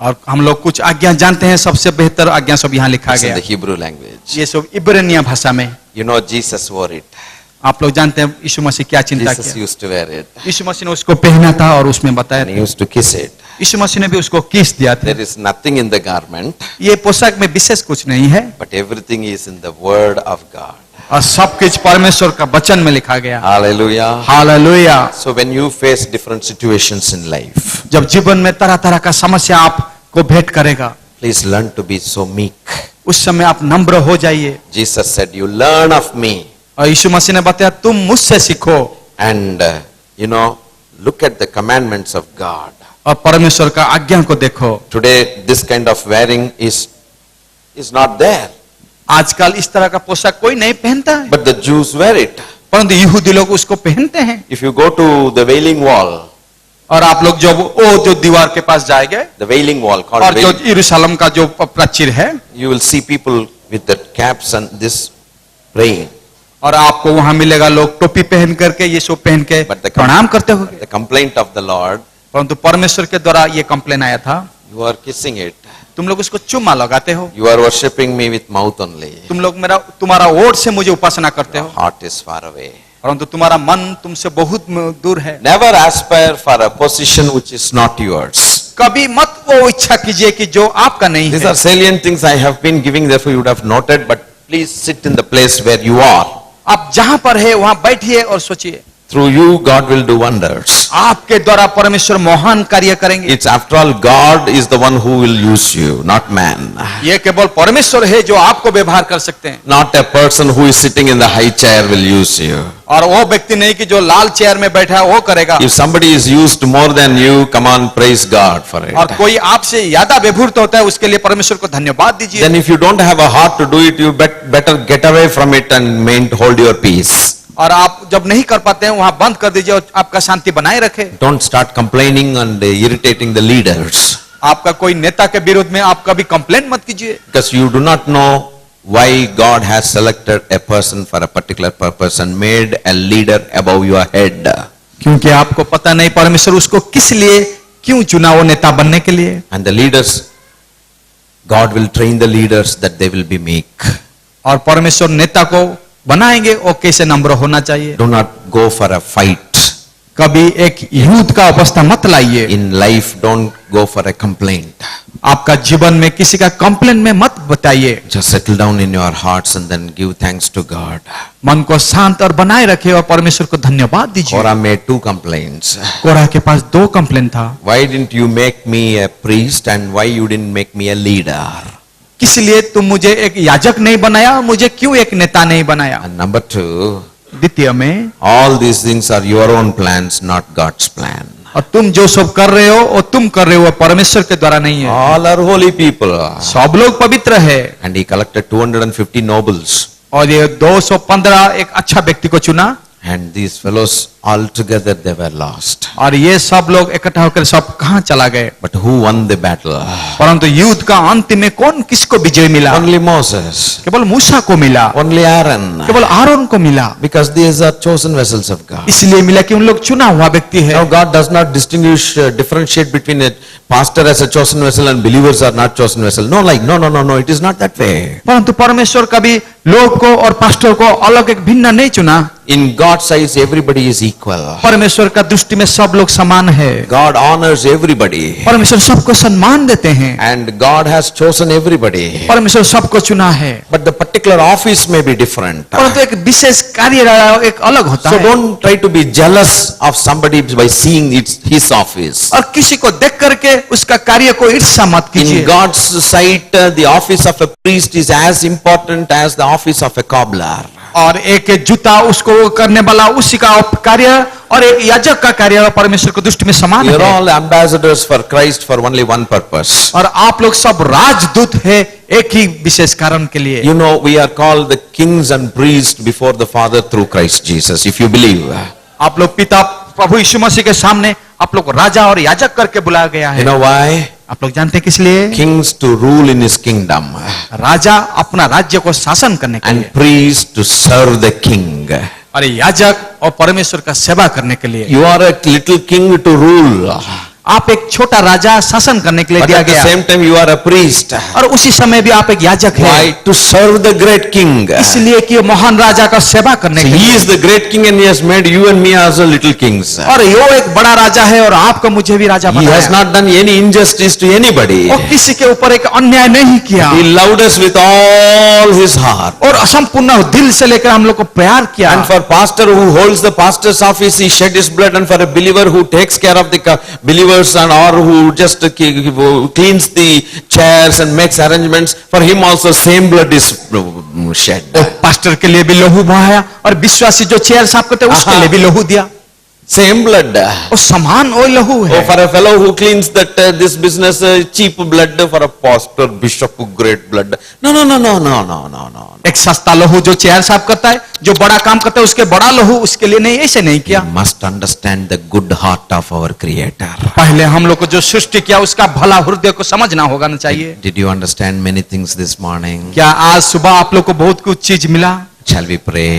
और हम लोग कुछ आज्ञा जानते हैं, सबसे बेहतर आज्ञा सब यहाँ लिखा It's in गया। the Hebrew language. ये सब इब्रानिया भाषा में। You know Jesus wore it. आप लोग जानते हैं यीशु मसीह क्या चिंता Jesus किया। used to wear it. यीशु मसीह ने उसको पहना था और उसमें बताया And he used to kiss it. यीशु मसीह ने भी उसको किस दिया था। There is nothing in the garment, ये पोशाक में विशेष कुछ नहीं है but everything is in the word of God. और सब कुछ परमेश्वर का वचन में लिखा गया। Hallelujah. Hallelujah. So when you face different situations in life, जब जीवन में तरह तरह का समस्या आपको भेंट करेगा, please learn to be so meek. उस समय आप नम्र हो जाइए। Jesus said, you learn of me और यीशु मसीह ने बताया तुम मुझसे सीखो and look at the commandments of God. और परमेश्वर का आज्ञा को देखो। Today this kind of wearing is not there, आजकल इस तरह का पोशाक कोई नहीं पहनता है, but the Jews wear it. परंतु यहूदी लोग उसको पहनते हैं। If you go to the Wailing Wall, और आप लोग जो दीवार के पास जाएंगे the Wailing Wall called और जो Wailing, यरूशलेम का जो प्राचीर है, you will see people with the caps and this praying. और आपको वहां मिलेगा लोग टोपी पहन करके ये सब पहन के But the प्रणाम करते होंगे। The complaint of the Lord, परंतु परमेश्वर के द्वारा ये कंप्लेन आया था, you are kissing it. तुम लोग उसको चुम्मा लगाते हो, You are worshipping me with mouth only. तुम लोग तुम्हारा ओठ से मुझे उपासना करते Your हो, heart is far away. परंतु तुम्हारा मन तुमसे बहुत दूर है। Never aspire for a position which is not yours. कभी मत वो इच्छा कीजिए कि जो आपका नहीं These है। are salient things I have been giving, therefore you would have noted, but Please sit in the place where you are. आप जहां पर है वहां बैठिए और सोचिए, Through you, God will do wonders. आपके द्वारा परमेश्वर महान कार्य करेंगे। It's after all, God is the one who will use you, not man. ये केवल परमेश्वर है जो आपको व्यवहार कर सकते हैं, Not a person who is sitting in the high chair will use you. और वो व्यक्ति नहीं कि जो लाल चेयर में बैठा है वो करेगा। If somebody is used more than you, come on, praise God for it. और कोई आपसे ज्यादा व्यवहृत होता है उसके लिए परमेश्वर को धन्यवाद दीजिए। Then if you don't have a heart to do it, you better get away from it and hold your peace. और आप जब नहीं कर पाते हैं वहां बंद कर दीजिए और आपका शांति बनाए रखे। Don't start complaining and irritating the leaders. आपका कोई नेता के विरोध में आप कभी कंप्लेंट मत कीजिए, Because you do not know why God has selected a person for a particular purpose and made a leader above your head. क्योंकि आपको पता नहीं परमेश्वर उसको किस लिए क्यों चुना वो नेता बनने के लिए। And the leaders, God will train the leaders that they will be meek. और परमेश्वर नेता को बनाएंगे और कैसे नम्र होना चाहिए। Do not go for a fight. कभी एक युद्ध का अवस्था मत लाइए। In life, don't go for a complaint. आपका जीवन में किसी का कंप्लेंट में मत बताइए। Just settle down in your hearts and then give thanks to God. मन को शांत और बनाए रखे और परमेश्वर को धन्यवाद दीजिए। Korah made 2 complaints. कोरह के पास 2 कंप्लेंट था। Why didn't you make me a priest and why you didn't make me a leader? किस लिए तुम मुझे एक याजक नहीं बनाया, मुझे क्यों एक नेता नहीं बनाया। And number 2, द्वितीय में, all these things are your own plans, not God's plan. और तुम जो सब कर रहे हो और तुम कर रहे हो परमेश्वर के द्वारा नहीं है। All are holy people. सब लोग पवित्र है। And he collected 250 nobles. और ये 215 एक अच्छा व्यक्ति को चुना। And these fellows altogether they were lost. और ये सब लोग इकट्ठा होकर सब कहां चला गए। But who won the battle? परंतु युद्ध का अंत में कौन किसको विजय मिला। Only Moses. केवल मूसा को मिला, Only Aaron. केवल आरोन को मिला। Because these are chosen vessels of God. इसलिए मिला कि उन लोग चुना हुआ व्यक्ति है। Now God does not distinguish, differentiate between a pastor as a chosen vessel and believers are not chosen vessel. No, no. It is not that way. परंतु परमेश्वर कभी लोग को और पास्टर को अलग एक भिन्न नहीं चुना। In God's eyes, everybody is equal. परमेश्वर का दृष्टि में सब लोग समान है। God honors everybody. परमेश्वर सबको सम्मान देते हैं। And God has chosen everybody. परमेश्वर सबको चुना है। But the particular office may be different. परंतु एक विशेष कार्य एक अलग होता So है। don't try to be jealous of somebody by seeing his office. और किसी को देख करके उसका कार्य को ईर्ष्या मत In कीजिए। God's sight, the office of a priest is as important as the office of a cobbler. और एक जूता उसको करने वाला उसी का कार्य और एक याजक का कार्य परमेश्वर को दृष्टि में समान We are है। all ambassadors for Christ for only one purpose. और आप लोग सब राजदूत है एक ही विशेष कारण के लिए। You know, we are called the kings and priests before the Father through Christ Jesus, if you believe. आप लोग पिता प्रभु यीशु मसीह के सामने आप लोग राजा और याजक करके बुलाया गया You है। know why? आप लोग जानते हैं किस लिए? Kings to rule in his kingdom राजा अपना राज्य को शासन करने के and लिए priests to serve the king. और याजक और परमेश्वर का सेवा करने के लिए। You are a little king to rule. आप एक छोटा राजा शासन करने के लिए But दिया at the गया same time you are a priest. और उसी समय भी आप एक याजक Why? हैं, To serve the great king. इसलिए कि महान राजा का सेवा करने So के he लिए। is the great king and he has made you and me as a little kings. और यो एक बड़ा राजा है और आपको मुझे भी राजा He has बनाया। not done any injustice to anybody. और किसी के ऊपर एक अन्याय नहीं किया He loved us with all his heart. और संपूर्ण दिल से लेकर हम लोग को प्यार किया। And for pastor who holds the pastor's office, he shed his blood. And for a believer who takes care of the believers and or who just cleans the chairs and makes arrangements, for him also same blood is shed. और pastor के लिए भी लहू बहाया और विश्वासी जो chair साफ करते हैं उसके लिए भी लहू दिया। Same blood. और समान वो लहू Oh, है। for a fellow who cleans that this business, cheap blood, for a pastor, bishop, great blood. No. एक सस्ता लहू जो चेयर साफ करता है, जो बड़ा काम करता है उसके बड़ा लहू, उसके लिए नहीं, ऐसे नहीं किया। You must understand the good heart of our Creator. पहले हम लोग को जो सृष्टि किया उसका भला हृदय को समझना होगा ना चाहिए। Did you understand many things this morning? क्या आज सुबह आप लोग को बहुत कुछ चीज मिला? Shall we pray?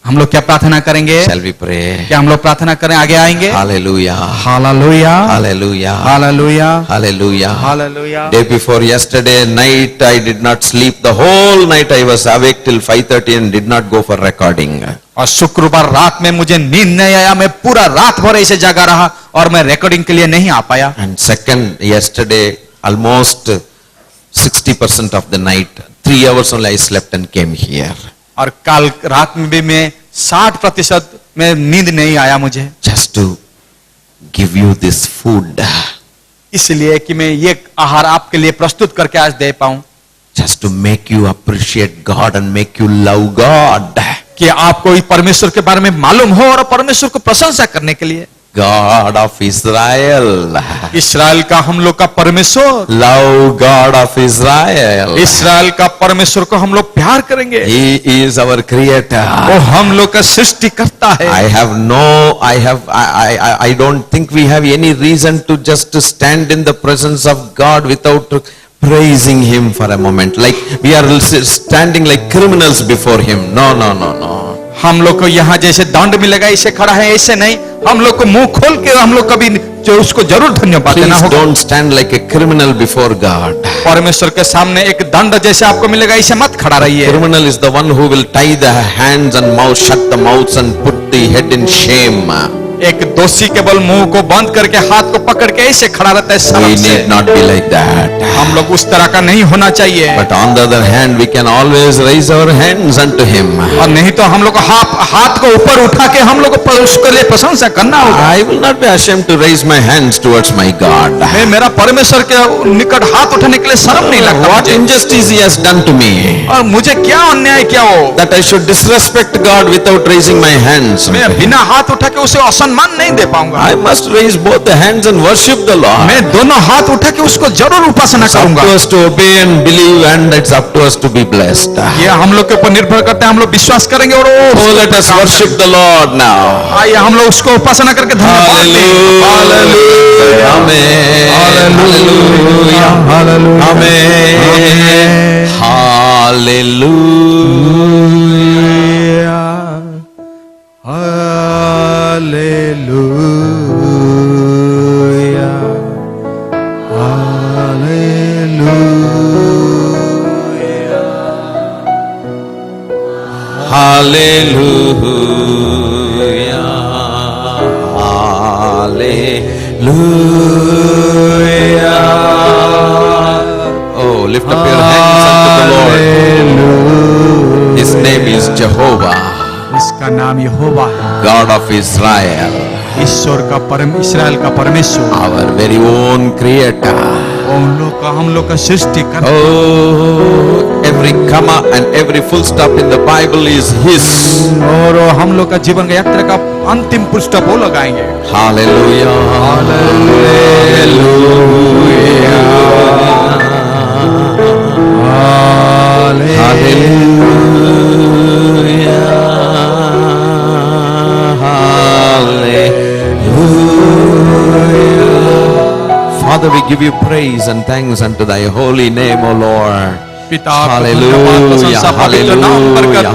हम लोग क्या प्रार्थना करेंगे? Shall we pray? क्या हम लोग प्रार्थना करें? आगे आएंगे। Hallelujah. Hallelujah, Hallelujah. Hallelujah, Hallelujah. Hallelujah. Day before yesterday night, I did not sleep. The whole night I was awake till 5:30 and did not go for recording. और शुक्रवार रात में मुझे नींद नहीं आया, मैं पूरा रात भर ऐसे जागा रहा और मैं रिकॉर्डिंग के लिए नहीं आ पाया। And second, yesterday, almost 60% of the night, 3 hours only I slept and came here. और कल रात में भी मैं 60% में नींद नहीं आया मुझे, Just to give you this food. इसलिए कि मैं ये आहार आपके लिए प्रस्तुत करके आज दे पाऊं, Just to make you appreciate God and make you love God. कि आपको परमेश्वर के बारे में मालूम हो और परमेश्वर को प्रशंसा करने के लिए। God of Israel. इस्राएल का हम लोग का परमेश्वर, Love God of Israel. इस्राएल का परमेश्वर को हम लोग प्यार करेंगे। He is our वो creator. हम लोग का सृष्टि करता है। I don't think we have any reason to just stand in the presence of God without praising Him for a moment. Like we are standing like criminals before Him. No, no, no, no. हम लोग को यहाँ जैसे दंड मिलेगा इसे खड़ा है, ऐसे नहीं। हम लोग को मुंह खोल के हम लोग कभी जो उसको जरूर धन्यवाद देना Please होगा। don't stand like a criminal before God. परमेश्वर के सामने एक दंड जैसे आपको मिलेगा इसे मत खड़ा रहिए। Criminal is the one who will tie the hands and mouth, shut the mouths and put the head in shame. एक दोषी केवल मुंह को बंद करके हाथ को पकड़ के ऐसे खड़ा रहता है We शर्म से। need not be like that. हम लोग उस तरह का नहीं होना चाहिए। But on the other hand, we can always raise our hands unto Him. और नहीं तो हम लोग हाथ को ऊपर उठा के हम लोग को उसके लिए प्रशंसा करना होगा। I will not be ashamed to raise my hands towards my God. मैं मेरा परमेश्वर के निकट हाथ उठाने के लिए शर्म नहीं लगता What मुझे। injustice He has done to me, और मुझे क्या अन्याय किया वो, that I should disrespect God without raising my hands. मैं बिना हाथ उठा के उसे असम्मान नहीं दे पाऊंगा। I must raise both the hands and worship the Lord. मैं दोनों हाथ उठा के उसको जरूर उपासना It's up करूंगा। to us to obey and believe, and it's up to us to be blessed. ये हम लोग के ऊपर निर्भर करता है, हम लोग विश्वास करेंगे और Oh, let us worship the Lord now. आइए हम लोग उसको उपासना करके धन्यवाद दें। Hallelujah. Amen. Hallelujah. Amen. Hallelujah. Hallelujah. Hallelujah. Oh, lift up your hands unto the Lord. His name is Jehovah, इसका नाम यहोवा है, God of Israel, ईश्वर का इस्राएल का परमेश्वर, our very own creator. उन लोग का हम लोग का सृष्टि कर। Oh, every comma and every full stop in the Bible is His. और हम लोग का जीवन का यात्रा का अंतिम पुष्ट वो लगाएंगे। Hallelujah. Hallelujah. Hallelujah. Hallelujah. Father, we give you praise and thanks unto thy holy name, O Lord. पिता Hallelujah. Hallelujah.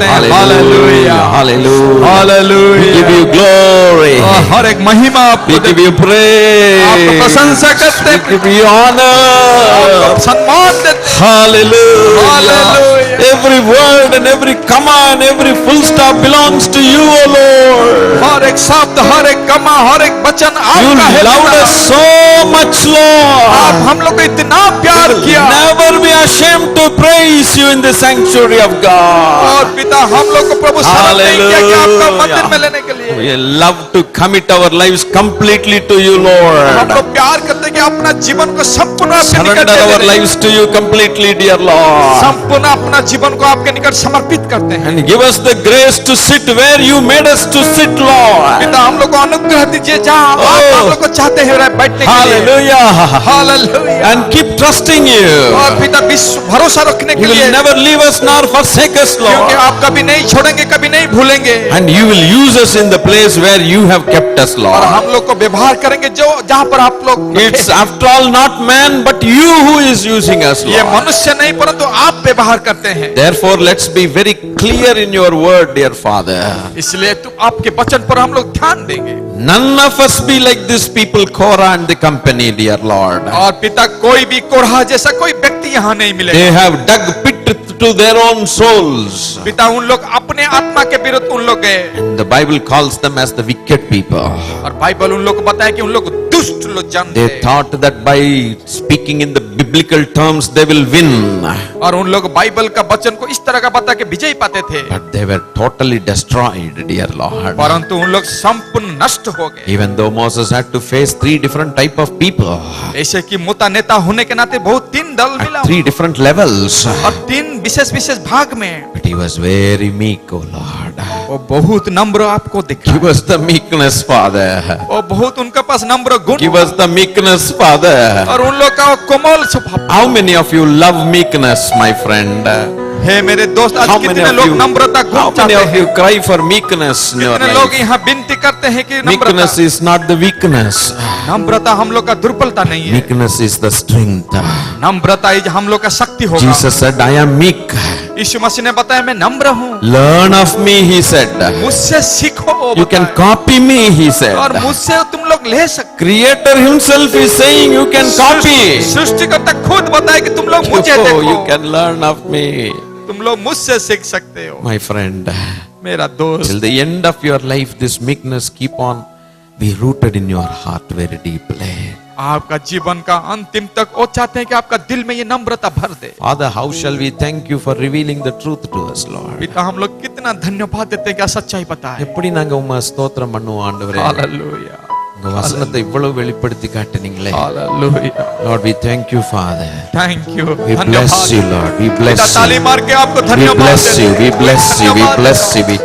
Hallelujah. Hallelujah. We give you glory. हर एक महिमा We give you praise. आपको प्रशंसा करते हैं, We give you honor. सम्मान देते हैं। Hallelujah. Hallelujah. Every word and every comma and every full stop belongs to you, O Lord. हर एक शब्द, हर एक कमा, हर एक वचन You आपका है। loved us so much, आप Lord. हम लोग को इतना प्यार किया। Never be ashamed to praise you in the sanctuary of और God. पिता हम लोग को प्रभु शरण नहीं किया कि आपका मंदिर में लेने के लिए। We love to commit our lives completely to you, हम Lord. लोग प्यार करते हैं कि अपना जीवन को संपूर्ण आपके निकट Surrender दे our दें। lives to you completely, dear Lord. संपूर्ण अपना जीवन को आपके निकट समर्पित करते हैं। And give us the grace to sit where you made us to sit, Lord. पिता हम लोग को अनुग्रह दीजिए जहाँ आप हम लोग को चाहते हैं बैठने के लिए। Hallelujah. Hallelujah. And keep trusting you. और पिता भरोसा रखने के You लिए, will never leave us nor forsake us, क्योंकि Lord. आप कभी नहीं छोड़ेंगे, कभी नहीं भूलेंगे। And you will use us in the place where you have kept us, और Lord. हम लोग को व्यवहार करेंगे जो जहाँ पर आप लोग It's after all not man but you who is using us, ये Lord. मनुष्य नहीं परंतु आप व्यवहार करते हैं। Therefore, let's be very clear in your word, dear Father. इसलिए तुम आपके वचन पर हम लोग ध्यान देंगे। None of us be like this people, Korah and the company, dear Lord. और पिता कोई भी कोरहा जैसा कोई व्यक्ति यहाँ नहीं They मिलेगा। have dug pit to their own souls. पिता उन लोग अपने आत्मा के विरुद्ध उन लोग गए, And the Bible calls them as the wicked people. और बाइबल उन लोग को बताया कि उन लोग दुष्ट लोग जानते They हैं। thought that by speaking in the biblical terms, they will win. और उन लोग बाइबल का वचन को इस तरह का बता के विजयी पाते थे, But they were totally destroyed, dear Lord. परंतु उन लोग संपूर्ण नष्ट हो गए। Even though Moses had to face 3 different type of people ऐसे कि मोटा नेता होने के नाते बहुत 3 दल मिला at 3 different levels, और 3 विशेष विशेष भाग में, but he was very meek, oh Lord. वो बहुत नम्र आपको दिखा। Give us the meekness, Father. वो बहुत उनके पास नम्र गुण, Give us the meekness, Father. और उन लोग का वो कोमल स्वभाव। How many of you love meekness, my friend? हे मेरे दोस्त, आज How many कितने of लोग you, नम्रता how गुण many चाहते of हैं? you cry for meekness in your कितने लोग life? यहाँ विनती करते हैं कि Meekness is not the weakness. नम्रता हम लोग का दुर्बलता नहीं है, Meekness is the strength. नम्रता ही हम लोग का शक्ति होगा। Jesus said, I am meek. यीशु मसीह ने बताया मैं नम्र हूँ, Learn of me, he said. मुझसे सीखो। वो You can बताया। copy me, he और said. मुझसे तुम लोग ले सकते। Creator himself is saying you can copy. सृष्टिकर्ता खुद बताए कि तुम लोग मुझे Oh, देखो, you can learn of me, तुम लोग मुझसे सीख सकते हो। my friend. मेरा दोस्त, Till the end of your life, this meekness keep on be rooted in your heart very deeply. आपका जीवन का अंतिम तक वो चाहते हैं कि आपका दिल में ये नम्रता भर दे। Father, how shall we thank you for revealing the truth to us, Lord? पिता, हम लोग कितना धन्यवाद देते हैं कि सच्चाई बताए। எப்படி நாங்க உம்மை ஸ்தோத்திரம் பண்ணுவோம் ஆண்டவரே? हालेलुया, உங்க வசனத்தை இவ்வளவு வெளிப்படுத்தி காட்டினீங்களே. Hallelujah, Lord, we thank you, Father. Thank you, We bless you, Lord. We bless पिता, ताली you. मार के आपको We धन्यवाद bless देते you. हैं। We bless you. We bless you. We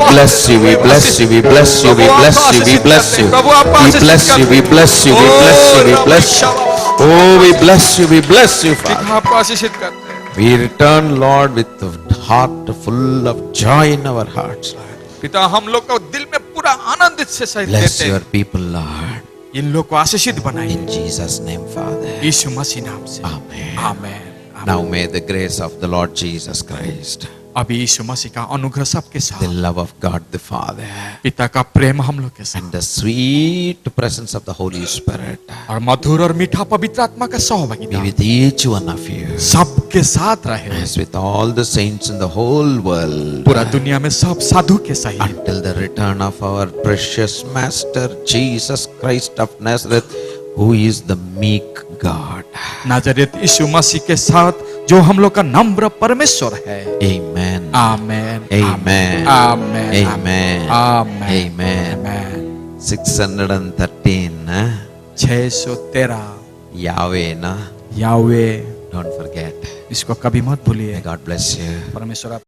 bless you. We bless you. We bless you. We bless you. We bless you. We bless you. We bless you. We bless you. We bless you. Oh, we bless you. We bless you, Father. पिता, आपको आशीषित करते हैं। We return, Lord, with a heart full of joy in our hearts. पिता, हम लोग को दिल में पूरा आनंदित से सहित Bless देते your हैं। people, Lord. इन लोग को आशीषित बनाइए In Jesus' name, Father. यीशु मसीह नाम से, Amen. Amen. Now may the grace of the Lord Jesus Christ, अभी यीशु मसीह का अनुग्रह सबके the साथ, love of God the Father, पिता का प्रेम हम लोग के साथ, and the sweet presence of the Holy Spirit और मधुर और मीठा पवित्र आत्मा का be सहभागिता with each one of you, सबके साथ रहे, as with all the saints in the whole world, पूरा दुनिया में सब साधु के सही, until the return of our precious Master Jesus Christ of Nazareth, who is the meek God. Nazareth यीशु मसीह के साथ जो हम लोग का नम्र परमेश्वर है। Amen. आमेन, Amen. आमेन, Amen. आमेन, Amen. आमेन। 613, 613 Yahweh, na? यावे, Don't forget. इसको कभी मत भूलिए। May God bless you. परमेश्वर आप